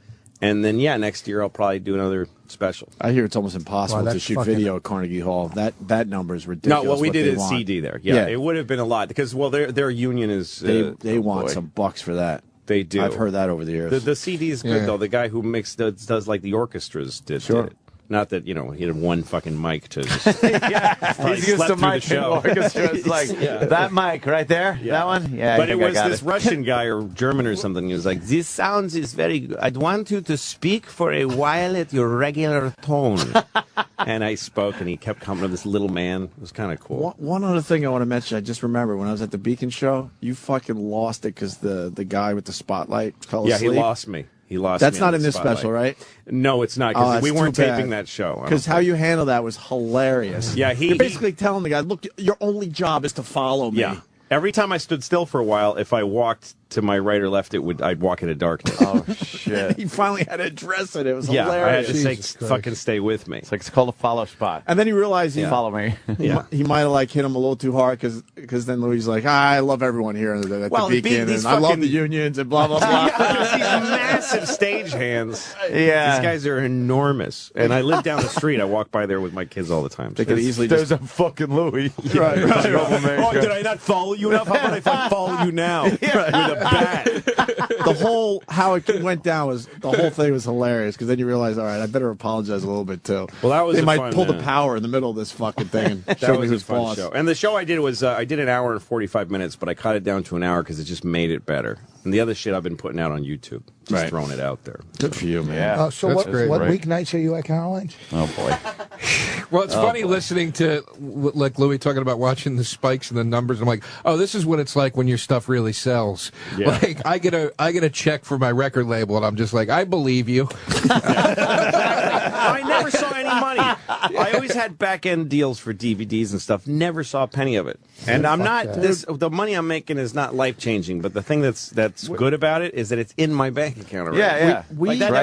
And then, next year I'll probably do another special. I hear it's almost impossible to shoot video at Carnegie Hall. That number is ridiculous. No, what we did is CD there. Yeah, it would have been a lot because their union is they want some bucks for that. They do. I've heard that over the years. The CD is good though. The guy who does like the orchestras did it. Not that, he had one fucking mic to just he's used to mic the orchestra. It's like, that mic right there, that one? Yeah, but it was this Russian guy or German or something. He was like, this sounds is very good. I'd want you to speak for a while at your regular tone. And I spoke, and he kept coming to this little man. It was kind of cool. One other thing I want to mention, I just remember when I was at the Beacon show, you fucking lost it because the guy with the spotlight fell asleep. Yeah, he lost me. That's not in this special, right? No, it's not, because we weren't taping that show. Because how you handle that was hilarious. Yeah, you're basically telling the guy, look, your only job is to follow me. Yeah. Every time I stood still for a while, if I walked to my right or left, I'd walk into darkness. Oh, shit. He finally had to address it. It was hilarious. hilarious. I had to say, fucking stay with me. It's called a follow spot. And then he realized follow me. He might have hit him a little too hard because then Louis like, I love everyone here at the Beacon, and I love the unions and blah, blah, blah. These massive stage hands. Yeah. These guys are enormous. And I live down the street. I walk by there with my kids all the time. They could easily There's a fucking Louis. Right. Oh, did I not follow you enough? How about if I follow you now with a bat? The whole how it went down was the whole thing was hilarious because then you realize, all right, I better apologize a little bit too. Well, that was they might pull the power in the middle of this fucking thing and show me who's boss. Show. And the show I did was I did an hour and 45 minutes, but I cut it down to an hour because it just made it better. And the other shit I've been putting out on YouTube, just throwing it out there. Good for you, man. Yeah. So what weeknights are you at Caroline's? Oh boy. Well, it's funny listening to like Louis talking about watching the spikes and the numbers. I'm like, oh, this is what it's like when your stuff really sells. Yeah. Like I get a check for my record label, and I'm just like, I believe you. I never saw any money. I always had back end deals for DVDs and stuff. Never saw a penny of it. And I'm not the money I'm making is not life changing. But the thing that's good about it is that it's in my bank account already. Yeah.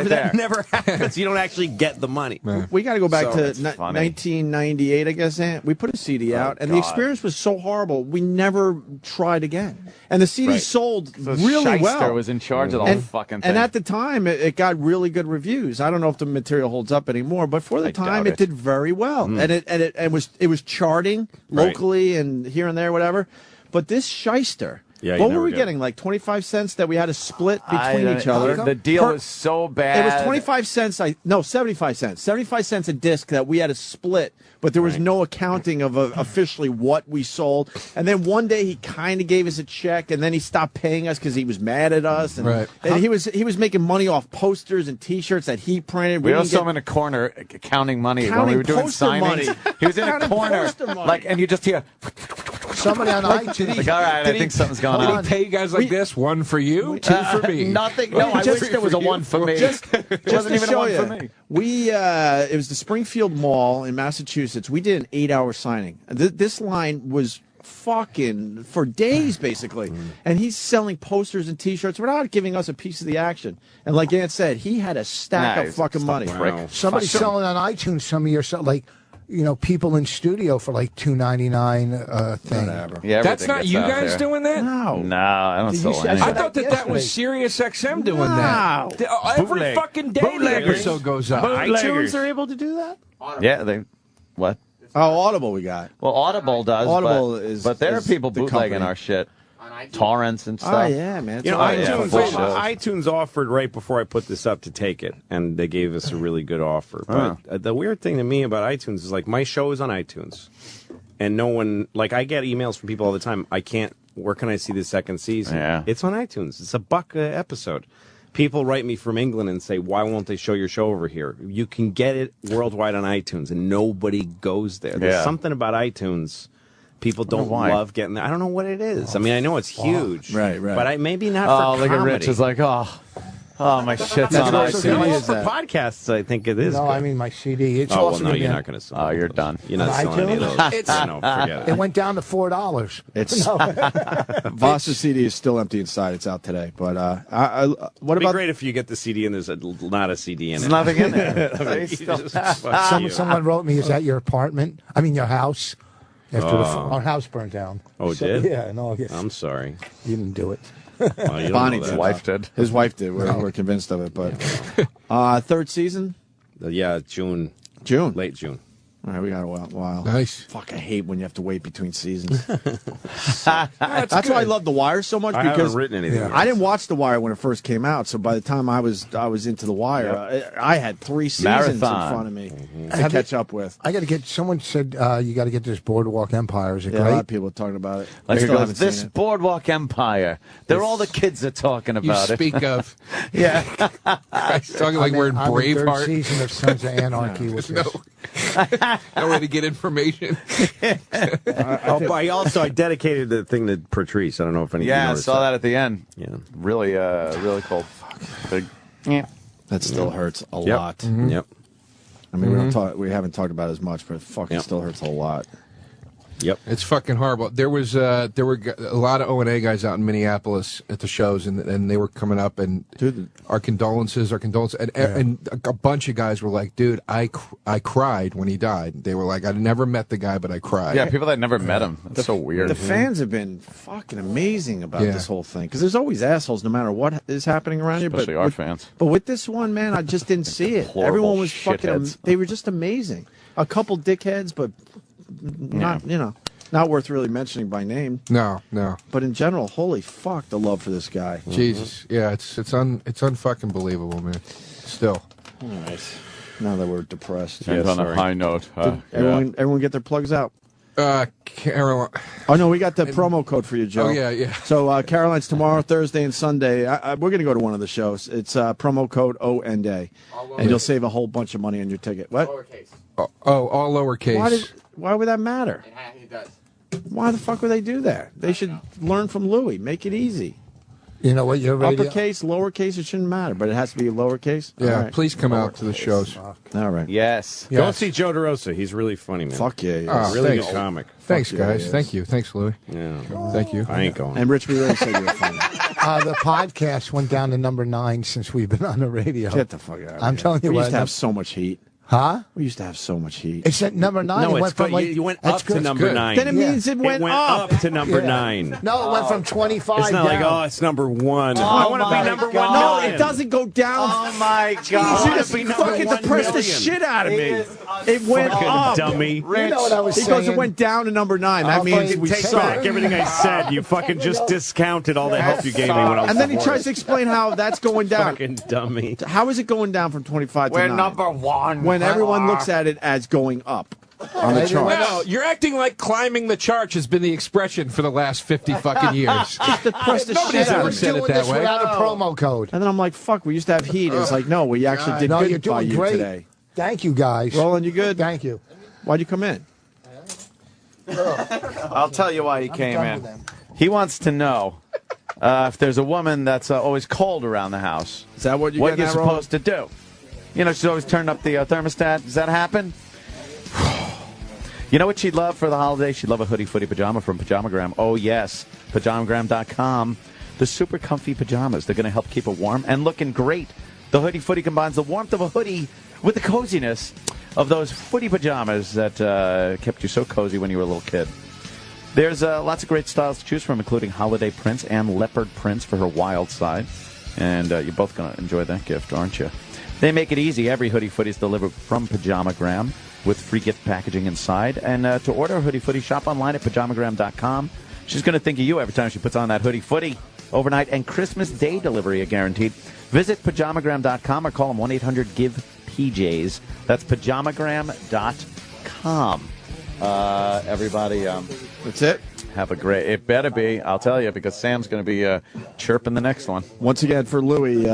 That never happens. You don't actually get the money. We got to go back to 1998, I guess. We put a CD out, and the experience was so horrible. We never tried again. And the CD sold really well. Was in charge of the whole fucking thing. And at the time, it got really good reviews. I don't know if the material holds up anymore, but for the time, it did very well. And it was charting locally and here and there, whatever. But this shyster. Yeah, what were we getting? Like 25 cents that we had to split between each other. The deal was so bad. It was 25 cents. 75 cents. 75 cents a disc that we had to split, but there was no accounting of officially what we sold. And then one day he kind of gave us a check, and then he stopped paying us because he was mad at us. And, and he was making money off posters and T-shirts that he printed. We also saw him in a corner counting money when we were doing signings. Money. He was in a corner, and you just hear. Somebody on iTunes. Like, all right, I think something's going on. Did he pay you guys like this? One for you, two for me. Nothing. No, I wish there was a one for me. Just wasn't even a one for me. It was the Springfield Mall in Massachusetts. We did an 8-hour signing. This line was fucking for days, basically. And he's selling posters and T-shirts without giving us a piece of the action. And like Ant said, he had a stack of fucking money. Wow. Somebody's selling on iTunes some of your stuff, like, people in studio for like $2.99 thing. Whatever. Yeah, that's not you guys doing that? No, I don't sell anything. I thought that was Sirius XM doing that. Every fucking day the episode goes up. iTunes are able to do that? Yeah, they. What? Oh, Audible we got. Well, Audible does. Audible but there are people the bootlegging company. our shit. Torrents and stuff. Oh, yeah, man. You know, iTunes, iTunes offered right before I put this up to take it, and they gave us a really good offer. But the weird thing to me about iTunes is, like, my show is on iTunes, and no one, like, I get emails from people all the time. Where can I see the second season? Yeah. It's on iTunes. It's $1 an episode. People write me from England and say, why won't they show your show over here? You can get it worldwide on iTunes, and nobody goes there. There's something about iTunes. People don't love getting there. I don't know what it is. I mean, I know it's huge. Right. But maybe not for look comedy. at Rich is like, oh, my shit's on iTunes. For podcasts, I think it is. No, good. I mean my CD. It's well, also no, gonna you're be not going to sell. Oh, you're done. You're not selling any of those. No, forget it. It went down to $4. It's Voss's CD is still empty inside. It's out today. But what It'd be about great if you get the CD and there's not a CD in There's it. nothing in there. Someone wrote me, is that your apartment? I mean, your house? After our house burned down. Oh, it did? Yeah, in August. I'm sorry. You didn't do it. Well, Bonnie's wife did. His wife did. We're convinced of it. But third season? Yeah, June. Late June. All right, we got a while. Nice. Fuck, I hate when you have to wait between seasons. That's why I love The Wire so much. I because haven't written anything. I didn't watch The Wire when it first came out, so by the time I was into The Wire, I had 3 seasons in front of me to catch up with. I got to get. Someone said you got to get this Boardwalk Empire. Is it A great? lot of people are talking about it. Like I it still goes, haven't this seen it. Boardwalk Empire. They're all the kids are talking about it. Speak of. Yeah. He's talking like we're in I'm in third Braveheart. season of Sons of Anarchy with this. No way to get information. I dedicated the thing to Patrice. I don't know if any. Yeah, I saw that at the end. Yeah. Really, really cool. Big. Yeah. That still hurts a lot. Mm-hmm. Yep. I mean, we haven't talked about it as much, but it fucking still hurts a lot. Yep. It's fucking horrible. There were a lot of O&A guys out in Minneapolis at the shows, and they were coming up, and our condolences, and a bunch of guys were like, dude, I cried when he died. They were like, I never met the guy, but I cried. Yeah, people that never met him. That's so weird. The fans have been fucking amazing about this whole thing, because there's always assholes no matter what is happening around you. Especially our fans. But with this one, man, I just didn't see it. Horrible Everyone was shitheads. they were just amazing. A couple dickheads, but not worth really mentioning by name. No. But in general, holy fuck, the love for this guy. Jesus, yeah, it's unfucking believable, man. Still. All right. Now that we're depressed. Ends on a high note. Everyone get their plugs out. Caroline. Oh no, we got the promo code for you, Joe. Oh yeah. So Caroline's tomorrow, Thursday, and Sunday. We're going to go to one of the shows. It's promo code ONDA, and you'll save a whole bunch of money on your ticket. What? Lowercase. All lowercase. Why would that matter? It does. Why the fuck would they do that? They should learn from Louis. Make it easy. You know what? Your radio. Uppercase, lowercase, it shouldn't matter, but it has to be lowercase. Yeah, All right. please come out to the shows. All right. Yes. Go see Joe DeRosa. He's really funny, man. Fuck yeah. Oh, really thanks. good comic. Thanks, Fuck yeah, guys. yes. Thank you. Thanks, Louis. Yeah. Thank you. I ain't going. And Rich, we already said you were funny. The podcast went down to number 9 since we've been on the radio. Get the fuck out of here. I'm telling you we what. used to have so much heat. Huh? We used to have so much heat. It's at number 9. No, it went from you went up to good. number 9. Then it means it went up to number 9. No, it went from 25 It's not down. like, it's number 1. I want to be number 1 No, million. it doesn't go down. Oh my Jesus, God. you fucking depressed the shit out of me. It went Fucking up. dummy. You know what I was He saying? goes, it went down to number 9. That means we Take suck. back everything I said. You fucking just discounted all the help you gave me when I was And then he divorced. tries to explain how that's going down. Fucking dummy. How is it going down from 25 to We're 9? number 1. When everyone looks at it as going up on the chart. No, you're acting like climbing the charts has been the expression for the last 50 fucking years. Depressed the Nobody's shit out ever of me. said it that way. Without a promo code. And then I'm like, fuck, we used to have heat. It's like, no, we actually did No, you're good by doing you great. today. Thank you, guys. Roland, you good? Thank you. Why'd you come in? I'll tell you why he came in. He wants to know if there's a woman that's always cold around the house. Is that what you're supposed to do? You know, she's always turning up the thermostat. Does that happen? You know what she'd love for the holidays? She'd love a hoodie footy pajama from Pajamagram. Oh, yes. Pajamagram.com. The super comfy pajamas. They're going to help keep her warm and looking great. The hoodie footy combines the warmth of a hoodie with the coziness of those footy pajamas that kept you so cozy when you were a little kid. There's lots of great styles to choose from, including holiday prints and leopard prints for her wild side. And you're both going to enjoy that gift, aren't you? They make it easy. Every hoodie footy is delivered from Pajamagram with free gift packaging inside. And to order a hoodie footy, shop online at pajamagram.com. She's going to think of you every time she puts on that hoodie footy. Overnight and Christmas Day delivery are guaranteed. Visit pajamagram.com or call them 1-800-GIVE-PJs. That's pajamagram.com. Everybody, that's it. Have a great. It better be. I'll tell you, because Sam's going to be chirping the next one. Once again, for Louie,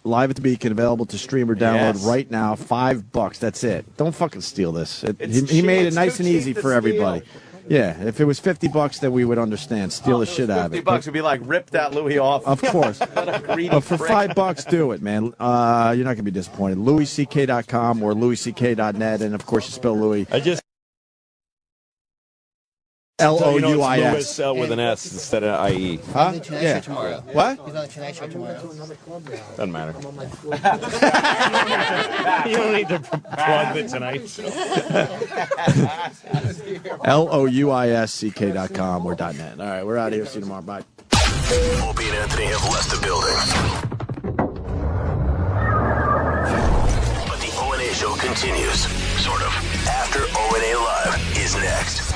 Live at the Beacon, available to stream or download right now. $5. That's it. Don't fucking steal this. He made it nice and easy for everybody. Yeah, if it was $50, then we would understand. Steal the shit out of it. $50 would be like, rip that Louis off. Of course. But for $5, do it, man. You're not going to be disappointed. LouisCK.com or LouisCK.net, and of course you spell Louis. L-O-U-I-S. With an S instead of I-E. Huh? Yeah. What? He's on the Tonight Show tomorrow. Doesn't matter. You don't need to plug the Tonight Show. LOUISCK.com or .net. All right, we're out of here. See you tomorrow. Bye. Opie and Anthony have left the building. But the O&A show continues. Sort of. After O&A Live is next.